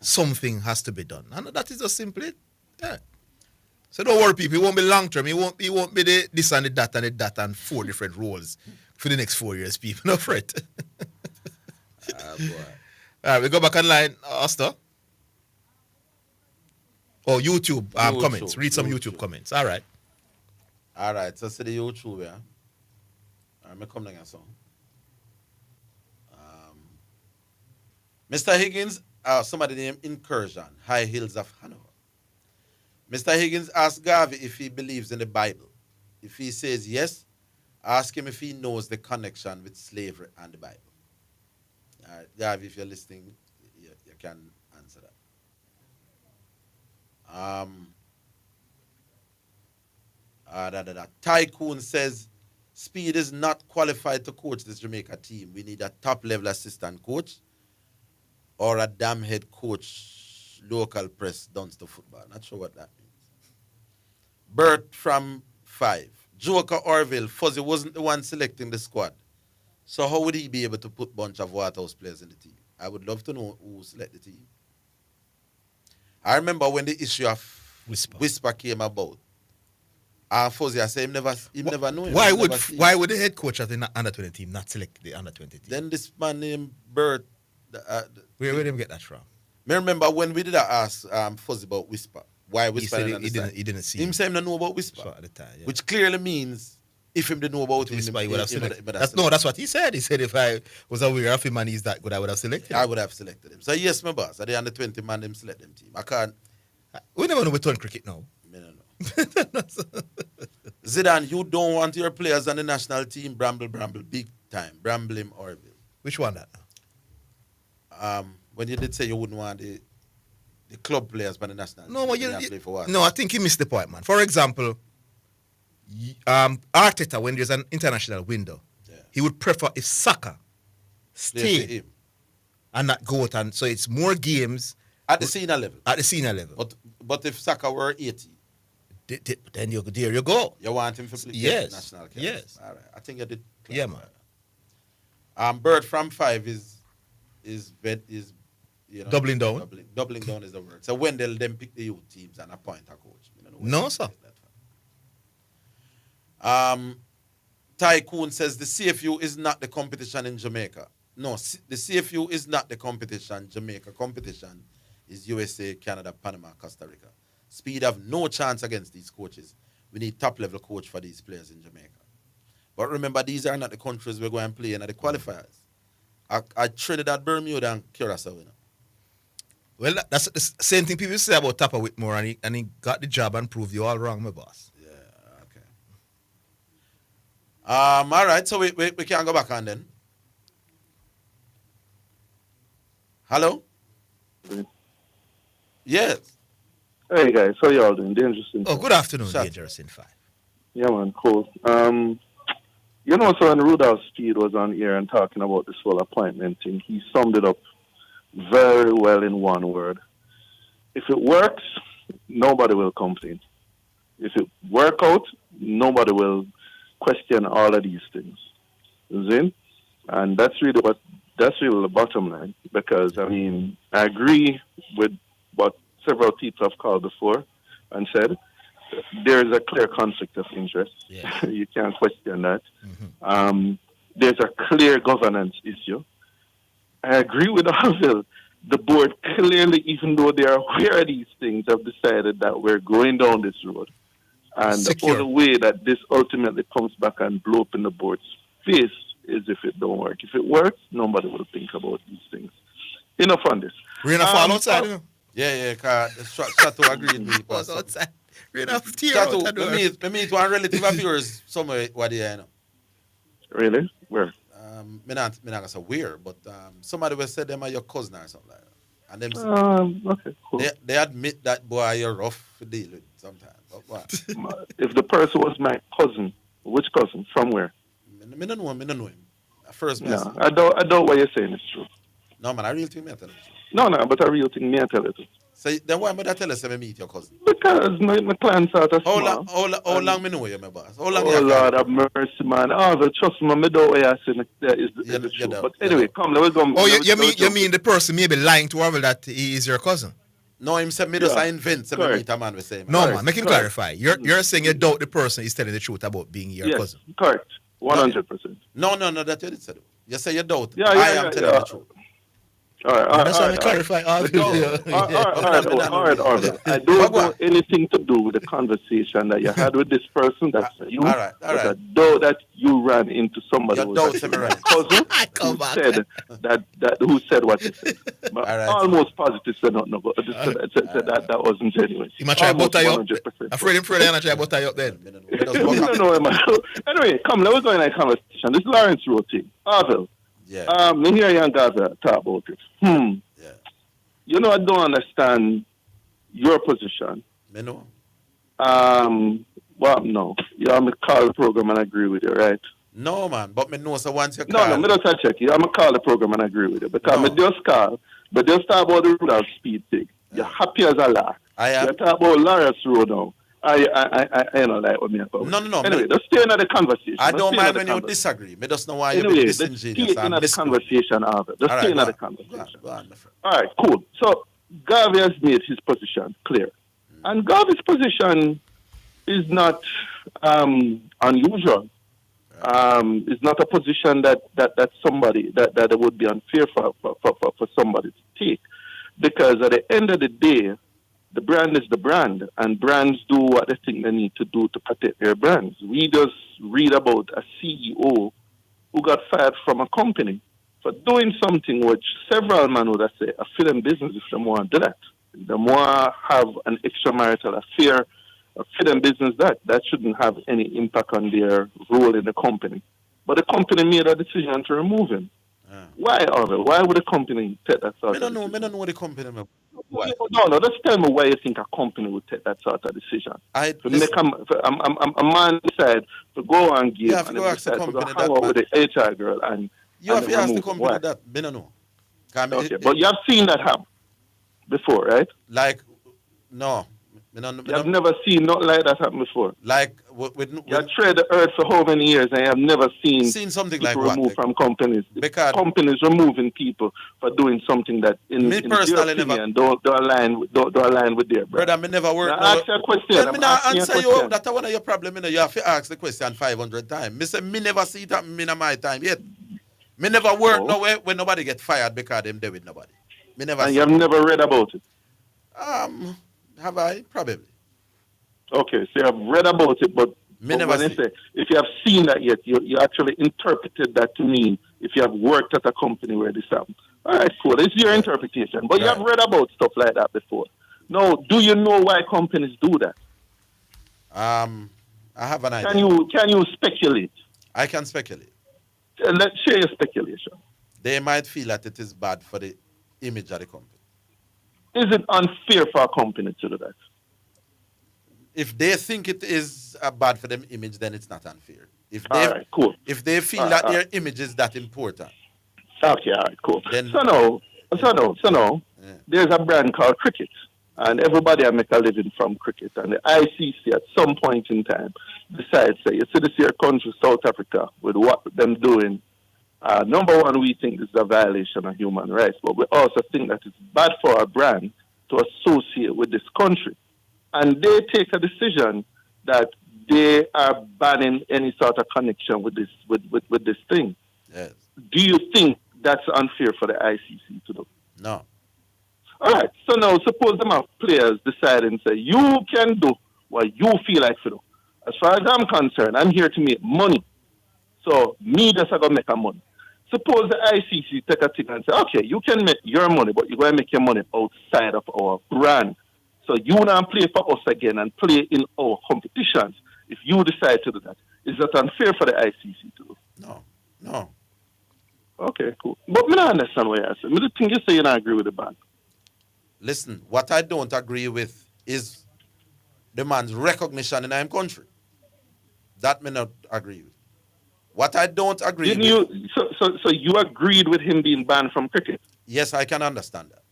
Speaker 1: something has to be done. And that is just simply, So don't worry, people. It won't be long term. It won't be the this and the that and 4 different roles for the next 4 years, people. No fret.
Speaker 15: Boy.
Speaker 1: All right, we go back online. Asta. Oh, YouTube comments. Read some YouTube comments. All right.
Speaker 15: All right. So see the YouTube, yeah. All right, come down here, song. Mr. Higgins, somebody named Incursion, High Hills of Hanover. Mr. Higgins asked Garvey if he believes in the Bible. If he says yes, ask him if he knows the connection with slavery and the Bible. All right, Garvey, if you're listening, you can answer that. Tycoon says, Speed is not qualified to coach this Jamaica team. We need a top-level assistant coach or a damn head coach, local press, duns to football. Not sure what that means. Bert from 5. Joker Orville, Fuzzy wasn't the one selecting the squad. So how would he be able to put a bunch of Waterhouse players in the team? I would love to know who selected the team. I remember when the issue of Whisper came about. Fuzzy, I say he never knew him.
Speaker 1: Why would the head coach of the under-20 team not select the under-20 team?
Speaker 15: Then this man named Bert.
Speaker 1: Where did he get that from?
Speaker 15: I remember when we did ask Fuzzy about Whisper. Why Whisper?
Speaker 1: He didn't see
Speaker 15: him. Saying he didn't know about Whisper.
Speaker 1: At the time, yeah.
Speaker 15: Which clearly means
Speaker 2: If him didn't know about him,
Speaker 1: He would have selected.
Speaker 2: but
Speaker 1: That's what he said. He said if I was aware of him and he's that good, I would have selected him.
Speaker 2: I would have selected him. So yes, my boss. At the under 20 man, them select them team. I can't.
Speaker 1: We never know we turn cricket now.
Speaker 2: Zidane, you don't want your players on the national team bramble, big time. Bramble him, Orville.
Speaker 1: Which one that?
Speaker 2: When you did say you wouldn't want the club players by the national team. Play for what?
Speaker 1: No, I think you missed the point, man. For example, Arteta, when there's an international window, he would prefer if Saka stay and not go out. And so it's more games.
Speaker 2: At the senior level.
Speaker 1: At the senior level.
Speaker 2: But if Saka were 80,
Speaker 1: then there you go.
Speaker 2: You want him to play national camp?
Speaker 1: Yes.
Speaker 2: All right. I think you did.
Speaker 1: Yeah, man.
Speaker 2: Bird from 5 is
Speaker 1: doubling down.
Speaker 2: Doubling down is the word. So when they'll then pick the youth teams and appoint a coach.
Speaker 1: No, sir.
Speaker 2: Tycoon says the CFU is not the competition in Jamaica. No, the CFU is not the competition. Jamaica competition is USA, Canada, Panama, Costa Rica. Speed have no chance against these coaches. We need top-level coach for these players in Jamaica. But remember, these are not the countries we're going to play in the qualifiers. I Trinidad, Bermuda, and Curacao. You know?
Speaker 1: Well, that's the same thing people say about Tapper Whitmore, and he got the job and proved you all wrong, my boss.
Speaker 2: Yeah, okay. All right, so we can go back on then. Hello? Yes.
Speaker 11: Hey guys, how y'all doing? Dangerous in 5.
Speaker 1: Oh, good afternoon, Dangerous in 5.
Speaker 11: Yeah, man, cool. You know, so when Rudolph Speed was on here and talking about this whole appointment thing, he summed it up very well in one word. If it works, nobody will complain. If it work out, nobody will question all of these things. See? And that's really the bottom line. Because I mean, I agree with what several people have called before and said. There is a clear conflict of interest. Yeah. You can't question that. Mm-hmm. There's a clear governance issue. I agree with Orville. The board clearly, even though they are aware of these things, have decided that we're going down this road. And the only way that this ultimately comes back and blow up in the board's face is if it don't work. If it works, nobody will think about these things. Enough on this.
Speaker 1: We're gonna fall outside, you know?
Speaker 2: Yeah, Chateau agreed with me.
Speaker 1: Outside. We're gonna tear out the door.
Speaker 2: Me meet one relative of yours somewhere what they know.
Speaker 11: Really? Where?
Speaker 2: Me not gonna say where, but somebody will say them are your cousin or something like that. And them
Speaker 11: okay, cool.
Speaker 2: They admit that boy you're rough to deal with sometimes. But what?
Speaker 11: If the person was my cousin, which cousin? From where?
Speaker 2: Me don't know him. First
Speaker 11: no, I don't what you're saying is true.
Speaker 2: No man, I really think me I tell you.
Speaker 11: No, but I really think me I tell you.
Speaker 2: So then why would I tell us I meet your cousin?
Speaker 11: Because my plans are small.
Speaker 2: How long me know you, my boss? How long?
Speaker 11: Oh Lord have mercy, man. Oh, trust me, me don't way I say is the truth. But anyway, come, let's go.
Speaker 1: Oh, you mean the person maybe lying to Orville that he is your cousin?
Speaker 2: No, him said me just invent. So me meet a man we say.
Speaker 1: No, man, make him clarify. You're saying you doubt the person is telling the truth about being your cousin.
Speaker 11: Correct. 100%.
Speaker 2: No, that you did say. You say you doubt.
Speaker 11: Yeah,
Speaker 2: I am telling the truth.
Speaker 11: All right.
Speaker 1: That's why I clarify all
Speaker 11: right, Orville. I don't know anything to do with the conversation that you had with this person. That's you.
Speaker 2: All right.
Speaker 11: I know that you ran into somebody who was your cousin who said what he said. But almost positive said nothing about it. That wasn't genuine.
Speaker 1: You might try to butter you up. Afraid I'm try to butter you up then.
Speaker 11: Anyway, come, let's go in a conversation. This is Lawrence Road thing. Orville.
Speaker 2: Yeah.
Speaker 11: Me hear young guys talk about it.
Speaker 2: Yeah.
Speaker 11: You know, I don't understand your position.
Speaker 2: Me know.
Speaker 11: Well, no. You have me call the program and I agree with you, right?
Speaker 2: No, man. But me know so once you call.
Speaker 11: No, me don't check you. I'm going to call the program and I agree with you. Because me just call. But just talk about the Rudolph Speed thing. You're happy as a lark.
Speaker 2: I am.
Speaker 11: You talk about Lawrence Road now. I don't like what me about.
Speaker 2: No.
Speaker 11: Anyway, let's stay in the conversation.
Speaker 2: I don't mind when you disagree. Me just know why you're disingenuous.
Speaker 11: Let's stay in the conversation, Arthur. Let's stay in the conversation.
Speaker 2: Go on, my friend.
Speaker 11: All right, cool. So, Garvey has made his position clear. And Garvey's position is not unusual. It's not a position that somebody, that it would be unfair for somebody to take. Because at the end of the day, The brand is the brand, and brands do what they think they need to do to protect their brands. We just read about a CEO who got fired from a company for doing something which several men would say a film business if they want to do that. If they want to have an extramarital affair, a film business that shouldn't have any impact on their role in the company. But the company made a decision to remove him. Why, Orville? Why would the company take that sort
Speaker 15: I don't know the company.
Speaker 11: Why? No, just tell me why you think a company would take that sort of decision. A man decide to go and give,
Speaker 15: you have to go ask the company
Speaker 11: to hang out with the HR girl and
Speaker 15: you have to ask the company that. I don't know.
Speaker 11: Okay, but you have seen that happen before, right?
Speaker 15: Like, no.
Speaker 11: You have never seen nothing like that happen before.
Speaker 15: Like,
Speaker 11: you have traded the earth for how many years and you have never seen
Speaker 15: something
Speaker 11: people
Speaker 15: like
Speaker 11: removed from companies.
Speaker 15: Because
Speaker 11: companies removing people for doing something that in their opinion don't align with their brand.
Speaker 15: Brother, me never work.
Speaker 11: Now, ask you a question.
Speaker 15: Let me not answer you. That's one of your problems. You have to ask the question 500 times. Me say me never see that in my time yet. Me never work nowhere when nobody get fired because them there with nobody. Me never.
Speaker 11: And you have never read about it.
Speaker 15: Have I? Probably.
Speaker 11: Okay, so you have read about it, but when I say, if you have seen that yet, you actually interpreted that to mean if you have worked at a company where this happened. All right, cool. It's your interpretation. But you have read about stuff like that before. Now, do you know why companies do that?
Speaker 15: I have an idea.
Speaker 11: Can you speculate?
Speaker 15: I can speculate.
Speaker 11: Let's share your speculation.
Speaker 15: They might feel that it is bad for the image of the company.
Speaker 11: Is it unfair for a company to do that?
Speaker 15: If they think it is bad for them image, then it's not unfair. If they,
Speaker 11: all right, cool.
Speaker 15: If they feel that their image is that important.
Speaker 11: Okay, all right, cool.
Speaker 15: Then,
Speaker 11: so now, there's a brand called Cricket. And everybody make a living from cricket. And the ICC at some point in time decides, say, you see this here country, South Africa, with what them doing. Number one, we think this is a violation of human rights, but we also think that it's bad for our brand to associate with this country. And they take a decision that they are banning any sort of connection with this thing.
Speaker 15: Yes.
Speaker 11: Do you think that's unfair for the ICC to do?
Speaker 15: No.
Speaker 11: All right. So now, suppose them have players decide and say, you can do what you feel like to do. As far as I'm concerned, I'm here to make money. So me just going to make a money. Suppose the ICC take a thing and say, okay, you can make your money, but you're going to make your money outside of our brand. So you now play for us again and play in our competitions. If you decide to do that, is that unfair for the ICC to do?
Speaker 15: No.
Speaker 11: Okay, cool. But I don't understand what you're saying. I think you say you don't agree with the ban.
Speaker 15: Listen, what I don't agree with is the man's recognition in our country. That may not agree with. What I don't agree with...
Speaker 11: So you agreed with him being banned from cricket?
Speaker 15: Yes, I can understand that.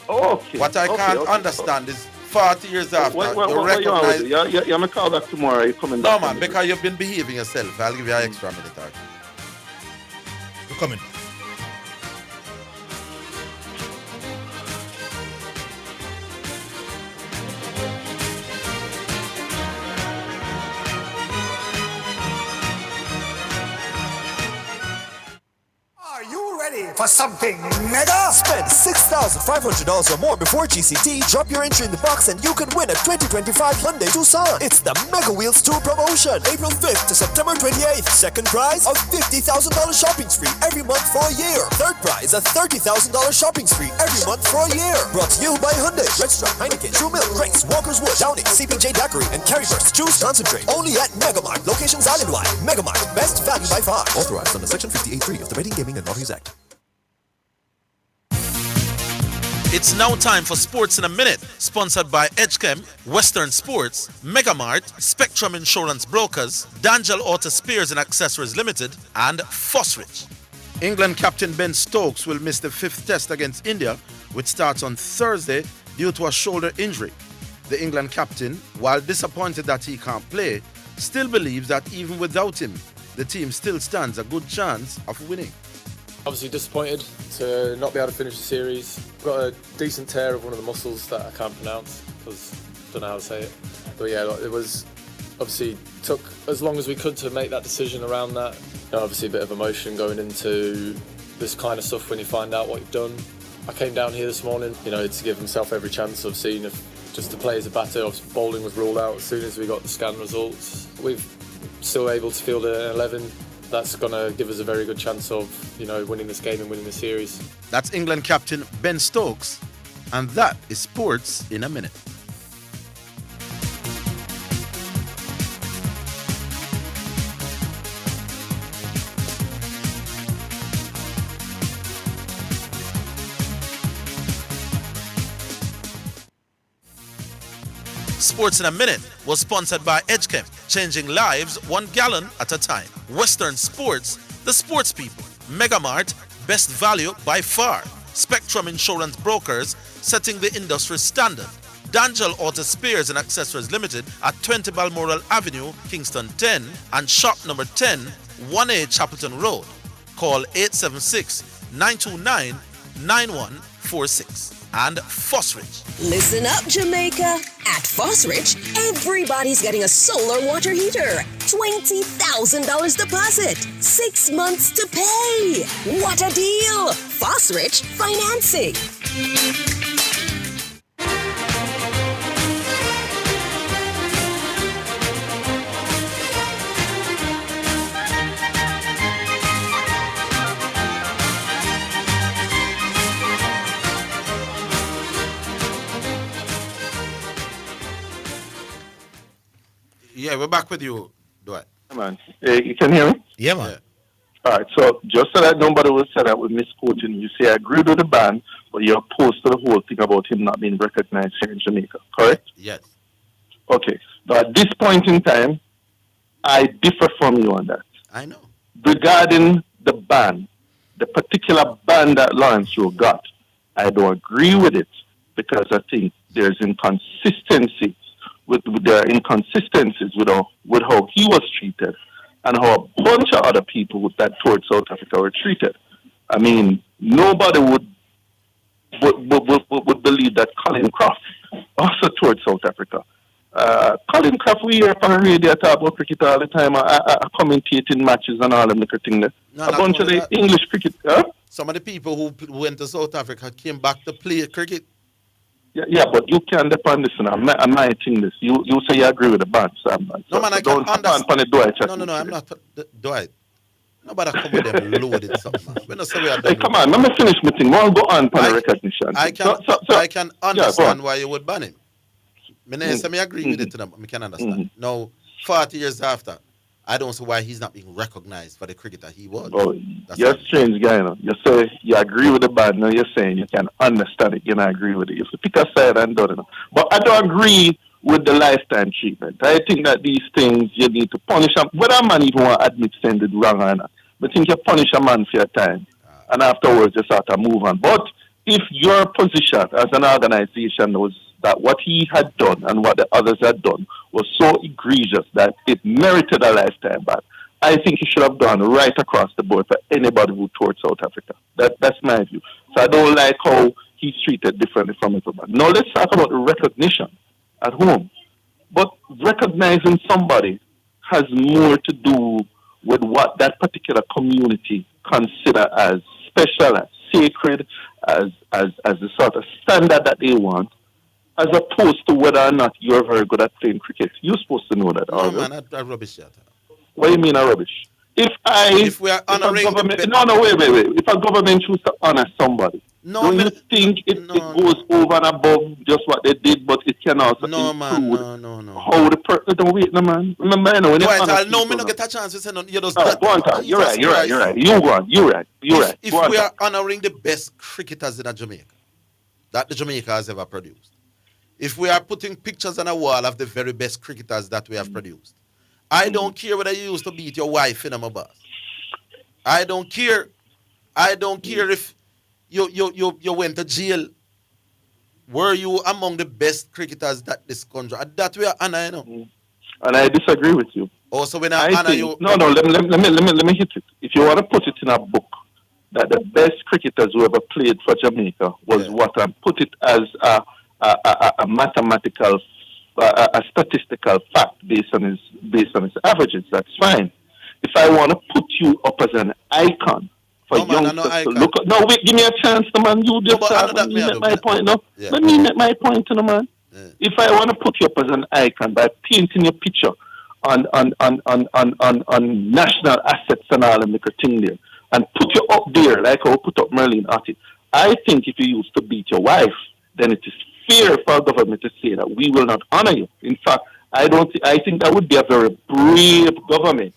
Speaker 11: Okay.
Speaker 15: What I can't understand is 40 years after, you recognize...
Speaker 11: You're going to call back tomorrow. You're coming
Speaker 15: no,
Speaker 11: back.
Speaker 15: No, man, because you've been behaving yourself. I'll give you an extra minute.
Speaker 1: You're coming.
Speaker 12: For something mega? Spend $6,500 or more before GCT. Drop your entry in the box and you can win a 2025 Hyundai Tucson. It's the Mega Wheels 2 promotion. April 5th to September 28th. Second prize, a $50,000 shopping spree every month for a year. Third prize, a $30,000 shopping spree every month for a year. Brought to you by Hyundai, Registra, Heineken, True Milk, Grace, Walker's Wood, Downing, CPJ Daiquiri, and Carryburst Juice Concentrate. Only at Megamart. Locations island-wide. Megamart. Best value by far. Authorized under Section 58.3 of the Betting, Gaming, and Lotteries Act.
Speaker 5: It's now time for Sports in a Minute, sponsored by Edgechem, Western Sports, Megamart, Spectrum Insurance Brokers, D'Angelo Auto Spares and Accessories Limited, and Fosrich.
Speaker 15: England captain Ben Stokes will miss the 5th test against India, which starts on Thursday due to a shoulder injury. The England captain, while disappointed that he can't play, still believes that even without him, the team still stands a good chance of winning.
Speaker 13: Obviously disappointed to not be able to finish the series. Got a decent tear of one of the muscles that I can't pronounce because I don't know how to say it. But yeah, it was obviously took as long as we could to make that decision around that. You know, obviously a bit of emotion going into this kind of stuff when you find out what you've done. I came down here this morning, to give himself every chance of seeing if just the players are better. Obviously, bowling was ruled out as soon as we got the scan results. We've still able to field an 11. That's going to give us a very good chance of, winning this game and winning the series.
Speaker 15: That's England captain Ben Stokes, and that is sports in a minute.
Speaker 5: Sports in a Minute was sponsored by EdgeChem, changing lives 1 gallon at a time. Western Sports, the sports people. Megamart, best value by far. Spectrum Insurance Brokers, setting the industry standard. D'Angel Auto Spares and Accessories Limited at 20 Balmoral Avenue, Kingston 10, and shop number 10, 1A Chapelton Road. Call 876-929-9146. And Fosrich.
Speaker 16: Listen up, Jamaica. At Fosrich, everybody's getting a solar water heater. $20,000 deposit. 6 months to pay. What a deal! Fosrich Financing.
Speaker 15: Yeah, we're back with you, Dwight.
Speaker 11: Yeah, man. You can hear me?
Speaker 1: Yeah, man.
Speaker 11: All right, so just so that nobody will say that we're misquoting you, say I agreed with the ban, but you're opposed to the whole thing about him not being recognized here in Jamaica, correct?
Speaker 15: Yes.
Speaker 11: Okay. Now, at this point in time, I differ from you on that.
Speaker 15: I know.
Speaker 11: Regarding the ban, the particular ban that Lawrence Rowe got, I don't agree with it because I think there's inconsistency with the inconsistencies with how he was treated and how a bunch of other people that toured South Africa were treated. I mean, nobody would believe that Colin Croft also toured South Africa. Colin Croft, we hear on the radio talk about cricket all the time, commentating matches and all them little thing there. A bunch of the English cricket.
Speaker 15: Some of the people who went to South Africa came back to play cricket.
Speaker 11: Yeah, but you can't depend this. I'm not saying this. You say you agree with the ban, Sam.
Speaker 15: No, man, I
Speaker 11: don't
Speaker 15: can't understand. No, I'm not. Dwight. Nobody come with them loaded something, man. We don't say we are done.
Speaker 11: Hey, come on, let me finish my thing. We'll go on for the recognition.
Speaker 15: I can understand why you would ban him. I agree with it to them. I can understand. Now, 40 years after, I don't see why he's not being recognized for the cricketer he was.
Speaker 11: Oh, you're a strange guy, you know. You say you agree with the ban, now you're saying you can understand it, you don't agree with it. You have to pick a side and do it. But I don't agree with the lifetime treatment. I think that these things you need to punish them. Whether a man even want to admit saying did wrong or not, but I think you punish a man for your time and afterwards just have to move on. But if your position as an organization was that what he had done and what the others had done was so egregious that it merited a lifetime ban, I think he should have gone right across the board for anybody who toured South Africa. That's my view. So I don't like how he's treated differently from everybody. Now let's talk about recognition at home. But recognizing somebody has more to do with what that particular community consider as special, as sacred, as the sort of standard that they want, as opposed to whether or not you're very good at playing cricket. You're supposed to know that.
Speaker 15: No, man, that's rubbish.
Speaker 11: What do you mean a rubbish? If
Speaker 15: we are honoring...
Speaker 11: wait. If a government chooses to honor somebody, don't you think it goes over and above just what they did, but it can also include how the person... Don't wait, no, man. Remember, you know, when
Speaker 15: me not get a chance to say no. You just...
Speaker 11: Go on, Tom. You're right. You're right.
Speaker 15: If we are honoring the best cricketers in Jamaica that the Jamaica has ever produced, if we are putting pictures on a wall of the very best cricketers that we have produced, I don't care whether you used to beat your wife in a bus. I don't care if you went to jail. Were you among the best cricketers that this country? That we are honor, you know.
Speaker 11: And I disagree with you.
Speaker 15: Oh, so when I honor you...
Speaker 11: No, let me hit it. If you want to put it in a book, that the best cricketers who ever played for Jamaica was what, and put it as a mathematical, a statistical fact based on his averages, that's fine. If I want to put you up as an icon for
Speaker 2: No, man, I
Speaker 11: youngsters
Speaker 2: know I
Speaker 11: to
Speaker 2: can.
Speaker 11: look up. No, wait, give me a chance, no, man. You just
Speaker 2: but I know
Speaker 11: let
Speaker 2: that
Speaker 11: me
Speaker 2: me
Speaker 11: make
Speaker 2: have
Speaker 11: my
Speaker 2: a-
Speaker 11: point, no?
Speaker 2: Yeah.
Speaker 11: Let me make my point, no, man. If I want to put you up as an icon by painting your picture on national assets and all and make a thing there, and put you up there like I put up Merlin Artie, I think if you used to beat your wife, then it is fair for our government to say that we will not honor you. In fact, I think that would be a very brave government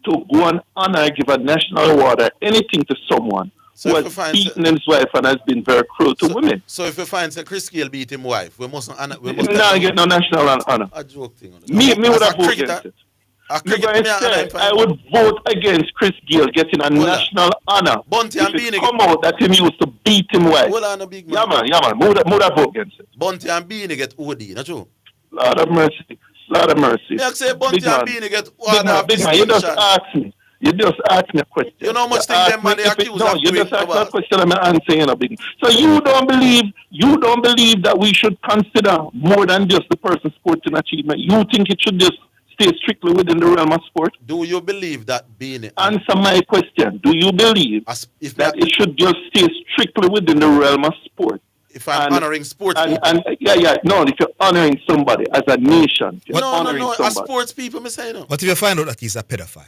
Speaker 11: to go and honor, give a national award or anything to someone who has beaten his wife and has been very cruel to women.
Speaker 2: So if you find say Chris Gayle beat him wife, we mustn't honor. We
Speaker 11: He
Speaker 2: must
Speaker 11: not get no national honor.
Speaker 2: A joke thing.
Speaker 11: Me would have voted
Speaker 2: cricketer,
Speaker 11: against it.
Speaker 2: a
Speaker 11: Me
Speaker 2: cricket,
Speaker 11: going
Speaker 2: me
Speaker 11: to say,
Speaker 2: and
Speaker 11: I would vote against Chris Gayle getting a national honor.
Speaker 2: Bunty
Speaker 11: if
Speaker 2: and
Speaker 11: it
Speaker 2: Beanie
Speaker 11: come out that him used to beat him wife.
Speaker 2: Hold on, a big man.
Speaker 11: Yeah, man. Me would have vote against it.
Speaker 2: Bunty and Beanie get OD, not true?
Speaker 11: Lord of mercy. Lord of mercy.
Speaker 2: Me say Bunty
Speaker 11: Big
Speaker 2: and
Speaker 11: man.
Speaker 2: Beanie get
Speaker 11: Big man, you just ask me. You just ask me a question.
Speaker 2: You know how much thing them man they accuse
Speaker 11: No,
Speaker 2: of
Speaker 11: you
Speaker 2: doing
Speaker 11: just ask me a
Speaker 2: about.
Speaker 11: question and I answer you, big. So you don't believe that we should consider more than just the person's sporting achievement. You think it should just stay strictly within the realm of sport?
Speaker 2: Do you believe that Beanie?
Speaker 11: Answer my question. Do you believe that it should just stay strictly within the realm of sport?
Speaker 2: If I'm honoring sports people.
Speaker 11: No, if you're honoring somebody as a nation, if you're honoring
Speaker 2: as
Speaker 11: somebody.
Speaker 2: sports people, me say no.
Speaker 1: What if you find out that he's a pedophile?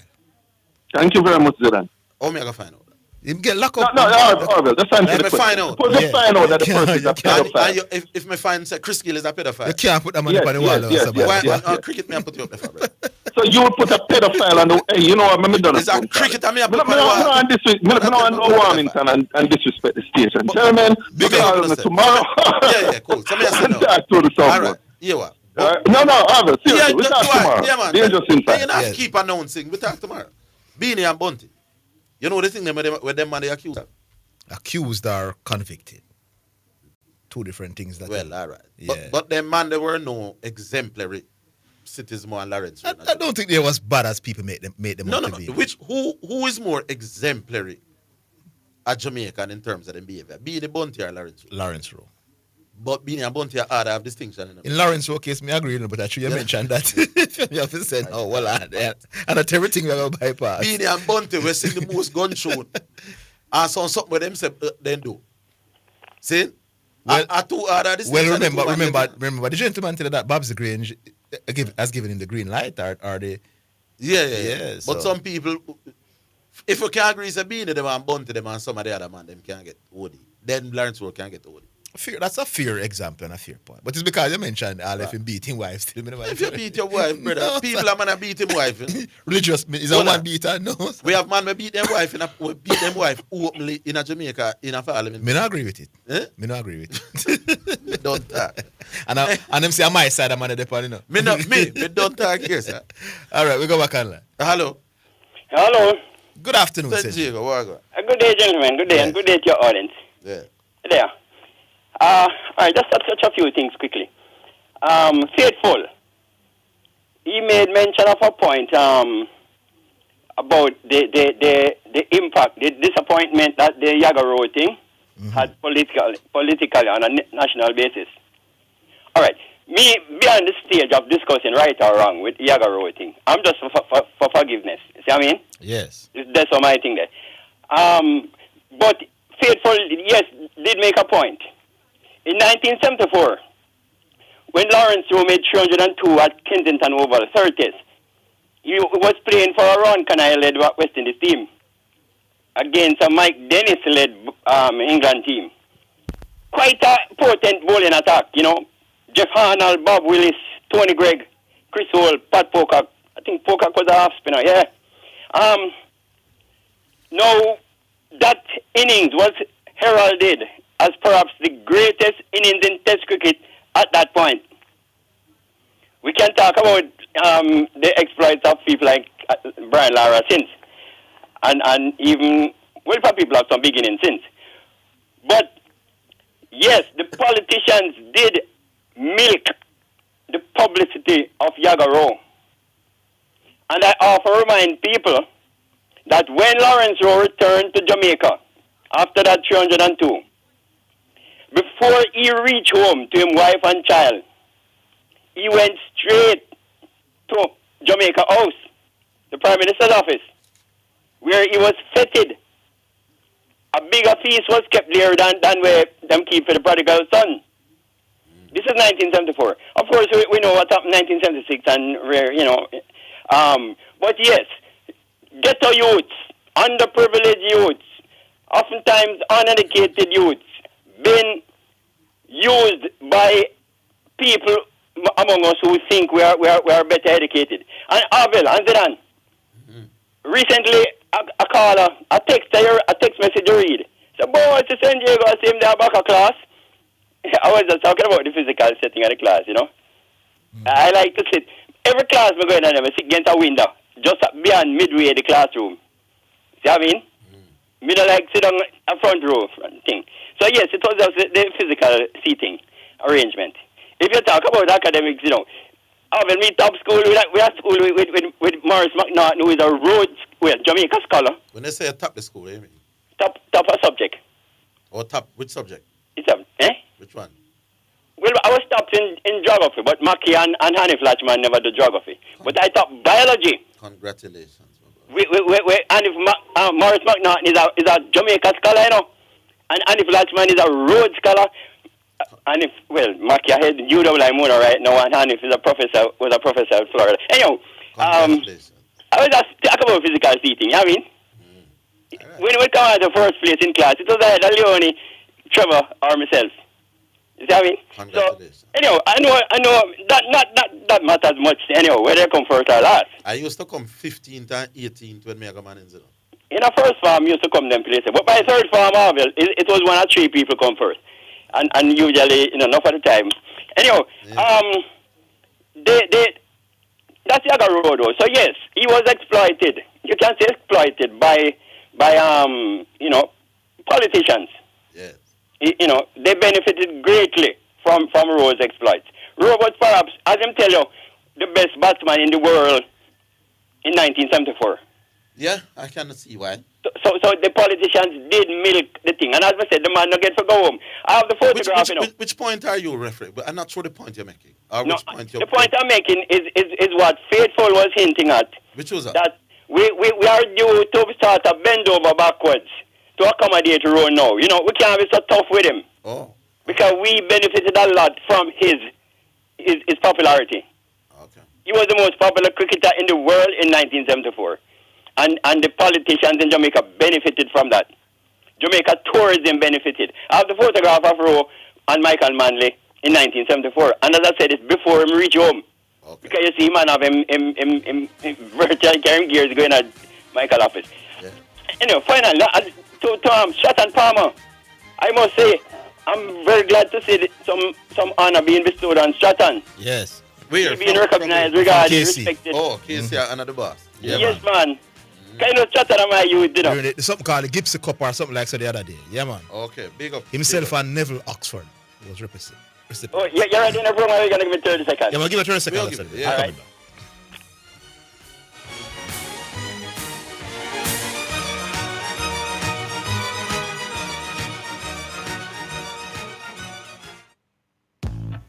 Speaker 11: Thank you very much, Zidane.
Speaker 2: How me I gonna find out?
Speaker 1: Him get locked up.
Speaker 11: Orville, just answer the question.
Speaker 2: Find out.
Speaker 11: Suppose you find out that the person is a pedophile.
Speaker 2: And if me find say Chris Gayle is a pedophile,
Speaker 1: You can't put that man up on the wall.
Speaker 11: Yes.
Speaker 2: Cricket me and put you up there, bro.
Speaker 11: So you would put a pedophile on the. Hey, you know what? Let me done
Speaker 2: It's a cricket and me and put
Speaker 11: no Warmington and disrespect the station. Gentlemen, because tomorrow.
Speaker 2: Yeah, cool. So me I say no.
Speaker 11: Talk to the
Speaker 2: All
Speaker 11: someone.
Speaker 2: right. Yeah, what?
Speaker 11: No, Orville, seriously, we talk tomorrow.
Speaker 2: Yeah, man.
Speaker 11: Dangerous inside.
Speaker 2: You not keep announcing. We talk tomorrow. Beanie and Bunty. You know the thing with them man they accused of?
Speaker 1: Accused or convicted. Two different things. That
Speaker 2: Well, all right.
Speaker 1: Yeah.
Speaker 2: But them man, there were no exemplary citizens and Lawrence.
Speaker 1: I don't think they were as bad as people make them
Speaker 2: No.
Speaker 1: out to be.
Speaker 2: Who is more exemplary at Jamaican in terms of them behavior? Beanie Bunty or Lawrence?
Speaker 1: Lawrence Rowe.
Speaker 2: But Beanie and Bunty are hard to have distinction. In them.
Speaker 1: In Lawrence Rowe case, me agree, but actually you mentioned that. You have to say, oh, well, and not everything we're going to bypass.
Speaker 2: Beanie and Bunty were sing the most gun show. And something with them say, then do. See?
Speaker 1: Well,
Speaker 2: are two other distinction.
Speaker 1: Well, remember, the gentleman said that Babs Grange has given him the green light, or they...
Speaker 2: Yeah.
Speaker 1: So.
Speaker 2: But some people, if you can't agree, say Beanie them and Bunty them and some of the other man, them can't get OD. Then Lawrence Rowe can't get OD.
Speaker 1: That's a fair example and a fair point. But it's because you mentioned all of him beating wives. Still,
Speaker 2: if you beat your wife, brother, people are gonna beat him wife.
Speaker 1: Religious, is a one beater? No.
Speaker 2: We have man we beat them wife openly in a Jamaica in a parliament.
Speaker 1: Me not agree with it.
Speaker 2: Eh?
Speaker 1: Me not agree with it.
Speaker 2: Me don't talk.
Speaker 1: And them say on my side, I'm on the depot, you know.
Speaker 2: Me don't talk here, sir.
Speaker 1: All right, we go back online.
Speaker 2: Hello.
Speaker 1: Good afternoon,
Speaker 2: sir.
Speaker 17: Good day, gentlemen. Good day, and good day to your audience.
Speaker 2: Yeah.
Speaker 17: There. All right, just touch a few things quickly. Faithful. He made mention of a point about the impact, the disappointment that the Yaga Road thing had politically on a national basis. All right, me beyond the stage of discussing right or wrong with Yaga Road thing, I'm just for forgiveness. See what I mean?
Speaker 1: Yes.
Speaker 17: That's what my thing there. But Faithful, yes, did make a point. In 1974, when Lawrence Rowe made 302 at Kensington Oval, 30th, he was playing for a Ron Canai-led West Indies team against a Mike Dennis-led England team. Quite a potent bowling attack, you know. Jeff Arnold, Bob Willis, Tony Gregg, Chris Hall, Pat Pocock. I think Pocock was a half spinner, yeah. Now, that innings was heralded as perhaps the greatest innings in Test cricket at that point. We can talk about the exploits of people like Brian Lara since, and even for people have some beginning since. But yes, the politicians did milk the publicity of Yaga Rowe. And I often remind people that when Lawrence Rowe returned to Jamaica after that 302, before he reached home to his wife and child, he went straight to Jamaica House, the Prime Minister's office, where he was feted a bigger feast was kept there than where them keep for the prodigal son. This is 1974. Of course, we know what happened in 1976 and where, you know. But yes, ghetto youths, underprivileged youths, oftentimes uneducated youths, been used by people among us who think we are better educated. And Orville and Zidane, recently a caller, a text message you read. So, boy, to San Diego, I see him there back a class. I was just talking about the physical setting of the class, you know. I like to sit. Every class we go in and I sit against a window, just beyond midway of the classroom. See what I mean? Me don't like sit on a front row thing. So yes, it was just the physical seating arrangement. If you talk about academics, you know, when we top school, we are school with Morris McNaughton, who is a Rhodes, Jamaica scholar.
Speaker 2: When they say top the school, what do you mean?
Speaker 17: Top a subject.
Speaker 2: Or top which subject?
Speaker 17: It's a,
Speaker 2: Which one?
Speaker 17: Well, I was topped in geography, but Mackie and Hanny Flatchman never do geography. But I topped biology.
Speaker 2: Congratulations.
Speaker 17: And if Morris McNaughton is a Jamaica scholar, you know, and Andy Flatchman is a Rhodes scholar, and if Mackie head UWI Mona right now, and Hanif was a professor at Florida. Anyhow, I was just talking about physical seating. You know what I mean? When we come at the first place in class, it was either Leone, Trevor, or myself. You see what I mean? So, anyhow, I know that matters much. Anyhow, whether I come first or last.
Speaker 2: I used to come 15th and 18th when Mega Man in Zidane.
Speaker 17: In a first farm, used to come them places. But by third farm, Orville, it was one or three people come first. And usually, enough at the time. Anyhow, that's Yaga Road, though. So, yes, he was exploited. You can say exploited by politicians.
Speaker 2: Yes.
Speaker 17: They benefited greatly from Rowe's exploits. Rowe was perhaps, as him tell you, the best batsman in the world in 1974.
Speaker 2: Yeah, I cannot see why.
Speaker 17: So the politicians did milk the thing. And as I said, the man not get to go home. I have the photograph,
Speaker 2: Which point are you referring? But I'm not sure the point you're making.
Speaker 17: The point I'm making is what Faithful was hinting at.
Speaker 2: Which was that?
Speaker 17: That we are due to start a bend over backwards to accommodate Rowe now. We can't be so tough with him.
Speaker 2: Oh.
Speaker 17: Because we benefited a lot from his popularity.
Speaker 2: Okay.
Speaker 17: He was the most popular cricketer in the world in 1974. And the politicians in Jamaica benefited from that. Jamaica tourism benefited. I have the photograph of Rowe and Michael Manley in 1974. And as I said, it's before him reach home.
Speaker 2: Okay.
Speaker 17: Because you see, man, have him virtually carrying gears going at Michael's office.
Speaker 2: Yeah.
Speaker 17: Finally, to Stratton Palmer, I must say, I'm very glad to see some honor being bestowed on Stratton.
Speaker 2: Yes.
Speaker 17: He's being recognized, regarded, respected.
Speaker 2: Oh, Casey, another boss. Yeah,
Speaker 17: yes, man. Kind of Stratton and my youth,
Speaker 1: There's something called the Gipsy Cup or something like that the other day. Yeah, man.
Speaker 2: Okay, big up.
Speaker 1: Himself and Neville Oxford was represented.
Speaker 17: Oh, you're ready in the program, you're going to give me 30 seconds.
Speaker 1: Yeah, man, give me 30 seconds.
Speaker 17: All right.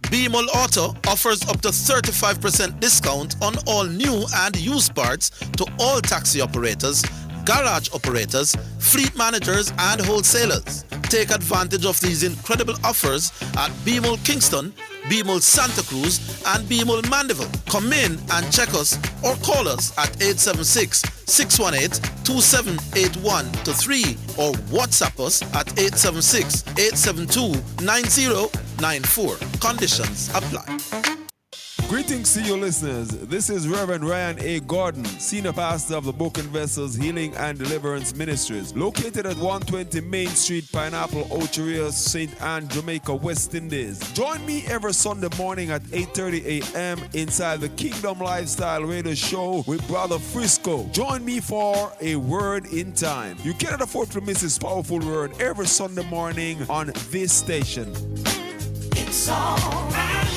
Speaker 5: BMOL Auto offers up to 35% discount on all new and used parts to all taxi operators, garage operators, fleet managers, and wholesalers. Take advantage of these incredible offers at BMOL Kingston, BMOL Santa Cruz, and BMOL Mandeville. Come in and check us or call us at 876-618-2781-3 or WhatsApp us at 876-872-9094. Conditions apply.
Speaker 18: Greetings to you listeners. This is Reverend Ryan A. Gordon, Senior Pastor of the Book and Vessels Healing and Deliverance Ministries, located at 120 Main Street, Pineapple, Ocheria, St. Anne, Jamaica, West Indies. Join me every Sunday morning at 8:30 a.m. inside the Kingdom Lifestyle Radio Show with Brother Frisco. Join me for a word in time. You cannot afford to miss this powerful word every Sunday morning on this station.
Speaker 19: It's all right.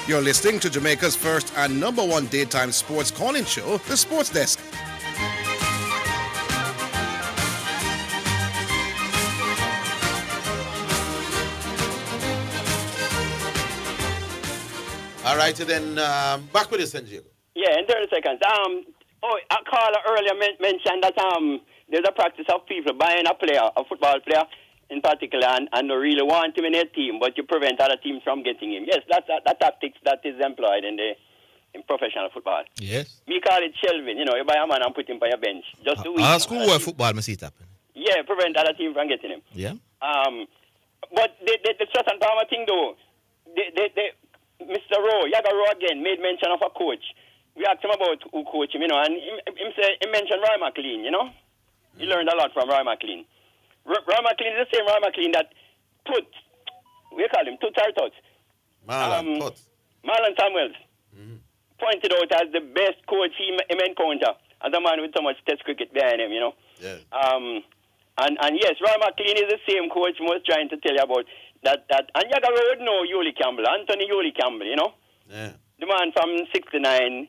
Speaker 10: You're listening to Jamaica's first and number one daytime sports calling show, The Sports Desk.
Speaker 2: All right, then back with you, San Diego.
Speaker 17: Yeah, in 30 seconds. Oh, a caller earlier mentioned that there's a practice of people buying a football player in particular, and don't really want him in their team, but you prevent other teams from getting him. Yes, that's that tactics that is employed in professional football.
Speaker 1: Yes.
Speaker 17: We call it shelving. You buy a man and put him by your bench just to win.
Speaker 1: Schoolboy football, I see it happen.
Speaker 17: Yeah, prevent other teams from getting him.
Speaker 1: Yeah.
Speaker 17: But the Stratton Palmer thing, though, Mr. Rowe, Yaga Rowe again, made mention of a coach. We asked him about who coach him, and he mentioned Roy McLean, He learned a lot from Roy McLean. Roy McLean is the same Roy McLean that we call him Toots or Tots. Marlon Samuels pointed out as the best coach he encountered, as a man with so much test cricket behind him,
Speaker 2: Yeah.
Speaker 17: And yes, Roy McLean is the same coach I was trying to tell you about. That and Yaga would know Yuli Campbell, Anthony Yuli Campbell,
Speaker 2: Yeah.
Speaker 17: The man from 69.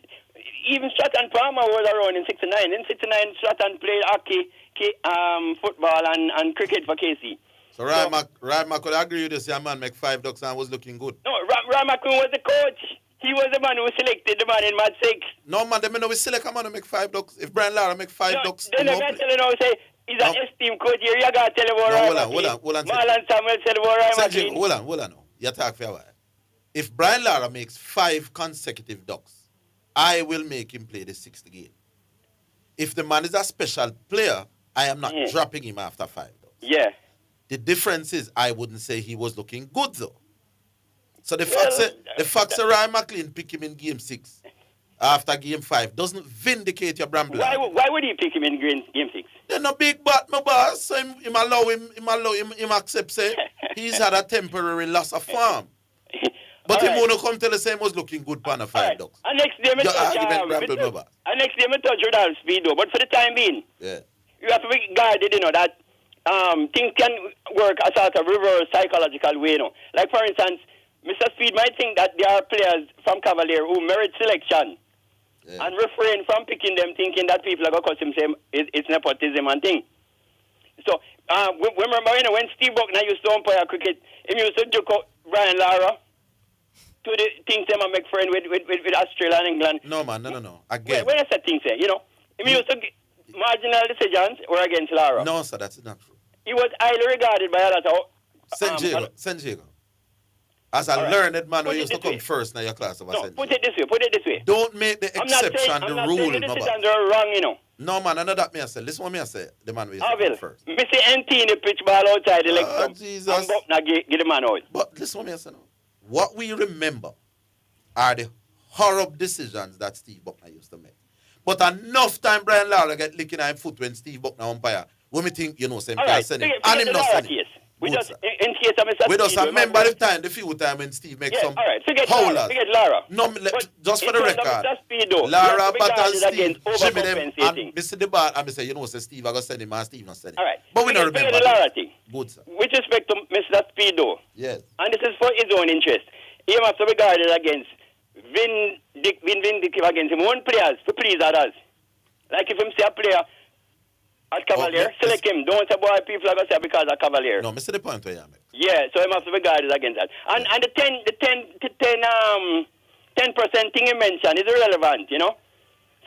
Speaker 17: Even Stratton Palmer was around in 69. In 69, Stratton played hockey, football, and cricket for KC.
Speaker 2: So Roy Mac could agree with this. Your man make 5 ducks and was looking good.
Speaker 17: No, Roy McLean was the coach. He was the man who selected the man in match 6.
Speaker 2: No, man, they know we select a man to make 5 ducks. If Brian Lara make 5 ducks,
Speaker 17: then they're going to tell you now, say, he's an esteemed coach here. You got to tell him about Roy McLean.
Speaker 2: Hold on.
Speaker 17: Marlon Samuel said about Roy McLean.
Speaker 2: Hold on. You talk for a while. If Brian Lara makes 5 consecutive ducks, I will make him play the 6th game. If the man is a special player, I am not dropping him after 5 ducks.
Speaker 17: Yeah.
Speaker 2: The difference is I wouldn't say he was looking good, though. So the fact that Ryan McLean pick him in game 6 after game 5 doesn't vindicate your Bramble.
Speaker 17: Why would he pick him in game 6?
Speaker 2: They're no big bat, my boss. So him allow him accept say he's had a temporary loss of form. But him won't come tell the same was looking good for the 5 ducks.
Speaker 17: And next day, I touch Rudolph Speedo, but for the time being, you have to be guarded, that things can work a sort of reverse psychological way, Like, for instance, Mr. Speed might think that there are players from Cavalier who merit selection and refrain from picking them, thinking that people are going to cause him saying it's nepotism and thing. So, remember, when Steve Buckner used to umpire cricket, he used to joke out Brian Lara to the things them and make friend with Australia and England.
Speaker 2: No, man, no. Again.
Speaker 17: When I said things, he used to marginal decisions were against Lara.
Speaker 2: No, sir, that's not true.
Speaker 17: He was highly regarded by a lot of...
Speaker 2: San Diego. As a learned man who used to come first in your class of San Diego.
Speaker 17: Put it this way.
Speaker 2: Don't make the exception the rule,
Speaker 17: the decisions are wrong,
Speaker 2: No, man, I know that me I say. Listen what me I say. The man who used to
Speaker 17: Orville,
Speaker 2: come first.
Speaker 17: Missy N.T. the pitch ball outside the leg.
Speaker 2: Jesus.
Speaker 17: And Buckner get the man out.
Speaker 2: But listen what me I say now. What we remember are the horrible decisions that Steve Buckner used to make. But enough time Brian Lara get licking on foot when Steve Buckner umpire. When we think, same guy send him. And him not send him.
Speaker 17: We just, in case of Mr.
Speaker 2: We just remember the few time when Steve makes some
Speaker 17: howlers. Forget Lara.
Speaker 2: No, just for the record. Lara battles Steve, Jimmy them, and Mr. Debat, and say, say Steve, I got send him, and Steve not send him.
Speaker 17: All right.
Speaker 2: But we don't remember
Speaker 17: the Lara thing.
Speaker 2: Good, sir.
Speaker 17: With respect to Mr. Speedo.
Speaker 2: Yes.
Speaker 17: And this is for his own interest. He must be guarded against vindictive against him. One players to please others. Like if him say a player at Cavalier, select him. Don't say, boy, people are going to say because of Cavalier.
Speaker 2: No, Mr. The point where you make.
Speaker 17: Yeah, so he must be guarded against that. And the 10% thing you mentioned is irrelevant,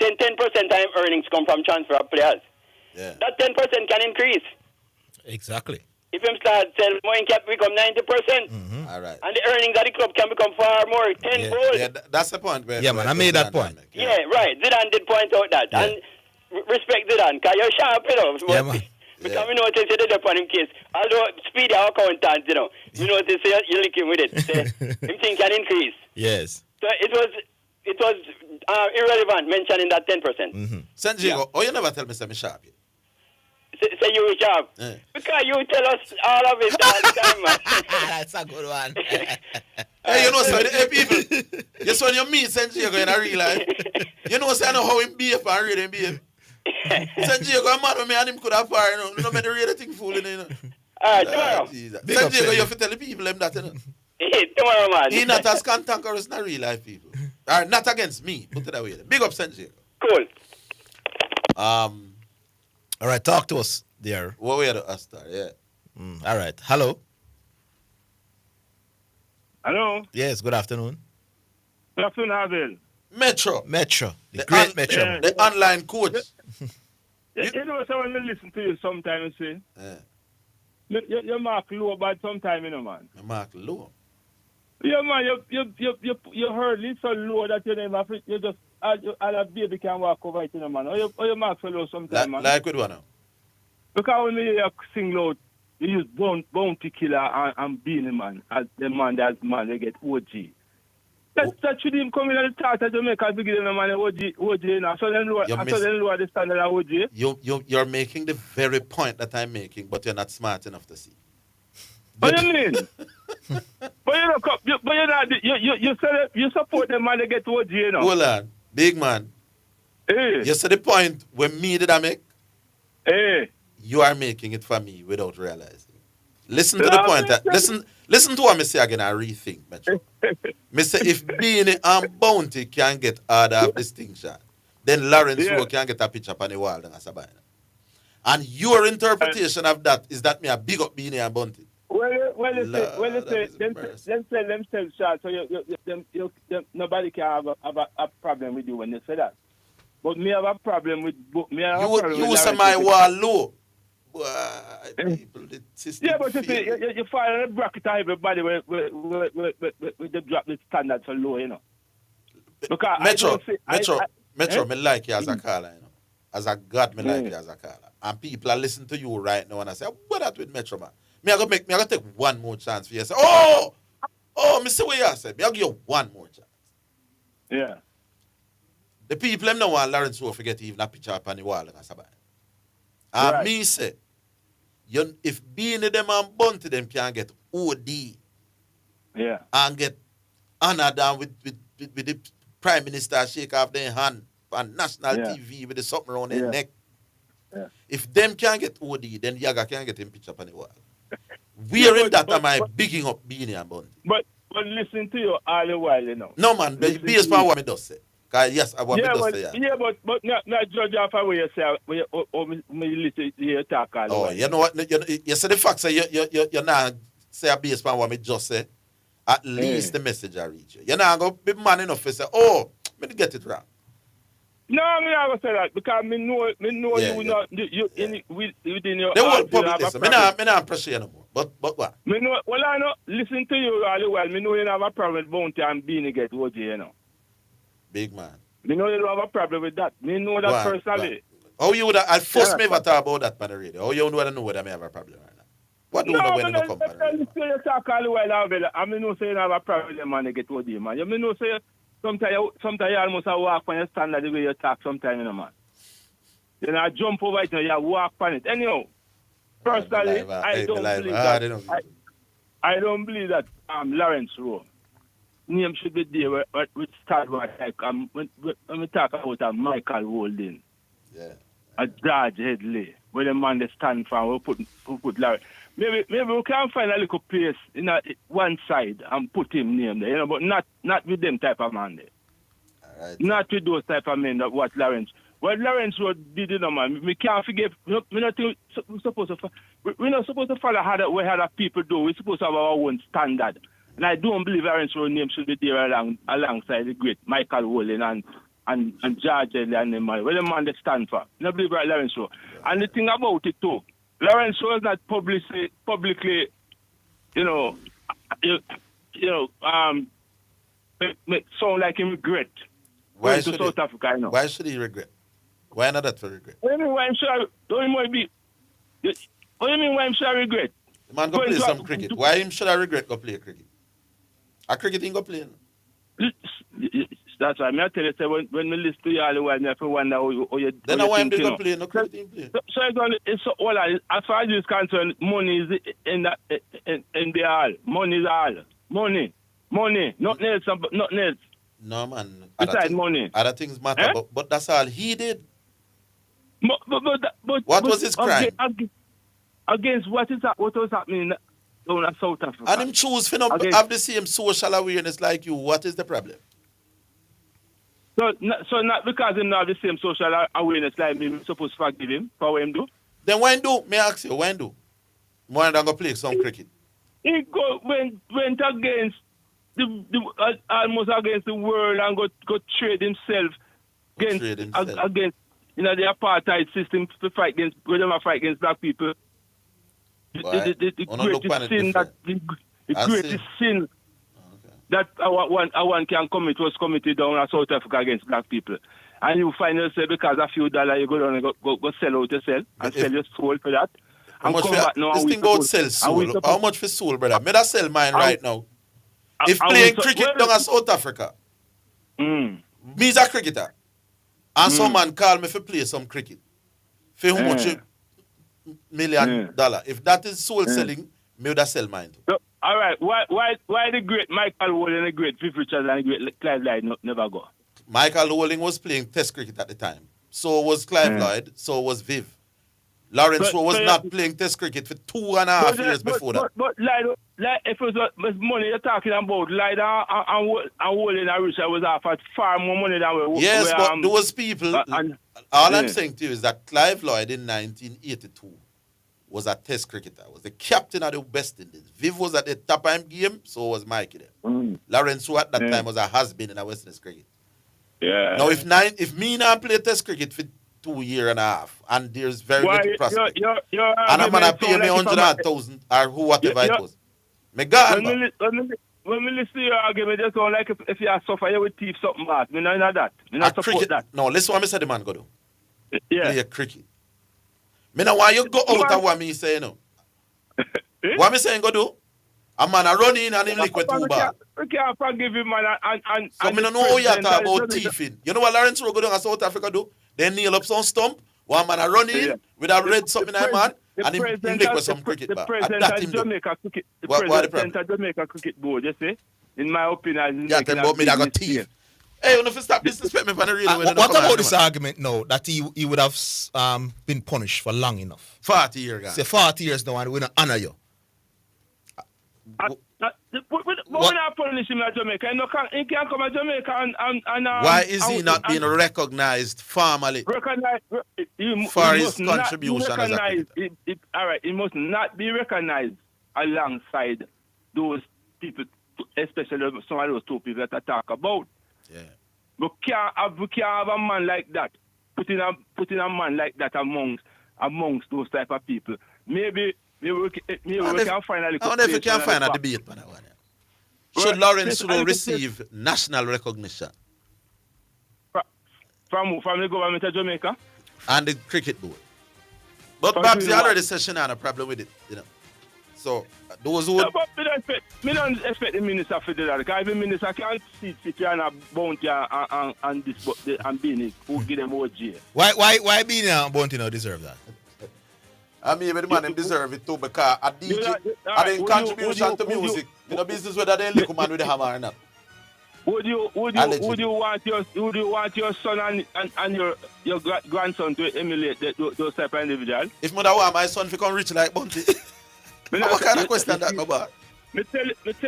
Speaker 17: Saying 10% time earnings come from transfer of players.
Speaker 2: Yeah.
Speaker 17: That 10% can increase.
Speaker 1: Exactly.
Speaker 17: If him start sell more, it can become 90%.
Speaker 2: All right.
Speaker 17: And the earnings of the club can become far more, tenfold.
Speaker 2: Yeah, that's the point.
Speaker 1: Yeah, man, I made that point.
Speaker 17: Yeah, right. Zidane did point out that. Yeah. And respect Zidane, because you're sharp,
Speaker 1: Yeah, man.
Speaker 17: Because we notice you did upon him case. Although Speedy, our accountant, you notice you lick him with it. Him thing can increase.
Speaker 1: Yes.
Speaker 17: So it was irrelevant mentioning that 10%.
Speaker 2: San Diego, you never tell me I'm sharp yet.
Speaker 17: Say you were sharp.
Speaker 2: Yeah.
Speaker 17: Because you tell us all of it all the time, man.
Speaker 1: That's a good one.
Speaker 2: Hey, people, just when you meet San Diego in a real life, I know how him behave and read him behave. San Diego, a man with me and him could have fire, no matter read the thing fooling,
Speaker 17: All right, tomorrow.
Speaker 2: San Diego, you have to tell the people them that,
Speaker 17: Tomorrow, man.
Speaker 2: He not as cantankerous in a real life, people. All right, not against me, put it that way. Big up San Diego.
Speaker 17: Cool.
Speaker 1: All right, talk to us there.
Speaker 2: What way to start? Yeah.
Speaker 1: All right. Hello.
Speaker 3: Hello.
Speaker 1: Yes, good afternoon.
Speaker 3: Good afternoon, Orville.
Speaker 15: Metro.
Speaker 1: The great Metro.
Speaker 15: The online coach.
Speaker 3: You know, so when I listen to you sometimes, you see, you mark low bad sometimes, you know, man.
Speaker 15: You mark low.
Speaker 3: Yeah, man, you heard it so low that you never, you just, and a baby can walk over it, you know, man. Or you mark so low sometimes, man.
Speaker 15: Like with one now?
Speaker 3: Because when you sing loud, you use Bounty Killer and Beanie Man as the man they get OG. That should him come in at the start of Jamaica beginning of man OG, you know. So then lower the standard of OG.
Speaker 15: You're making the very point that I'm making, but you're not smart enough to see.
Speaker 3: What do you mean? But you're not, you support the man they get OG, you know.
Speaker 15: Hold on, big man.
Speaker 3: Hey.
Speaker 15: You see the point when me did I make?
Speaker 3: Hey.
Speaker 15: You are making it for me without realizing. Listen to the point. Listen to what I say again. I rethink, Metro. Me say if Beanie and Bounty can get order of distinction, then Lawrence Rowe can get a picture on the wall in Sabina. And your interpretation of that is that me a big up Beanie and Bounty.
Speaker 3: Well, you say them sell themselves short, so nobody can have a problem with you when they say that. But me have a problem with
Speaker 15: you say my wall low. People, the system
Speaker 3: but you see, you fall in the bracket of everybody with the drop the standard so low, you know. Because Metro, me like you as a caller, you know. As a God, me like you as a caller. And people are listening to you right now and I say, what that with Metro, man? Me I go take one more chance for you. Say, me say what you said. Me I give you one more chance. Yeah.
Speaker 15: The people them don't want Lawrence Rowe forget even a picture up on the wall in Sabine. And me say, if Beanie them and Bounty them can get OD and get honored down with the Prime Minister shake off their hand on national TV with the something around their neck.
Speaker 3: Yeah.
Speaker 15: If them can get OD, then Yaga can get him picture up on the wall. Wearing that am I bigging up Beanie and Bounty.
Speaker 3: But listen to you all the while, you know.
Speaker 15: No man, based upon what me does say. Yes, I want me to say.
Speaker 3: Yeah, but not judge off of where you say, me listen to you talk all the while.
Speaker 15: You know what? You say the fact say you not say based upon what me just say. At least the message I reach you. You're not going to be man enough to say, me get it wrong.
Speaker 3: No, I'm not going to say that because me know you not within your.
Speaker 15: They won't public listen. Me not pressure you no more. But what?
Speaker 3: Me know. Well, I know. Listen to you all the while. Me know you have a problem with Bounty and Beanie get OG, you know.
Speaker 15: Big man.
Speaker 3: Me know you don't have a problem with that. Me know that personally.
Speaker 15: How you would have, first me ever talk about that on the radio? How you would know whether I have a problem right now? What do you know when you come on the radio?
Speaker 3: You talk all the while, I mean, no say you have a problem with man, they get OD, man. You mean, no say sometimes you almost walk on your standard the way you talk sometimes, you know, man. You know, jump over it, you walk on it. Anyhow, personally, I don't believe that Lawrence Rowe name should be there with start like when we talk about Michael Holding, a George Headley, where the man they stand for, we put Larry. Maybe we can find a little place in one side and put him name there, you know, but not with them type of man there. Right. Not with those type of men that what Lawrence. What Lawrence did, you know, man, we can't forget. We're not supposed to follow how we other people do. We're supposed to have our own standard. And I don't believe Lawrence Rowe name should be there alongside the great Michael Holding and George Headley and them man. Where the man they stand for. I don't believe right Lawrence Rowe. And the thing about it too, Lawrence Rowe is not publicly, sound like him regret.
Speaker 15: Why
Speaker 3: should South Africa, you know.
Speaker 15: Why should he regret? Why not that for regret?
Speaker 3: What do you mean why him should I regret?
Speaker 15: The man go play some cricket. Why him should I regret go play cricket? A cricket ain't go play. No?
Speaker 3: That's why I tell you, say, when we listen to you all the while, I have to wonder how you
Speaker 15: then why him go play? No cricket ain't play.
Speaker 3: So it's all as far as it's concerned, money is in the all. Money is all. Money. Nothing else. Nothing else.
Speaker 15: No man.
Speaker 3: Besides money.
Speaker 15: Other things matter, but that's all he did.
Speaker 3: But
Speaker 15: what was his crime?
Speaker 3: Against what was happening down in South Africa?
Speaker 15: And him choose to not have the same social awareness like you. What is the problem?
Speaker 3: So not because he not have the same social awareness like me, we're supposed to forgive him for what him do?
Speaker 15: Then why do? May I ask you, why do? Why don't go play some cricket?
Speaker 3: He went against almost against the world and go trade himself against the apartheid system to fight against black people. The greatest sin that one can commit was committed down in South Africa against black people. And you find yourself because a few dollars you go down and go sell out yourself and sell your soul for that.
Speaker 15: How much this thing about sell soul? How much for soul, brother? Me that sell mine right now. If playing cricket down in South Africa, me's a cricketer. And some man call me for play some cricket. For how much $1 million? If that is soul selling, me would sell mine too.
Speaker 3: So, all right. Why the great Michael Wall and the great Viv Richards and the great Clive Lloyd never go?
Speaker 15: Michael Rowling was playing Test cricket at the time. So was Clive Lloyd. So was Viv. Lawrence Rowe was not playing Test cricket for 2.5 years before that.
Speaker 3: But like if it was money you're talking about, Lloyd and Rowling and Richard was offered far more money than we.
Speaker 15: Yes, but those people. All I'm saying to you is that Clive Lloyd in 1982 was a Test cricketer. Was the captain of the West Indies. Viv was at the top of his game. So was Mikey there. Lawrence Rowe at that time was a has-been in a West Indies cricket.
Speaker 3: Yeah.
Speaker 15: Now, if me not play Test cricket for 2.5 years and there's very little prospect, and I'm gonna pay me 100,000 or whatever it was, me gone.
Speaker 3: When we listen to your argument, just sound like if you suffer, you will thief something bad. Me not that. Me not support that.
Speaker 15: No, listen what me say the man go do. Play cricket. Me know why you go out of what me say, you know. What me saying go do? A man a run in and him lick with 2 balls.
Speaker 3: We can't forgive him, man.
Speaker 15: So me don't know how you talk about thieving. You know what Lawrence Rowe go down in South Africa do? They kneel up some stump. One man a run in with a red something in his man and him lick with some cricket ball.
Speaker 3: The president of Jamaica Cricket Board, you see? In my opinion,
Speaker 15: yeah, tell about me that got thief. Hey, you know if you stop disrespect me for the real way.
Speaker 1: What about this argument now that he would have been punished for long enough?
Speaker 15: 40 years, guys.
Speaker 1: Say 40 years now and we don't honor you.
Speaker 3: But we're not punishing him at Jamaica. He can't come to Jamaica and
Speaker 15: why is he not being recognized formally for his contribution as a cricketer?
Speaker 3: All right, he must not be recognized alongside those people, especially some of those 2 people that I talk about.
Speaker 15: Yeah.
Speaker 3: We can't have a man like that, putting a man like that amongst those type of people. Maybe we can finally.
Speaker 15: I wonder if we can find a debate on that one. Should Lawrence Rowe receive national recognition?
Speaker 3: From the government of Jamaica?
Speaker 15: And the cricket board. But Babsy already said she had a problem with it, you know. So those who
Speaker 3: me don't expect the minister to do that. Because the minister can't sit here and a bounty and this and Beanie who give them OG.
Speaker 1: Why Beanie and Bounty now deserve that?
Speaker 15: I mean, the man deserve it too because a DJ, and contribution to music, you know, business whether they look man with the hammer or not.
Speaker 3: Would you want your son and your grandson to emulate those type of individuals?
Speaker 15: If mother want my son to become rich like Bounty, what kind of question that about?
Speaker 3: Me tell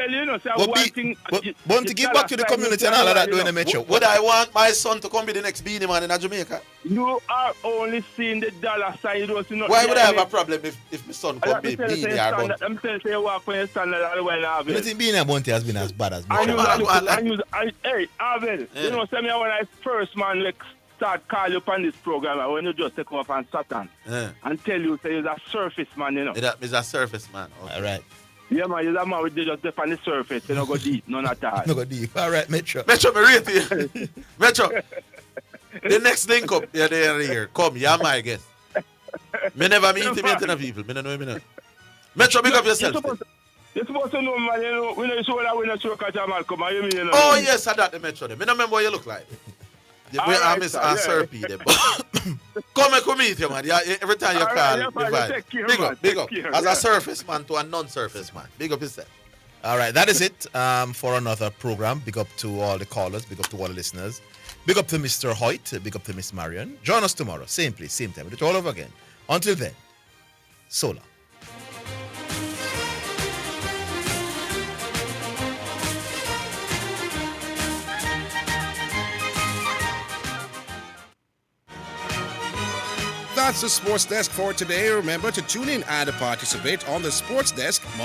Speaker 3: you, know, say one thing.
Speaker 1: But to give back to the community and all of that doing the metro.
Speaker 15: Would I want my son to come be the next Beanie Man in Jamaica?
Speaker 3: You are only seeing the dollar side.
Speaker 15: Why would I have a problem if my son come be Beanie or Bounty?
Speaker 3: I'm telling you, walk on your standard all the way now.
Speaker 1: I think Beanie and Bounty has been as bad as me.
Speaker 3: Hey, Orville, you know, say me when I first man like start call you upon this program when you just take off and Satan and tell you say you're a surface man, you know.
Speaker 15: That is a surface man.
Speaker 1: Okay. All right.
Speaker 3: Yeah, man, you're a man with just on the surface, you don't go deep, none at all.
Speaker 1: No go deep. All right, Metro.
Speaker 15: Metro, me rate you. Metro. The next link up, you're there here. Come, you're my guest. Me never meet him yet, people. Me don't know him enough. Metro, big up yourself.
Speaker 3: You're supposed to know, man, you know, when you show that when you show Jamal come, you mean, you know.
Speaker 15: Oh, yes, I got the Metro. Me don't remember what you look like. I miss Sir P. Come and meet you, man. Every time you call, big up. As a surface man to a non-surface man. Big up yourself.
Speaker 1: All right, that is it for another program. Big up to all the callers. Big up to all the listeners. Big up to Mr. Hoyt. Big up to Miss Marion. Join us tomorrow. Same place, same time. We'll do it all over again. Until then, so long.
Speaker 10: That's the Sports Desk for today. Remember to tune in and participate on the Sports Desk Monday.